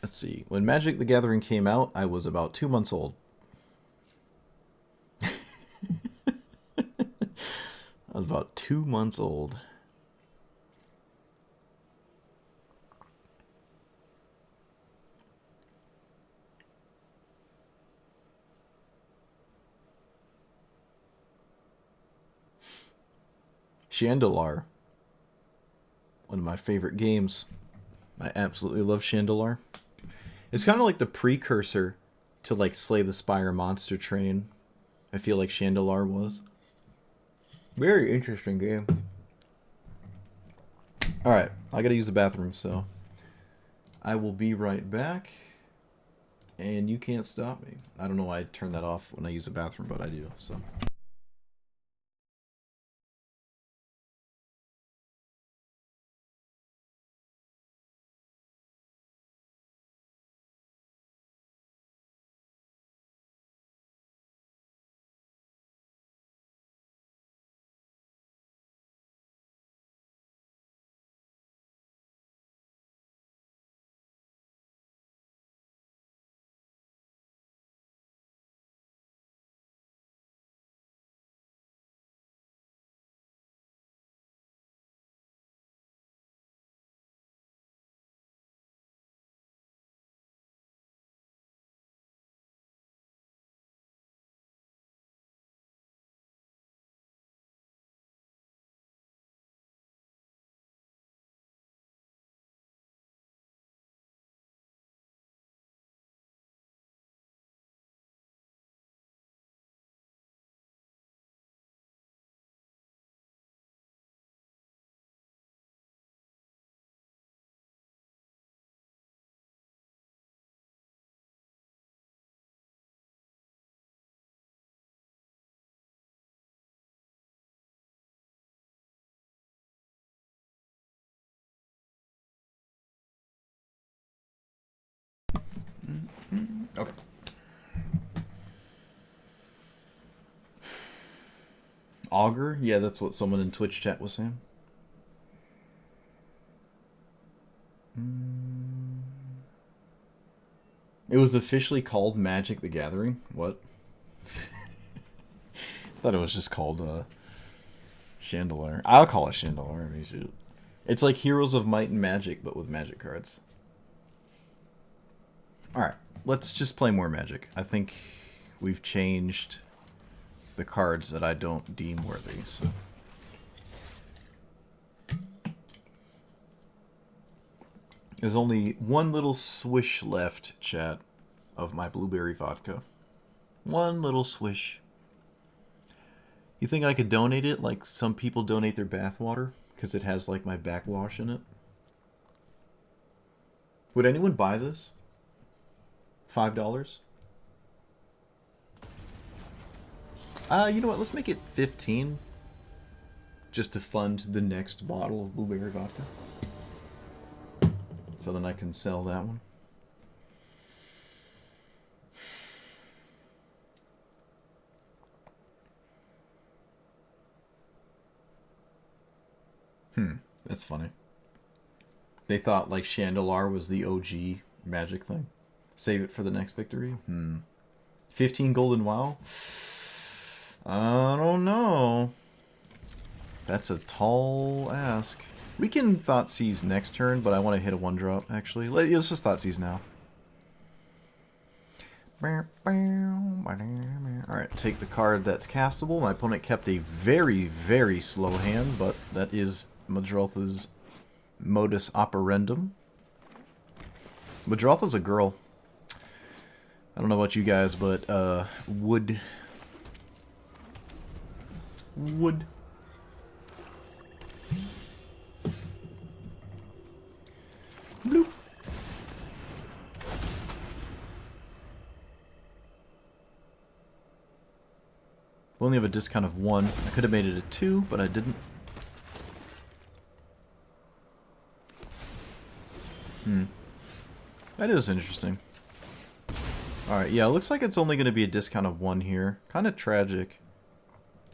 Let's see. When Magic the Gathering came out, I was about 2 months old. I was about 2 months old. Chandelar. One of my favorite games. I absolutely love Chandelar. It's kind of like the precursor to like Slay the Spire Monster Train. I feel like Chandelar was. Very interesting game. Alright, I gotta use the bathroom, so I will be right back. And you can't stop me. I don't know why I turn that off when I use the bathroom, but I do, so. Okay. Augur? Yeah, that's what someone in Twitch chat was saying. It was officially called Magic the Gathering? What? I thought it was just called Chandelar. I'll call it Chandelar. I mean, shoot. It's like Heroes of Might and Magic, but with Magic cards. Alright, let's just play more Magic. I think we've changed the cards that I don't deem worthy, so. There's only one little swish left, chat, of my blueberry vodka. One little swish. You think I could donate it like some people donate their bath water? Because it has like my backwash in it? Would anyone buy this? $5? You know what? Let's make it 15. Just to fund the next bottle of blueberry vodka. So then I can sell that one. That's funny. They thought like Chandelar was the OG magic thing. Save it for the next victory. 15 golden WoW? I don't know. That's a tall ask. We can Thoughtseize next turn, but I want to hit a 1-drop, actually. Let's just Thoughtseize now. Alright, take the card that's castable. My opponent kept a very, very slow hand, but that is Madrotha's modus operandum. Madrotha's a girl. I don't know about you guys, but wood. Bloop. We only have a discount of 1. I could have made it a 2, but I didn't. That is interesting. Alright, yeah, it looks like it's only going to be a discount of 1 here. Kind of tragic.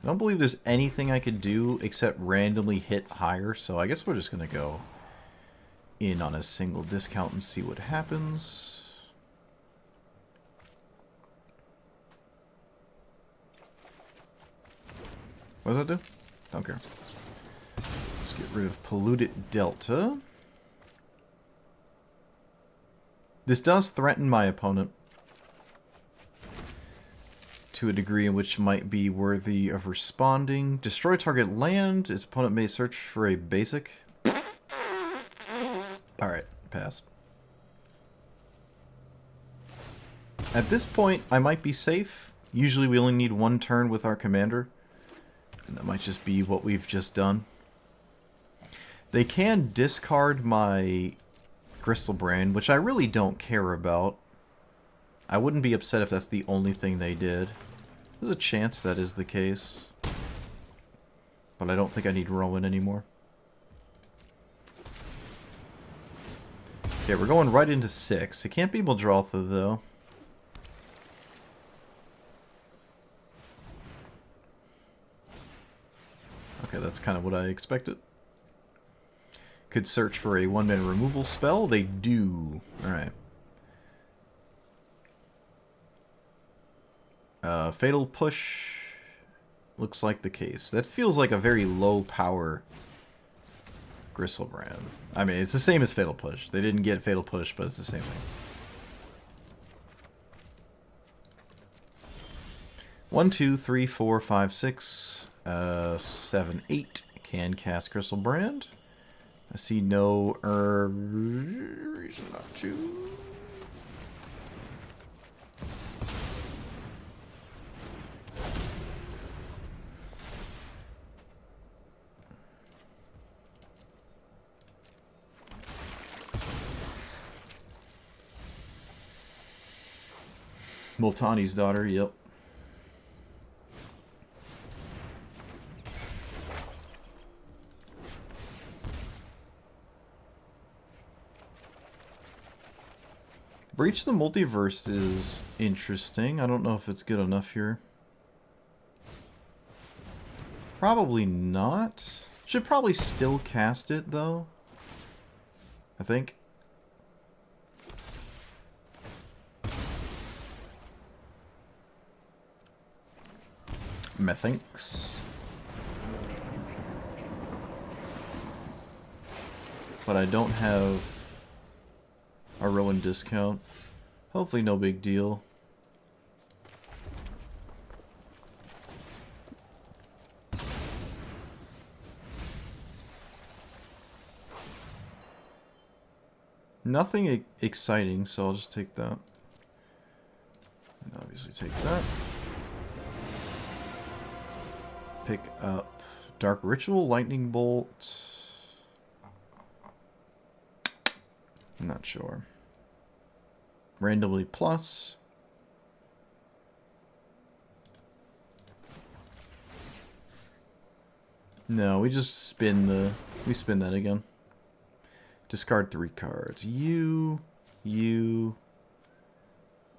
I don't believe there's anything I could do except randomly hit higher, so I guess we're just going to go in on a single discount and see what happens. What does that do? Don't care. Let's get rid of Polluted Delta. This does threaten my opponent to a degree in which might be worthy of responding. Destroy target land. Its opponent may search for a basic. Alright, pass. At this point, I might be safe. Usually we only need 1 turn with our commander. And that might just be what we've just done. They can discard my Griselbrand, which I really don't care about. I wouldn't be upset if that's the only thing they did. There's a chance that is the case. But I don't think I need Rowan anymore. Okay, we're going right into 6. It can't be Muldrotha, though. Okay, that's kind of what I expected. Could search for a 1-man removal spell. They do. Alright. Fatal Push. Looks like the case. That feels like a very low power Griselbrand. I mean, it's the same as Fatal Push. They didn't get Fatal Push, but it's the same thing. 1, 2, 3, 4, 5, 6, 7, 8. Can cast Griselbrand. I see no reason not to. Multani's daughter, yep. Breach the Multiverse is interesting. I don't know if it's good enough here. Probably not. Should probably still cast it, though. I think. Methinks. But I don't have a Rowan discount. Hopefully no big deal. Nothing exciting, so I'll just take that. And obviously take that. Pick up Dark Ritual, Lightning Bolt. I'm not sure. Randomly plus. No, we just spin the... We spin that again. Discard 3 cards. You,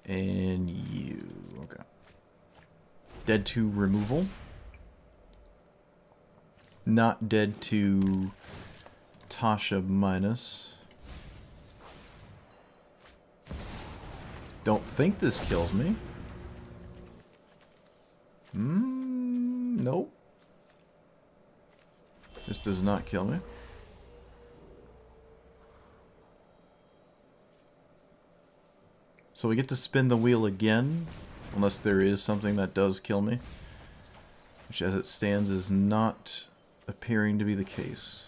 and you. Okay. Dead to removal. Not dead to Tasha minus. Don't think this kills me. Nope. This does not kill me. So we get to spin the wheel again, unless there is something that does kill me. Which as it stands is not appearing to be the case.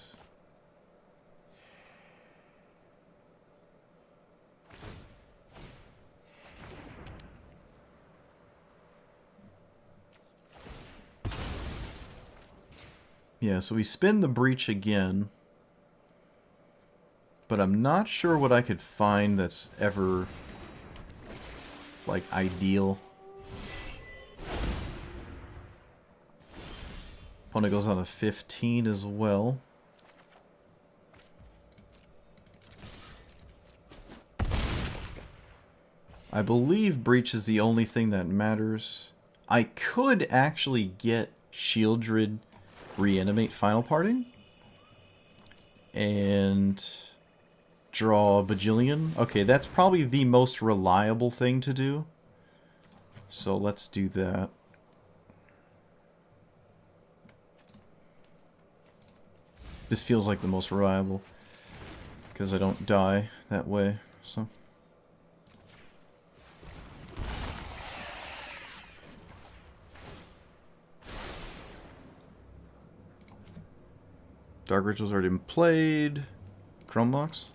Yeah, so we spin the breach again. But I'm not sure what I could find that's ever, like, ideal. Opponent goes on a 15 as well. I believe breach is the only thing that matters. I could actually get Shieldred reanimate Final Parting and draw a Bajillion. Okay, that's probably the most reliable thing to do. So let's do that. This feels like the most reliable because I don't die that way. So Dark Ritual's already been played. Chrome Box.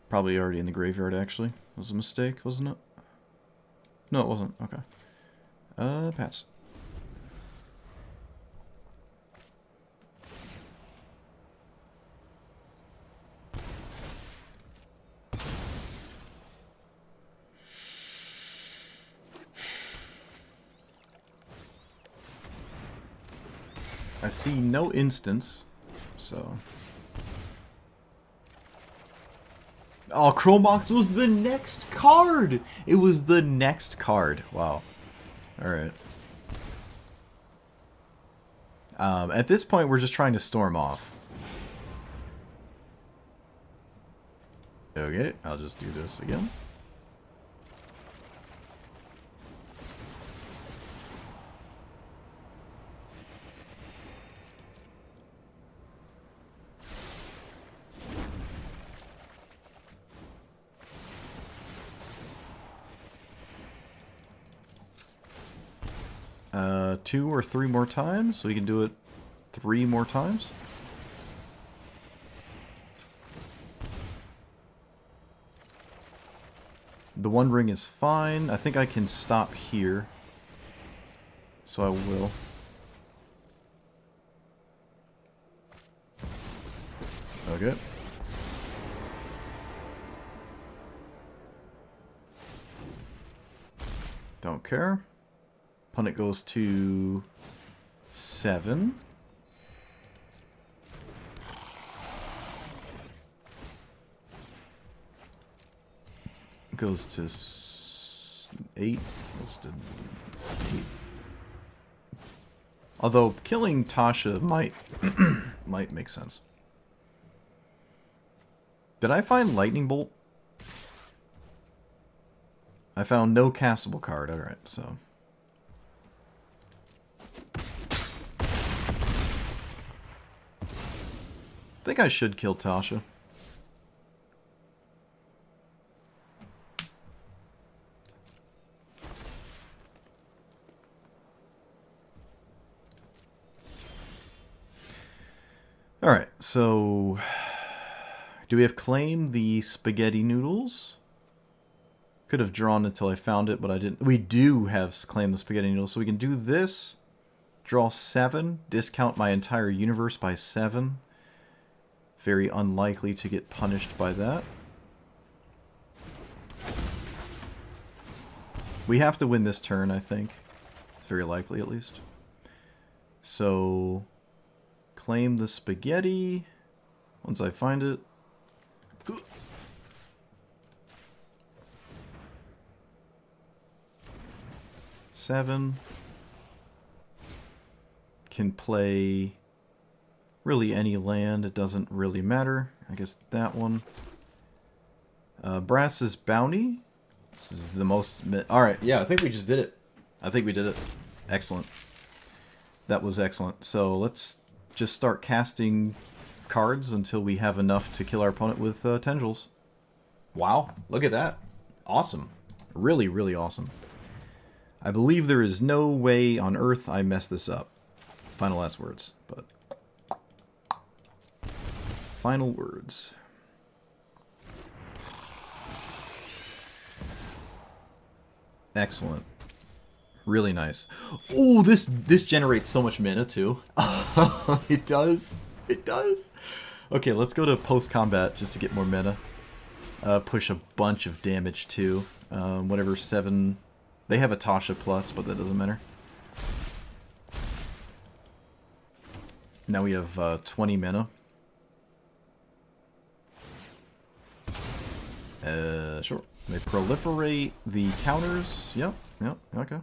Probably already in the graveyard, actually. It was a mistake, wasn't it? No, it wasn't. Okay. Pass. I see no instance, so... Oh, Chrome Box was the next card! It was the next card. Wow. Alright. At this point, we're just trying to storm off. Okay, I'll just do this again. Two or three more times, so we can do it 3 more times. The One Ring is fine. I think I can stop here. So I will. Okay. Don't care. Opponent goes to 7. Goes to 8. Goes to 8. Although killing Tasha might might make sense. Did I find Lightning Bolt? I found no castable card. Alright, so... I think I should kill Tasha. Alright, so... Do we have claim the spaghetti noodles? Could have drawn until I found it, but I didn't. We do have claim the spaghetti noodles, so we can do this. Draw 7, discount my entire universe by 7. Very unlikely to get punished by that. We have to win this turn, I think. Very likely, at least. So, claim the spaghetti. Once I find it. Seven. can play really any land. It doesn't really matter. I guess that one. Brass's Bounty. This is the most... Alright, yeah, I think we just did it. I think we did it. Excellent. That was excellent. So let's just start casting cards until we have enough to kill our opponent with tendrils. Wow, look at that. Awesome. Really, really awesome. I believe there is no way on earth I messed this up. Final last words, but... Final words. Excellent. Really nice. Oh, this generates so much mana too. It does. It does. Okay, let's go to post-combat just to get more mana. Push a bunch of damage too. Whatever, 7... They have a Tasha plus, but that doesn't matter. Now we have 20 mana. Sure. They proliferate the counters. Yep, okay.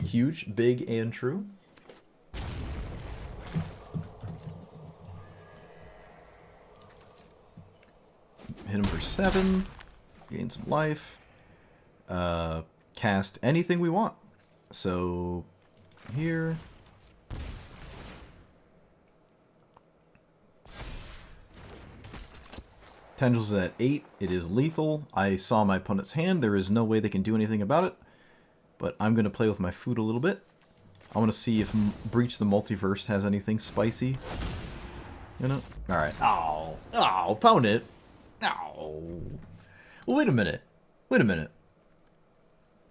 Huge, big, and true. Hit him for 7. Gain some life. Cast anything we want. So, here. Tendrils is at 8. It is lethal. I saw my opponent's hand. There is no way they can do anything about it. But I'm going to play with my food a little bit. I want to see if Breach the Multiverse has anything spicy. You know? Alright. Oh, opponent. Oh. Well, wait a minute. Wait a minute.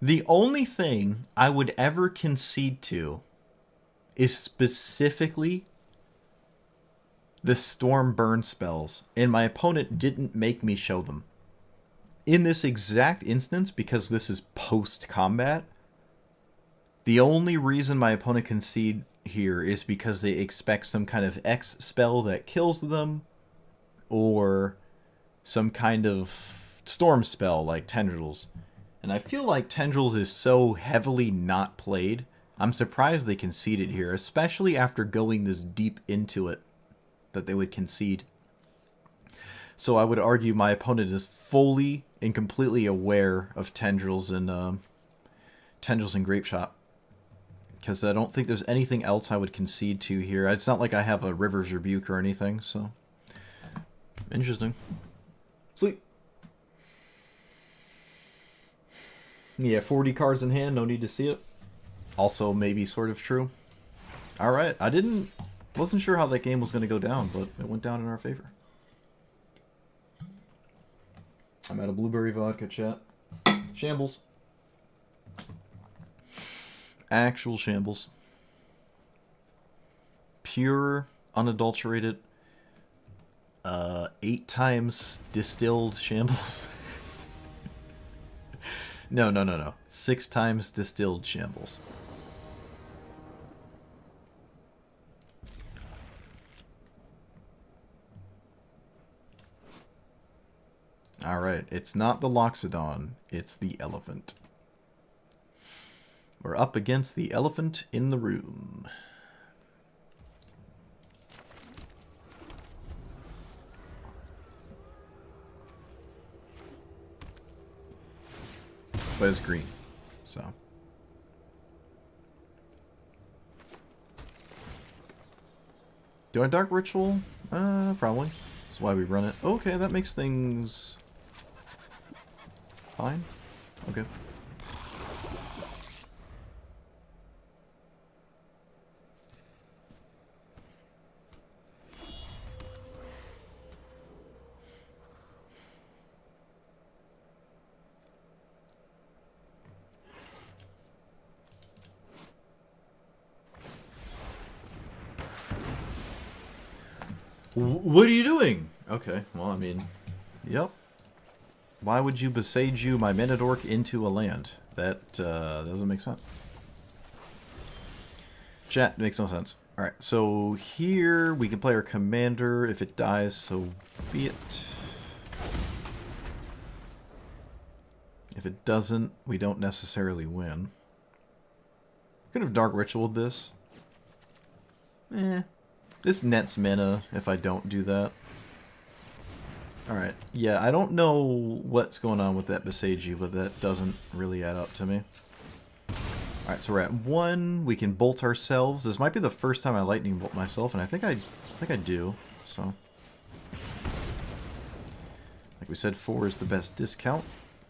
The only thing I would ever concede to is specifically the Storm Burn spells, and my opponent didn't make me show them. In this exact instance, because this is post-combat, the only reason my opponent concede here is because they expect some kind of X spell that kills them, or some kind of storm spell like Tendrils. And I feel like Tendrils is so heavily not played, I'm surprised they conceded here, especially after going this deep into it, that they would concede. So I would argue my opponent is fully and completely aware of Tendrils and Grapeshot. Because I don't think there's anything else I would concede to here. It's not like I have a River's Rebuke or anything, so... Interesting. Sweet. Yeah, 40 cards in hand, no need to see it. Also, maybe sort of true. Alright, wasn't sure how that game was going to go down, but it went down in our favor. I'm out of blueberry vodka, chat. Shambles. Actual shambles. Pure, unadulterated, 8 times distilled shambles. No. 6 times distilled shambles. Alright, it's not the Loxodon, it's the elephant. We're up against the elephant in the room. But it's green, so. Do I Dark Ritual? Probably. That's why we run it. Okay, that makes things fine. Okay. What are you doing? Okay, well, I mean, yep. Why would you besage you my Menadork into a land? That doesn't make sense. Chat, makes no sense. Alright, so here we can play our commander. If it dies, so be it. If it doesn't, we don't necessarily win. Could have Dark Ritualed this. This nets mana if I don't do that. Alright, yeah, I don't know what's going on with that Boseiju, but that doesn't really add up to me. Alright, so we're at 1. We can bolt ourselves. This might be the first time I lightning bolt myself, and I think I do, so. Like we said, 4 is the best discount.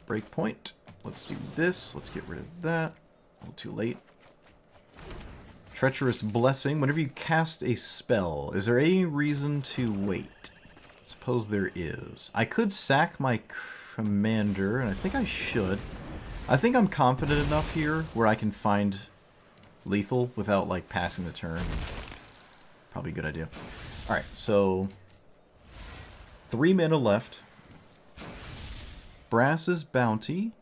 Breakpoint. Let's do this. Let's get rid of that. A little too late. Treacherous Blessing. Whenever you cast a spell, is there any reason to wait? Suppose there is. I could sack my commander, and I think I should. I think I'm confident enough here where I can find lethal without, like, passing the turn. Probably a good idea. Alright, so 3 mana left. Brass's Bounty.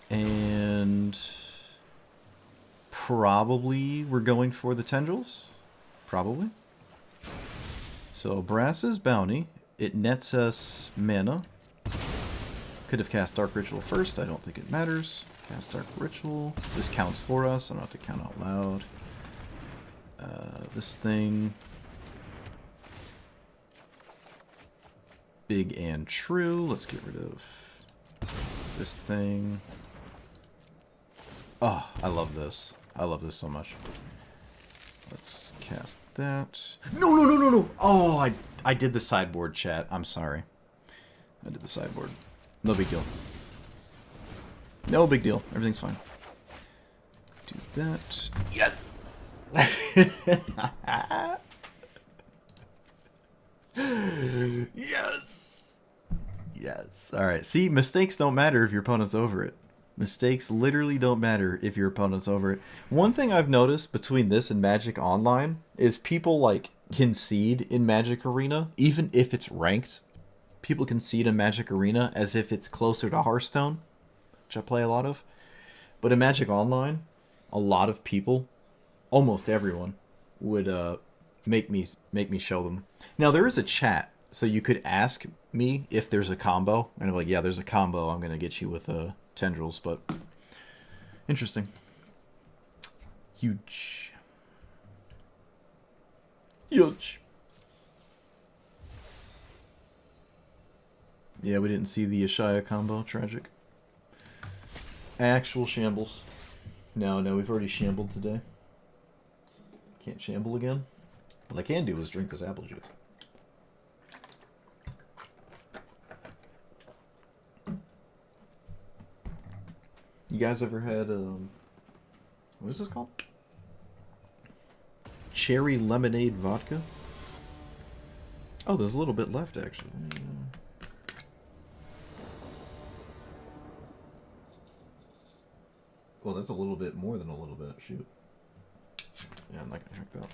And probably we're going for the Tendrils. Probably. So Brass's Bounty. It nets us mana. Could have cast Dark Ritual first. I don't think it matters. Cast Dark Ritual. This counts for us. I don't have to count out loud. This thing. Big and true. Let's get rid of this thing. Oh, I love this. I love this so much. Let's cast that. No, no, no, no, no. Oh, I did the sideboard, chat. I'm sorry. I did the sideboard. No big deal. No big deal. Everything's fine. Do that. Yes! Yes! Yes. Alright, see, mistakes don't matter if your opponent's over it. Mistakes literally don't matter if your opponent's over it. One thing I've noticed between this and Magic Online is people, like, concede in Magic Arena, even if it's ranked. People concede in Magic Arena as if it's closer to Hearthstone, which I play a lot of. But in Magic Online, a lot of people, almost everyone, would make me show them. Now, there is a chat, so you could ask me if there's a combo. And I'm like, yeah, there's a combo. I'm going to get you with Tendrils, but interesting. Huge. Huge. Yeah, we didn't see the Ashaya combo. Tragic. Actual shambles. No, we've already shambled today. Can't shamble again. What I can do is drink this apple juice. You guys ever had, what is this called? Cherry lemonade vodka? Oh, there's a little bit left, actually. Well, that's a little bit more than a little bit. Shoot. Yeah, I'm not gonna drink that.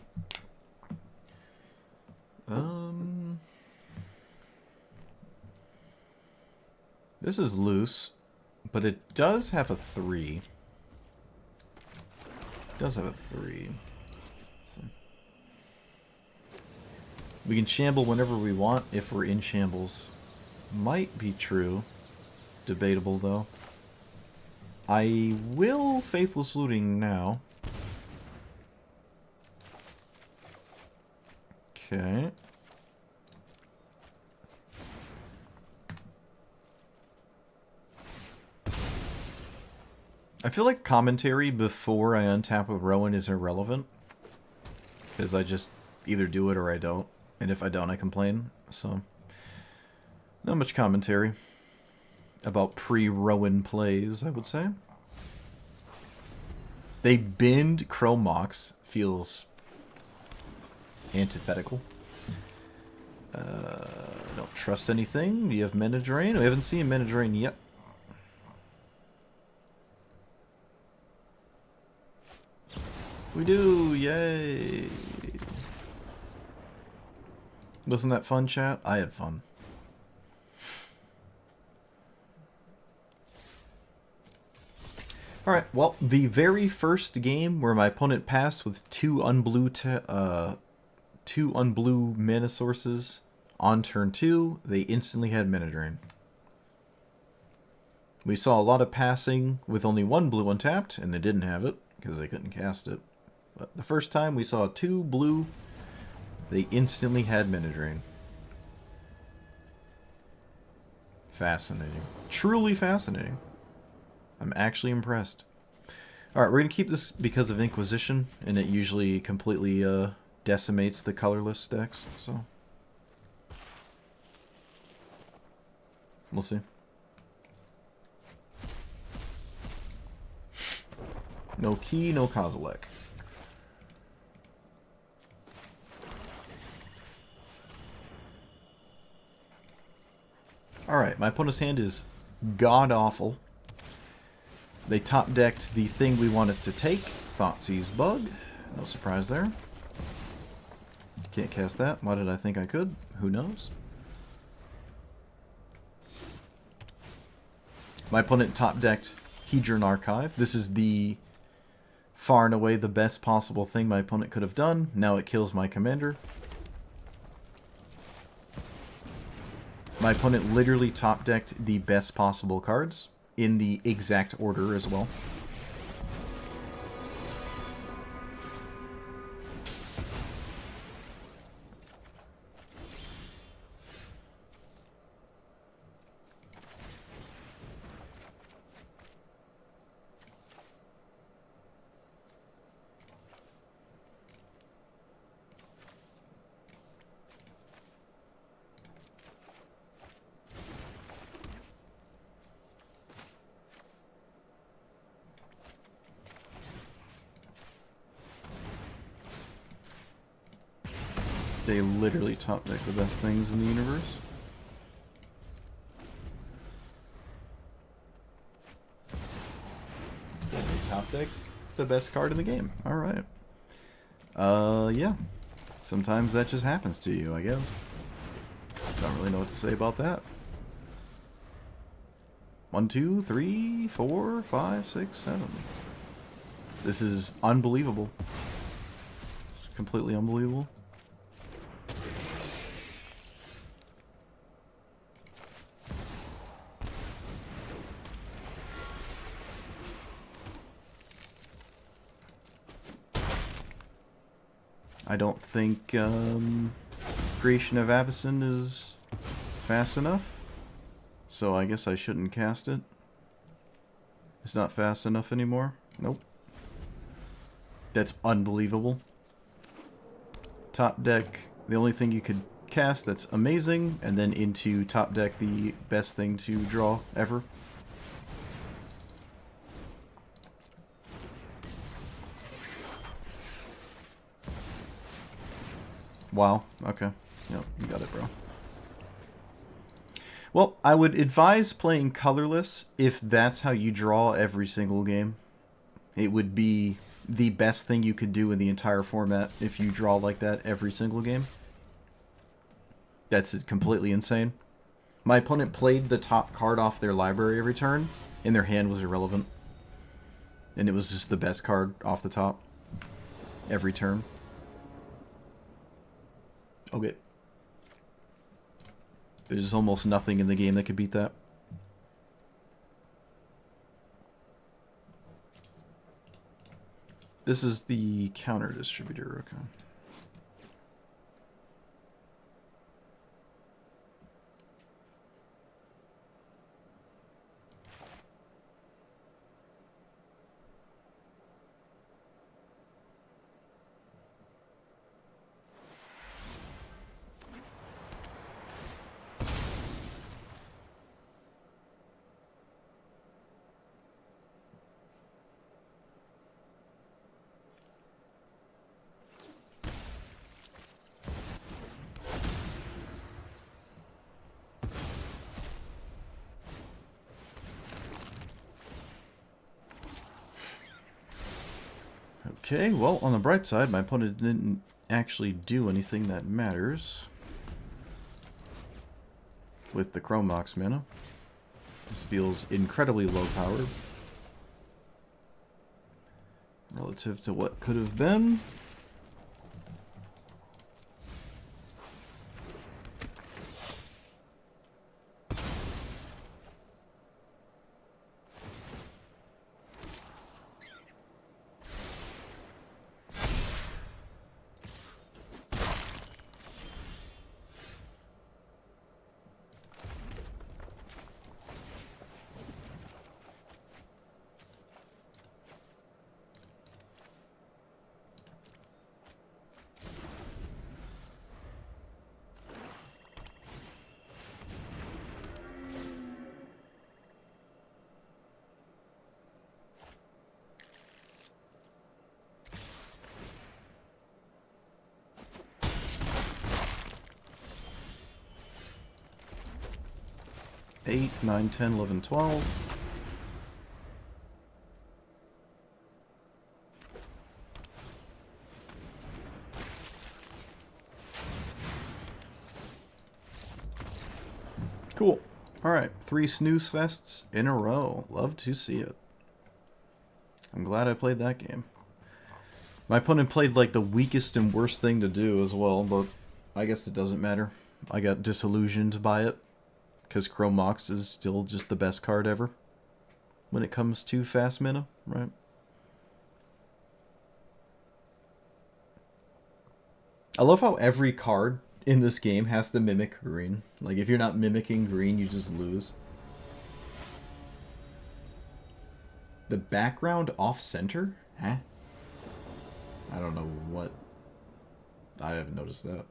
This is loose, but it does have a 3. It does have a 3. So. We can shamble whenever we want if we're in shambles. Might be true. Debatable, though. I will Faithless Looting now. Okay. I feel like commentary before I untap with Rowan is irrelevant. Because I just either do it or I don't. And if I don't, I complain. So, not much commentary about pre-Rowan plays, I would say. They bend Chromox feels antithetical. I don't trust anything. You have Mana Drain? We haven't seen Mana Drain yet. We do! Yay! Wasn't that fun, chat? I had fun. Alright, well, the very first game where my opponent passed with two unblue mana sources on turn 2, they instantly had Mana Drain. We saw a lot of passing with only one blue untapped, and they didn't have it, because they couldn't cast it. But the first time we saw 2 blue, they instantly had Mana Drain. Fascinating. Truly fascinating. I'm actually impressed. Alright, we're going to keep this because of Inquisition, and it usually completely decimates the colorless decks, so... We'll see. No Key, no Kozilek. Alright, my opponent's hand is god-awful. They top-decked the thing we wanted to take, Thoughtseize Bug. No surprise there. Can't cast that. Why did I think I could? Who knows? My opponent top-decked Hedron Archive. This is the far and away the best possible thing my opponent could have done. Now it kills my commander. My opponent literally top-decked the best possible cards in the exact order as well. They literally top deck the best things in the universe. They top deck the best card in the game. Alright. Yeah. Sometimes that just happens to you, I guess. Don't really know what to say about that. 1, 2, 3, 4, 5, 6, 7. This is unbelievable. It's completely unbelievable. I don't think Creation of Avacyn is fast enough, so I guess I shouldn't cast it. It's not fast enough anymore. Nope. That's unbelievable. Top deck, the only thing you could cast that's amazing, and then into top deck the best thing to draw ever. Wow, okay. Yep, you got it, bro. Well, I would advise playing colorless if that's how you draw every single game. It would be the best thing you could do in the entire format if you draw like that every single game. That's completely insane. My opponent played the top card off their library every turn, and their hand was irrelevant. And it was just the best card off the top every turn. Okay. There's almost nothing in the game that could beat that. This is the counter distributor, okay. Okay, well, on the bright side, my opponent didn't actually do anything that matters with the Chrome Mox mana. This feels incredibly low powered relative to what could have been. 8, 9, 10, 11, 12. Cool. Alright, 3 snooze fests in a row. Love to see it. I'm glad I played that game. My opponent played like the weakest and worst thing to do as well, but I guess it doesn't matter. I got disillusioned by it, because Chrome Mox is still just the best card ever when it comes to fast mana, right? I love how every card in this game has to mimic green. Like, if you're not mimicking green, you just lose. The background off-center? Huh? I don't know what... I haven't noticed that.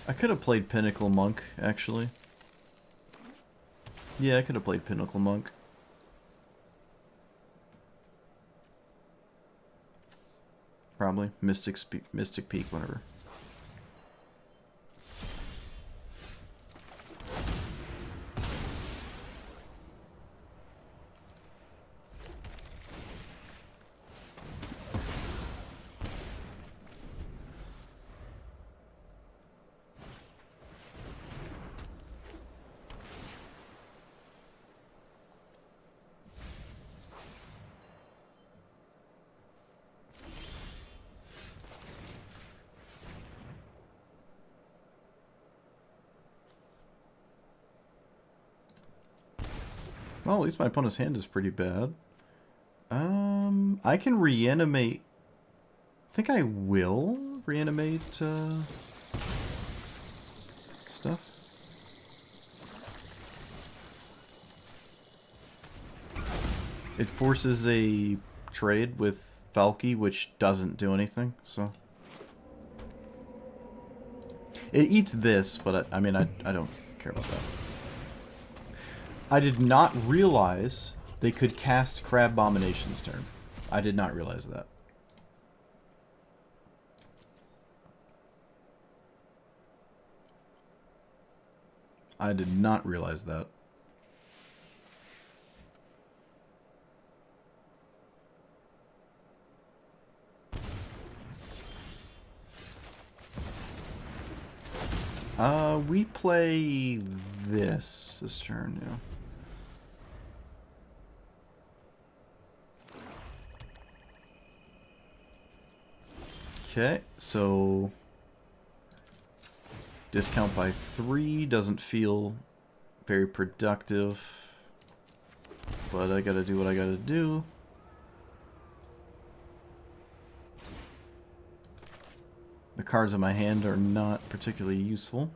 I could have played Pinnacle Monk, actually. Yeah, I could have played Pinnacle Monk. Probably. Mystic Peak, whatever. Well, at least my opponent's hand is pretty bad. I can reanimate... I think I will reanimate, stuff. It forces a trade with Valky, which doesn't do anything, so... It eats this, but I mean, I don't care about that. I did not realize they could cast Crabomination's turn. I did not realize that. I did not realize that. We play this turn, yeah. Okay, so discount by 3 doesn't feel very productive, but I gotta do what I gotta do. The cards in my hand are not particularly useful.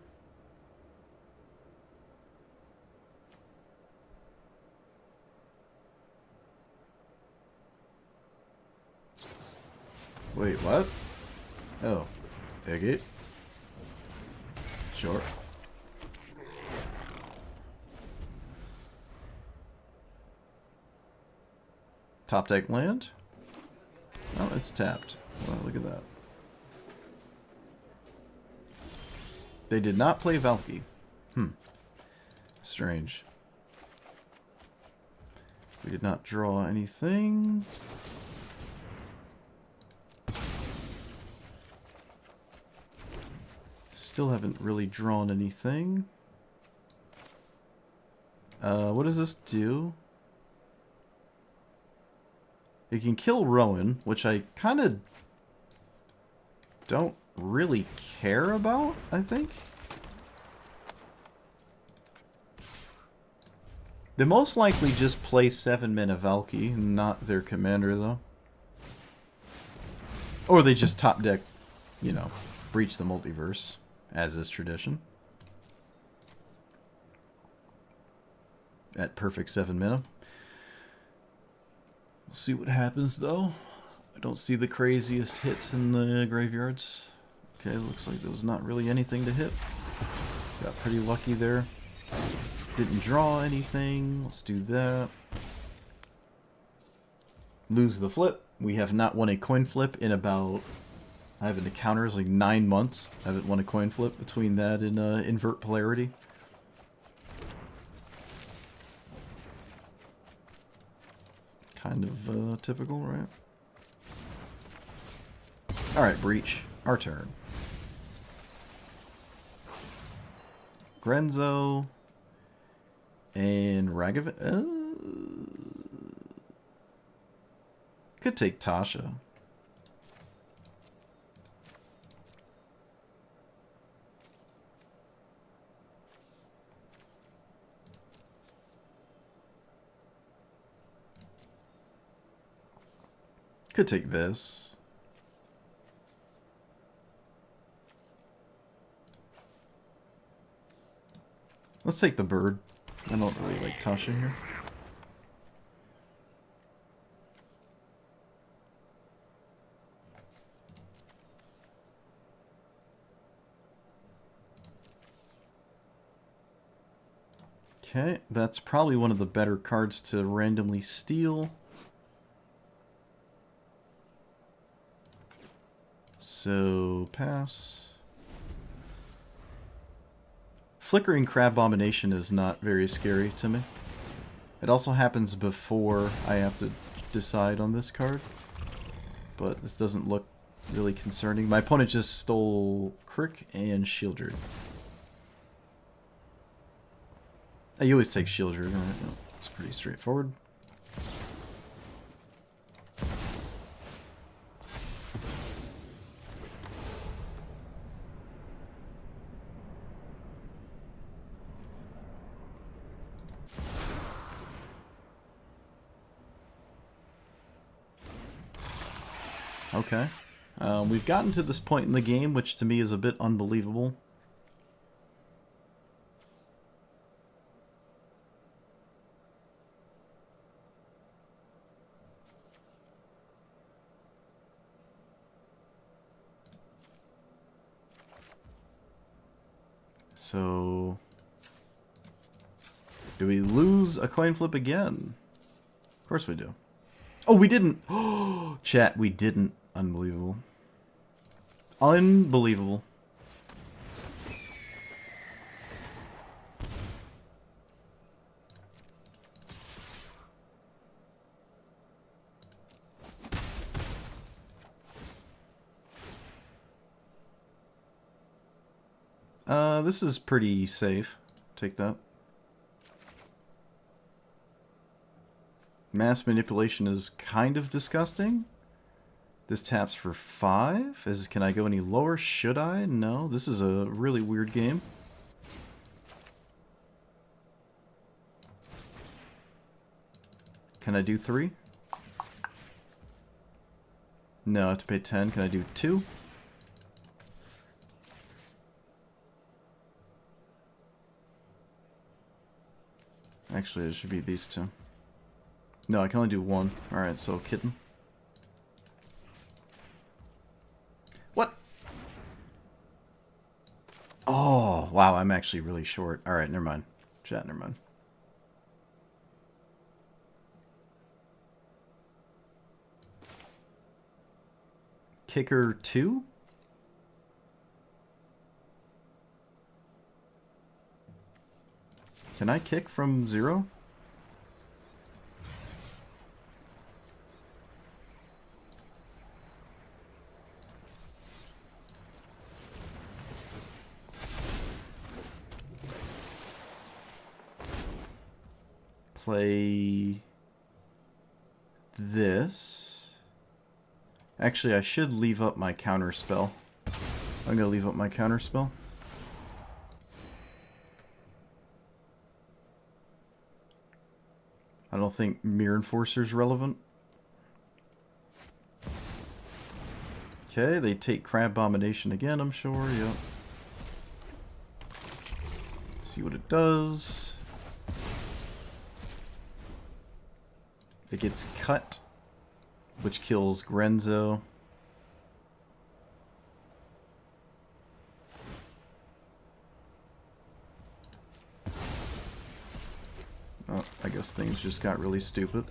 Wait, what? Oh, take it. Sure. Top deck land? Oh, it's tapped. Well, look at that. They did not play Valky. Strange. We did not draw anything. Still haven't really drawn anything. What does this do? It can kill Rowan, which I kind of don't really care about, I think. They most likely just play 7 mana Valky, not their commander, though. Or they just top deck, you know, Breach the Multiverse, as is tradition. At perfect 7 mana. We'll see what happens though. I don't see the craziest hits in the graveyards. Okay, looks like there was not really anything to hit. Got pretty lucky there. Didn't draw anything. Let's do that. Lose the flip. We have not won a coin flip in about... I haven't encountered like 9 months. I haven't won a coin flip between that and invert polarity. Kind of typical, right? Alright, Breach. Our turn. Grenzo. And Ragavan. Could take Tasha. Could take this. Let's take the bird. I don't really like Tasha here. Okay, that's probably one of the better cards to randomly steal. So, pass. Flickering Crab Abomination is not very scary to me. It also happens before I have to decide on this card. But this doesn't look really concerning. My opponent just stole Crick and Shieldred. You always take Shieldred, right? It's pretty straightforward. Okay. We've gotten to this point in the game, which to me is a bit unbelievable. So, do we lose a coin flip again? Of course we do. Oh, we didn't. Oh, chat, we didn't. Unbelievable. Unbelievable. This is pretty safe. Take that. Mass manipulation is kind of disgusting. This taps for 5. Can I go any lower? Should I? No. This is a really weird game. Can I do 3? No, I have to pay 10. Can I do 2? Actually, it should be these 2. No, I can only do 1. Alright, so kitten. What? Oh, wow, I'm actually really short. Alright, never mind. Chat, never mind. Kicker 2? Can I kick from 0? Play this. Actually, I should leave up my counter spell. I'm gonna leave up my counter spell. I don't think Mirror Enforcer is relevant. Okay, they take Crab Abomination again, I'm sure, yep. See what it does. It gets cut. which kills Grenzo. Oh, I guess things just got really stupid.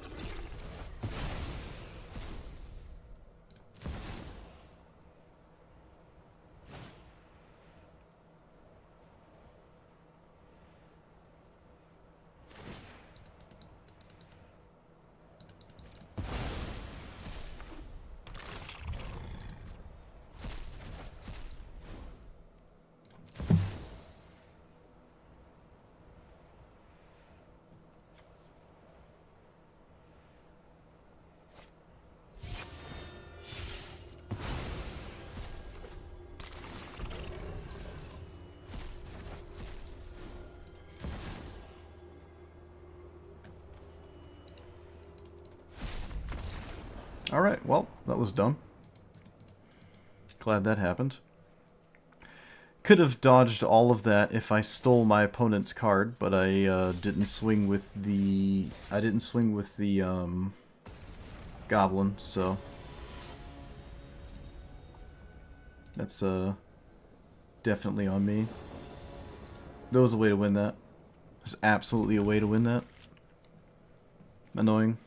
Alright, well, that was dumb. Glad that happened. Could have dodged all of that if I stole my opponent's card, but I didn't swing with the... Goblin, so... That's definitely on me. There was a way to win that. There's absolutely a way to win that. Annoying.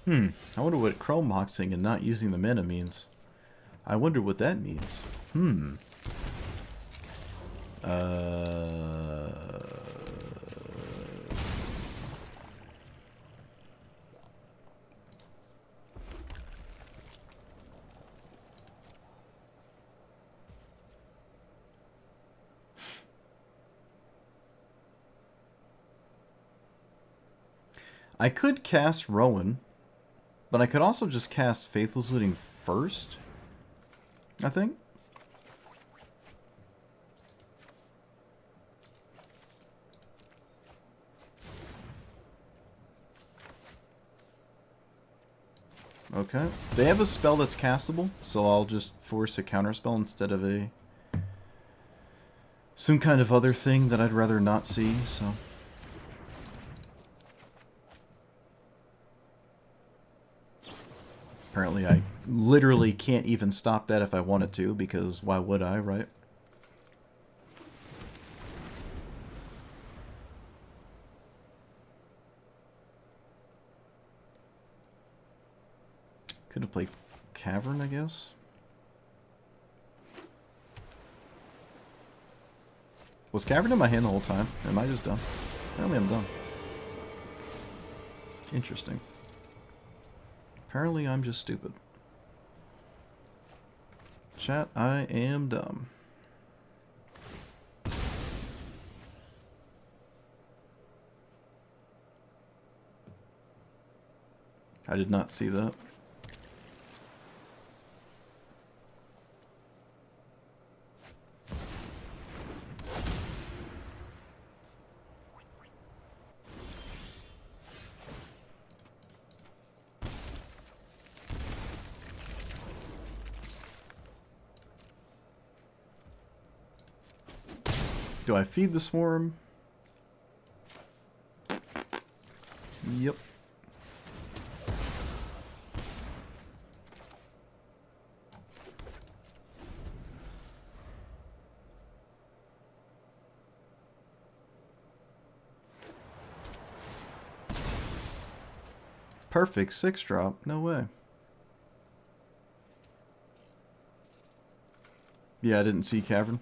I wonder what Chrome Boxing and not using the mana means. I wonder what that means. I could cast Rowan, but I could also just cast Faithless Looting first, I think. Okay. They have a spell that's castable, so I'll just force a counterspell instead of some kind of other thing that I'd rather not see, so... Apparently I literally can't even stop that if I wanted to, because why would I, right? Could have played Cavern, I guess. Was Cavern in my hand the whole time? Am I just dumb? Apparently I'm dumb. Interesting. Apparently I'm just stupid. Chat, I am dumb. I did not see that. Do I feed the swarm? Yep. Perfect 6-drop. No way. Yeah, I didn't see Cavern.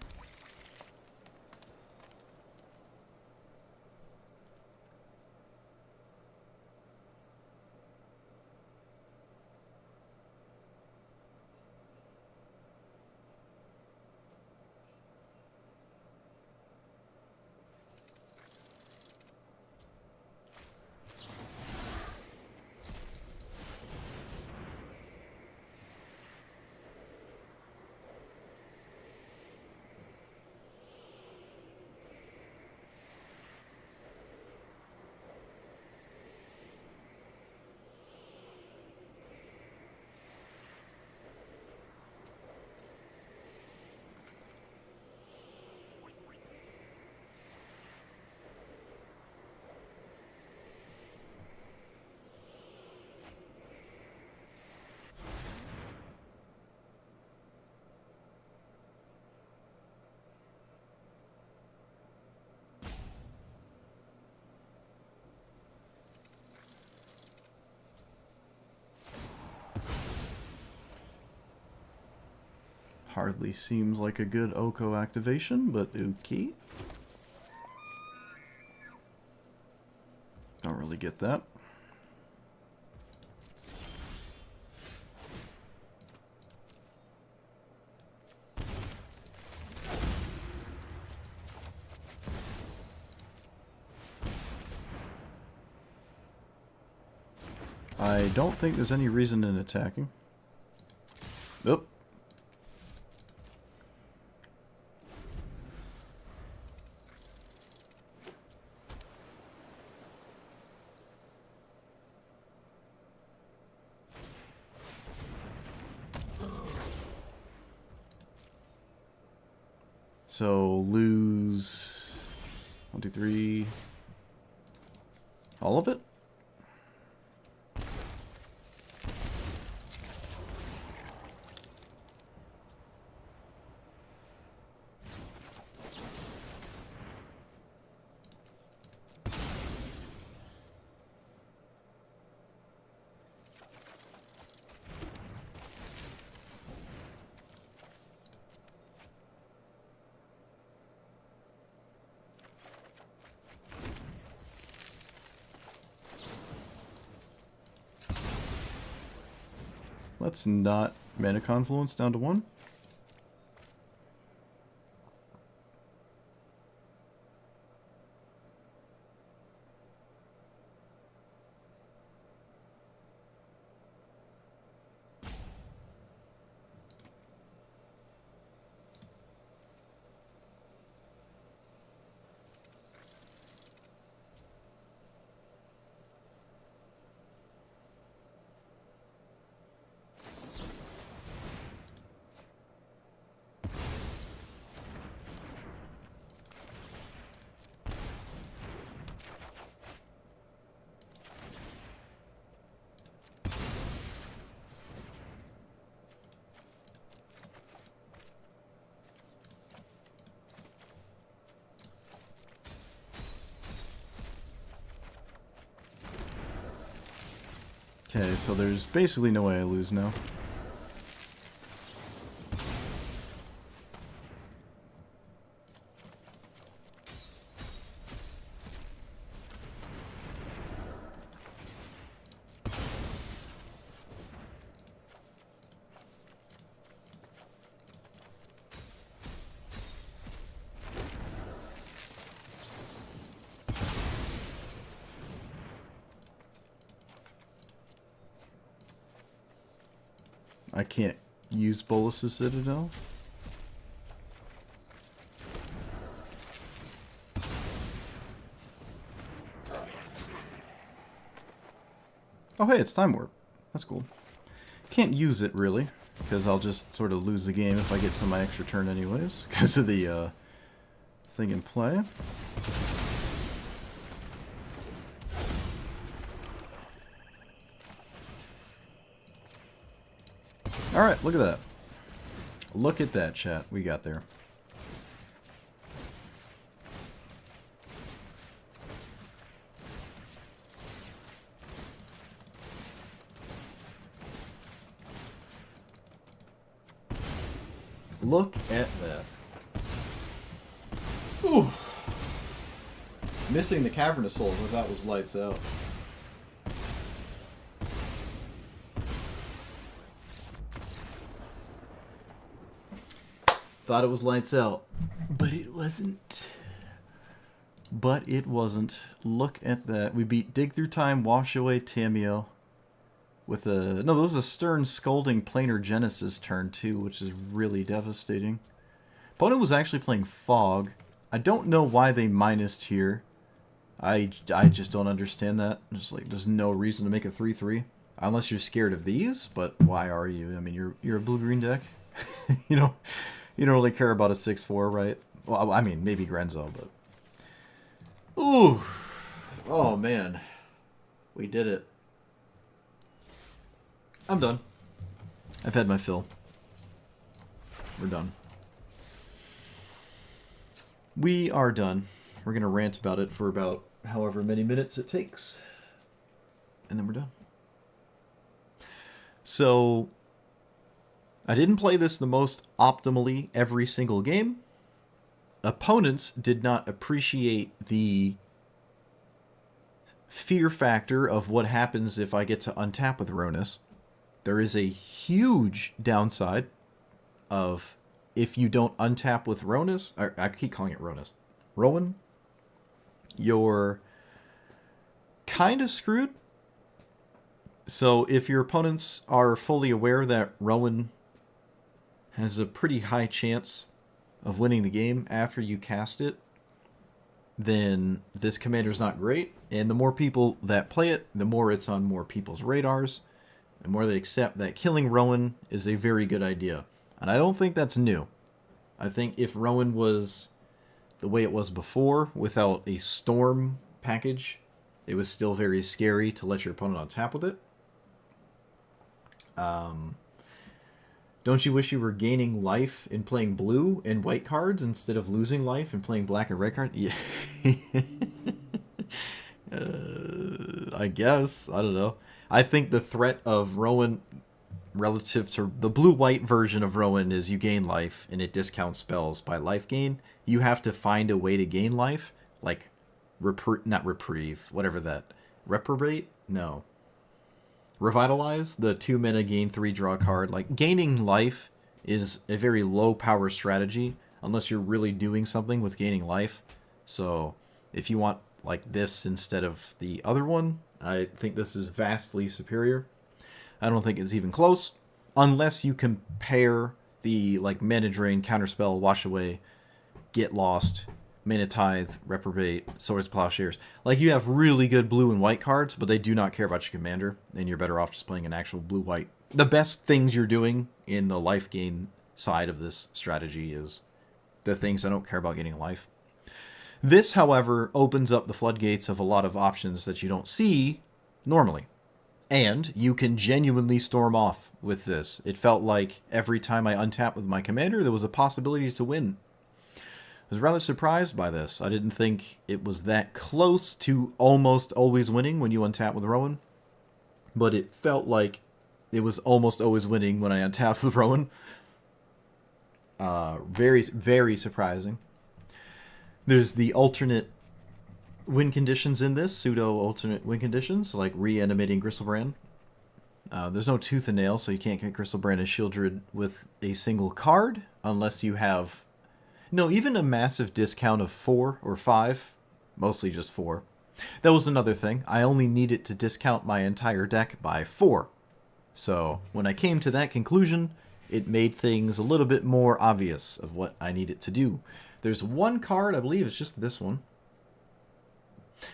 Hardly seems like a good Oko activation, but okay. Don't really get that. I don't think there's any reason in attacking. Nope. So lose 1, 2, 3, all of it? Let's not mana confluence down to 1. Okay, so there's basically no way I lose now. I can't use Bolus's Citadel. Oh hey, it's Time Warp. That's cool. Can't use it really, because I'll just sort of lose the game if I get to my extra turn anyways, because of the thing in play. Alright, look at that. Look at that, chat. We got there. Look at that. Ooh. Missing the Cavernous Souls, I thought was lights out. Thought it was lights out, but it wasn't. But it wasn't. Look at that. We beat Dig Through Time, Wash Away Tamiyo. With a... No, that was a Stern Scolding Planar Genesis turn, too, which is really devastating. Opponent was actually playing Fog. I don't know why they minused here. I just don't understand that. Just like, there's no reason to make a 3-3. Unless you're scared of these, but why are you? I mean, you're a blue-green deck. You don't really care about a 6-4, right? Well, I mean, maybe Grenzo, but... Ooh. Oh, man. We did it. I'm done. I've had my fill. We're done. We are done. We're going to rant about it for about however many minutes it takes. And then we're done. So, I didn't play this the most optimally every single game. Opponents did not appreciate the fear factor of what happens if I get to untap with Ronus. There is a huge downside of if you don't untap with Ronus, or I keep calling it Ronus, Rowan, you're kind of screwed. So if your opponents are fully aware that Rowan has a pretty high chance of winning the game after you cast it, then this commander's not great. And the more people that play it, the more it's on more people's radars, the more they accept that killing Rowan is a very good idea. And I don't think that's new. I think if Rowan was the way it was before, without a storm package, it was still very scary to let your opponent on tap with it. Don't you wish you were gaining life in playing blue and white cards instead of losing life in playing black and red cards? Yeah. I guess. I don't know. I think the threat of Rowan relative to the blue-white version of Rowan is you gain life and it discounts spells by life gain. You have to find a way to gain life, like not reprieve, whatever that. Reprobate? No. Revitalize, the 2 mana gain 3 draw card. Like, gaining life is a very low power strategy unless you're really doing something with gaining life. So if you want like this instead of the other one, I think this is vastly superior. I don't think it's even close unless you compare the like mana drain, counterspell, wash away, get lost, mana tithe, reprobate, swords, plowshares. Like, you have really good blue and white cards, but they do not care about your commander, and you're better off just playing an actual blue-white. The best things you're doing in the life gain side of this strategy is the things I don't care about getting life. This, however, opens up the floodgates of a lot of options that you don't see normally. And you can genuinely storm off with this. It felt like every time I untapped with my commander, there was a possibility to win. I was rather surprised by this. I didn't think it was that close to almost always winning when you untap with Rowan. But it felt like it was almost always winning when I untapped with Rowan. Very, very surprising. There's the alternate win conditions in this, pseudo-alternate win conditions, like reanimating Gristlebrand. There's no Tooth and Nail, so you can't get Gristlebrand and Sheoldred with a single card, unless you have... No, even a massive discount of 4 or 5, mostly just 4. That was another thing. I only needed to discount my entire deck by 4. So, when I came to that conclusion, it made things a little bit more obvious of what I needed to do. There's one card, I believe it's just this one.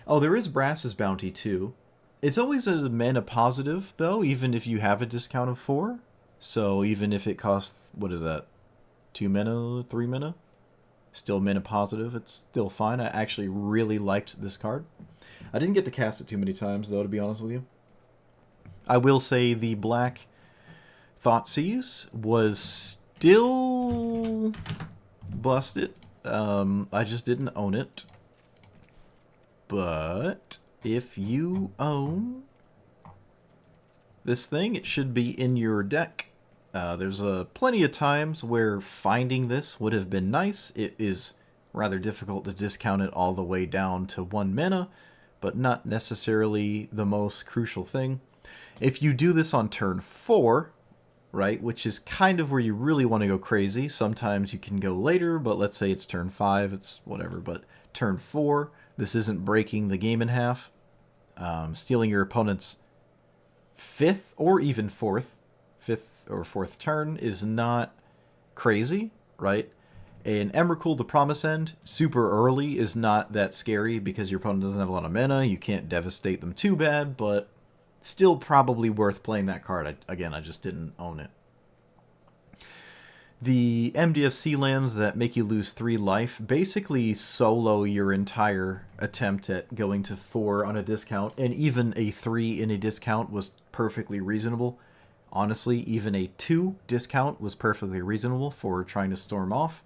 Oh, there is Brass's Bounty, too. It's always a mana positive, though, even if you have a discount of 4. So, even if it costs, what is that, 2 mana, 3 mana? Still mana positive, it's still fine. I actually really liked this card. I didn't get to cast it too many times, though, to be honest with you. I will say the black Thoughtseize was still busted. I just didn't own it. But if you own this thing, it should be in your deck. There's plenty of times where finding this would have been nice. It is rather difficult to discount it all the way down to 1 mana, but not necessarily the most crucial thing. If you do this on turn 4, right, which is kind of where you really want to go crazy. Sometimes you can go later, but let's say it's turn 5, it's whatever. But turn 4, this isn't breaking the game in half. Stealing your opponent's 5th or even 4th turn is not crazy, right? In Emrakul, the Promise End, super early is not that scary because your opponent doesn't have a lot of mana. You can't devastate them too bad, but still probably worth playing that card. I just didn't own it. The MDFC lands that make you lose 3 life basically solo your entire attempt at going to 4 on a discount, and even a 3 in a discount was perfectly reasonable. Honestly, even a 2 discount was perfectly reasonable for trying to storm off.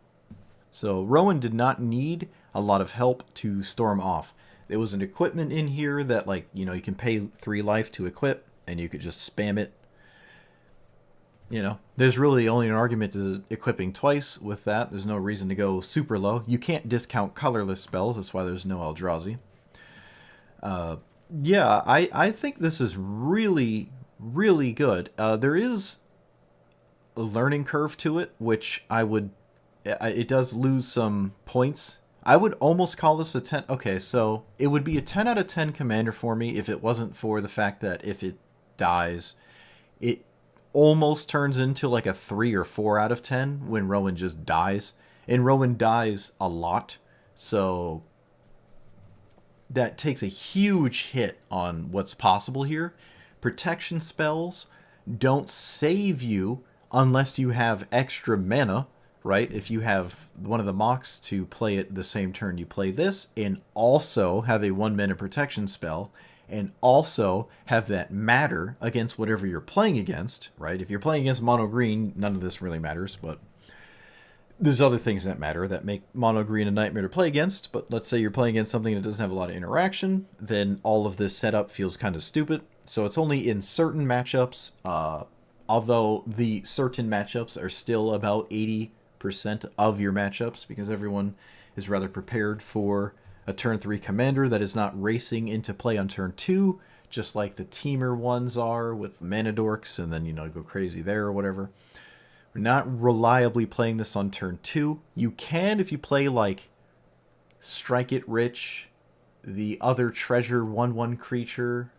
So Rowan did not need a lot of help to storm off. There was an equipment in here that, like, you can pay 3 life to equip, and you could just spam it. There's really only an argument to equipping twice with that. There's no reason to go super low. You can't discount colorless spells. That's why there's no Eldrazi. Yeah, I think this is really, really good. There is a learning curve to it, which it does lose some points. I would almost call this a 10. Okay, so it would be a 10 out of 10 commander for me if it wasn't for the fact that if it dies, it almost turns into like a 3 or 4 out of 10 when Rowan just dies. And Rowan dies a lot, so that takes a huge hit on what's possible here. Protection spells don't save you unless you have extra mana, right? If you have one of the Mox to play it the same turn you play this, and also have a 1 mana protection spell, and also have that matter against whatever you're playing against, right? If you're playing against mono green, none of this really matters, but there's other things that matter that make mono green a nightmare to play against. But let's say you're playing against something that doesn't have a lot of interaction, then all of this setup feels kind of stupid. So it's only in certain matchups, although the certain matchups are still about 80% of your matchups, because everyone is rather prepared for a turn 3 commander that is not racing into play on turn 2, just like the teamer ones are with mana dorks, and then go crazy there or whatever. We're not reliably playing this on turn 2. You can if you play like Strike It Rich, the other treasure 1/1 creature.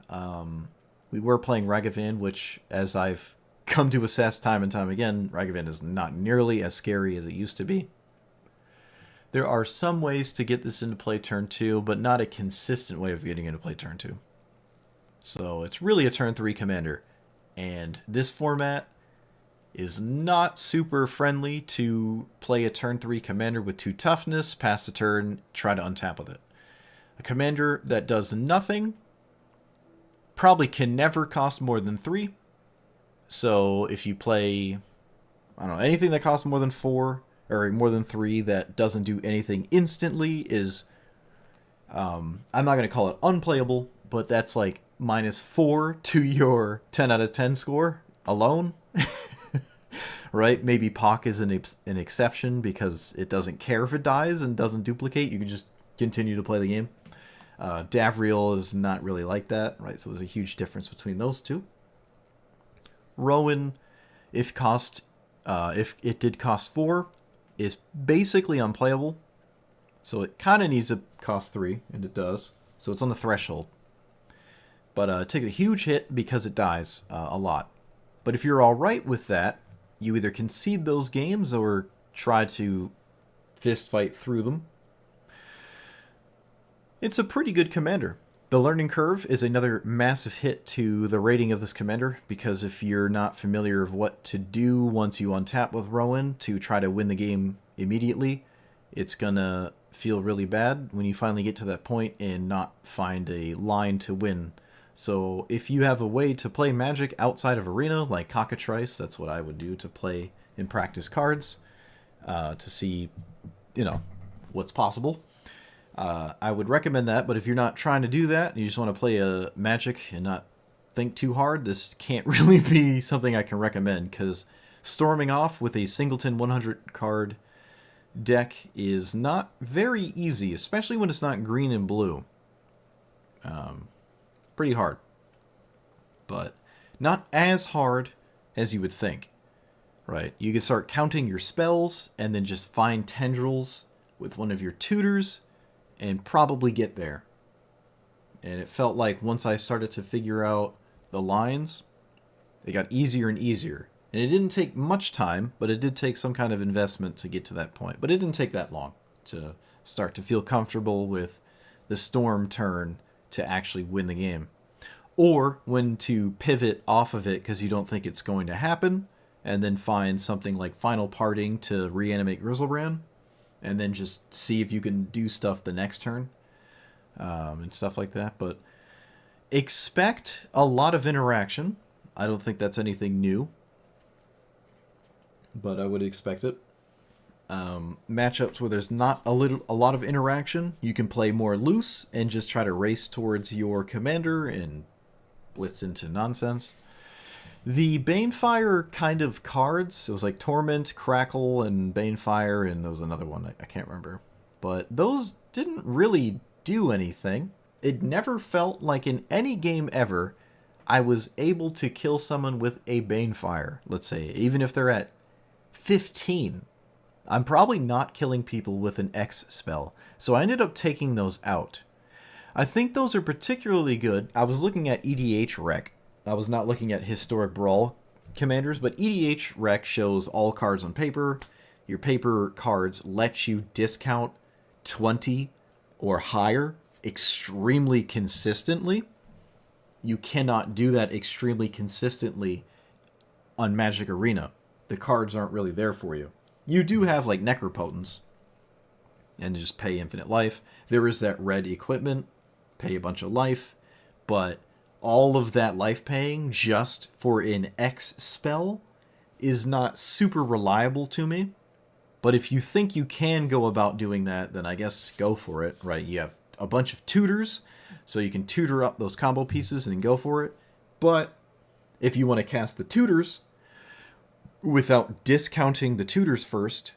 We were playing Ragavan, which, as I've come to assess time and time again, Ragavan is not nearly as scary as it used to be. There are some ways to get this into play turn 2, but not a consistent way of getting into play turn 2. So it's really a turn 3 commander. And this format is not super friendly to play a turn 3 commander with 2 toughness, pass the turn, try to untap with it. A commander that does nothing probably can never cost more than 3. So if you play, anything that costs more than 4 or more than 3 that doesn't do anything instantly is, I'm not going to call it unplayable, but that's like -4 to your 10 out of 10 score alone. Right? Maybe Pock is an exception because it doesn't care if it dies and doesn't duplicate. You can just continue to play the game. Davriel is not really like that, right? So there's a huge difference between those two. Rowan, if it did cost 4, is basically unplayable. So it kind of needs to cost 3, and it does. So it's on the threshold. But it takes a huge hit because it dies a lot. But if you're alright with that, you either concede those games or try to fist fight through them. It's a pretty good commander. The learning curve is another massive hit to the rating of this commander, because if you're not familiar with what to do once you untap with Rowan to try to win the game immediately, it's gonna feel really bad when you finally get to that point and not find a line to win. So if you have a way to play Magic outside of Arena, like Cockatrice, that's what I would do to play in practice cards, to see, what's possible. I would recommend that, but if you're not trying to do that, and you just want to play a Magic and not think too hard, this can't really be something I can recommend, because Storming off with a singleton 100 card deck is not very easy, especially when it's not green and blue. Pretty hard. But not as hard as you would think. Right? You can start counting your spells and then just find tendrils with one of your tutors and probably get there. And it felt like once I started to figure out the lines, it got easier and easier. And it didn't take much time, but it did take some kind of investment to get to that point. But it didn't take that long to start to feel comfortable with the storm turn to actually win the game. Or when to pivot off of it because you don't think it's going to happen, and then find something like Final Parting to reanimate Griselbrand, and then just see if you can do stuff the next turn, and stuff like that. But expect a lot of interaction. I don't think that's anything new, but I would expect it. Matchups where there's not a lot of interaction, you can play more loose and just try to race towards your commander and blitz into nonsense. The Banefire kind of cards, it was like Torment, Crackle, and Banefire, and there was another one I can't remember. But those didn't really do anything. It never felt like in any game ever I was able to kill someone with a Banefire, let's say, even if they're at 15. I'm probably not killing people with an X spell, so I ended up taking those out. I think those are particularly good. I was looking at EDH Rec. I was not looking at Historic Brawl commanders, but EDH Rec shows all cards on paper. Your paper cards let you discount 20 or higher extremely consistently. You cannot do that extremely consistently on Magic Arena. The cards aren't really there for you. You do have like Necropotence and just pay infinite life. There is that red equipment, pay a bunch of life, but all of that life paying just for an X spell is not super reliable to me. But if you think you can go about doing that, then I guess go for it, right? You have a bunch of tutors, so you can tutor up those combo pieces and go for it. But if you want to cast the tutors without discounting the tutors first,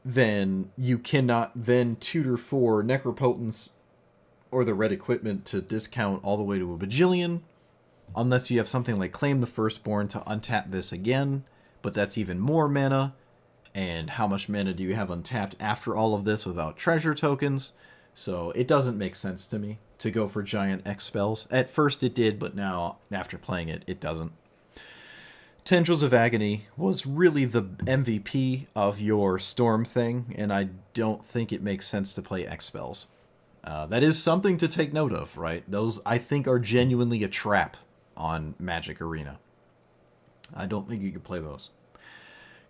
then you cannot then tutor for Necropotence or the red equipment to discount all the way to a bajillion, unless you have something like Claim the Firstborn to untap this again, but that's even more mana, and how much mana do you have untapped after all of this without treasure tokens? So it doesn't make sense to me to go for giant X spells. At first it did, but now, after playing it, it doesn't. Tendrils of Agony was really the MVP of your Storm thing, and I don't think it makes sense to play X spells. That is something to take note of, right? Those, I think, are genuinely a trap on Magic Arena. I don't think you can play those.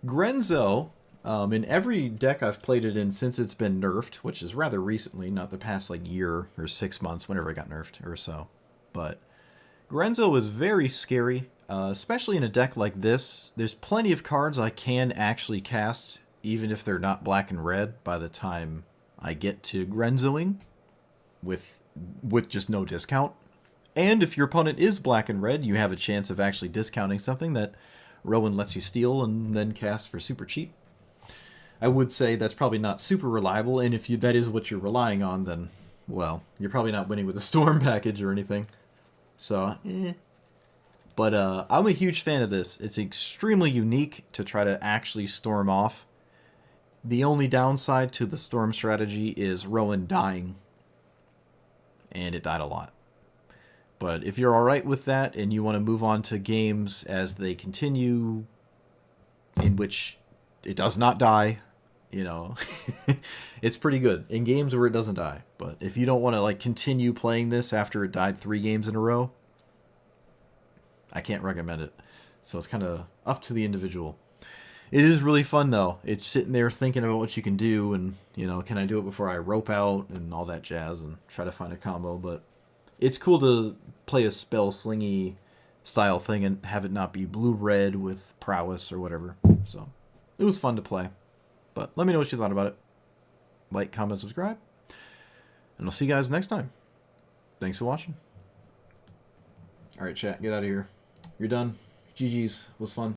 Grenzo, in every deck I've played it in since it's been nerfed, which is rather recently, not the past like year or 6 months, whenever it got nerfed or so. But Grenzo is very scary, especially in a deck like this. There's plenty of cards I can actually cast, even if they're not black and red, by the time I get to Grenzoing with just no discount. And if your opponent is black and red, you have a chance of actually discounting something that Rowan lets you steal and then cast for super cheap. I would say that's probably not super reliable, and if that is what you're relying on, then, well, you're probably not winning with a Storm package or anything. So, But I'm a huge fan of this. It's extremely unique to try to actually storm off. The only downside to the Storm strategy is Rowan dying. And it died a lot. But if you're alright with that, and you want to move on to games as they continue, in which it does not die, you know, it's pretty good. In games where it doesn't die. But if you don't want to like continue playing this after it died 3 games in a row, I can't recommend it. So it's kind of up to the individual. It is really fun, though. It's sitting there thinking about what you can do, and, you know, can I do it before I rope out, and all that jazz, and try to find a combo, but it's cool to play a spell slingy style thing and have it not be blue-red with prowess or whatever. So, it was fun to play. But let me know what you thought about it. Like, comment, subscribe, and I'll see you guys next time. Thanks for watching. Alright, chat, get out of here. You're done. GG's. It was fun.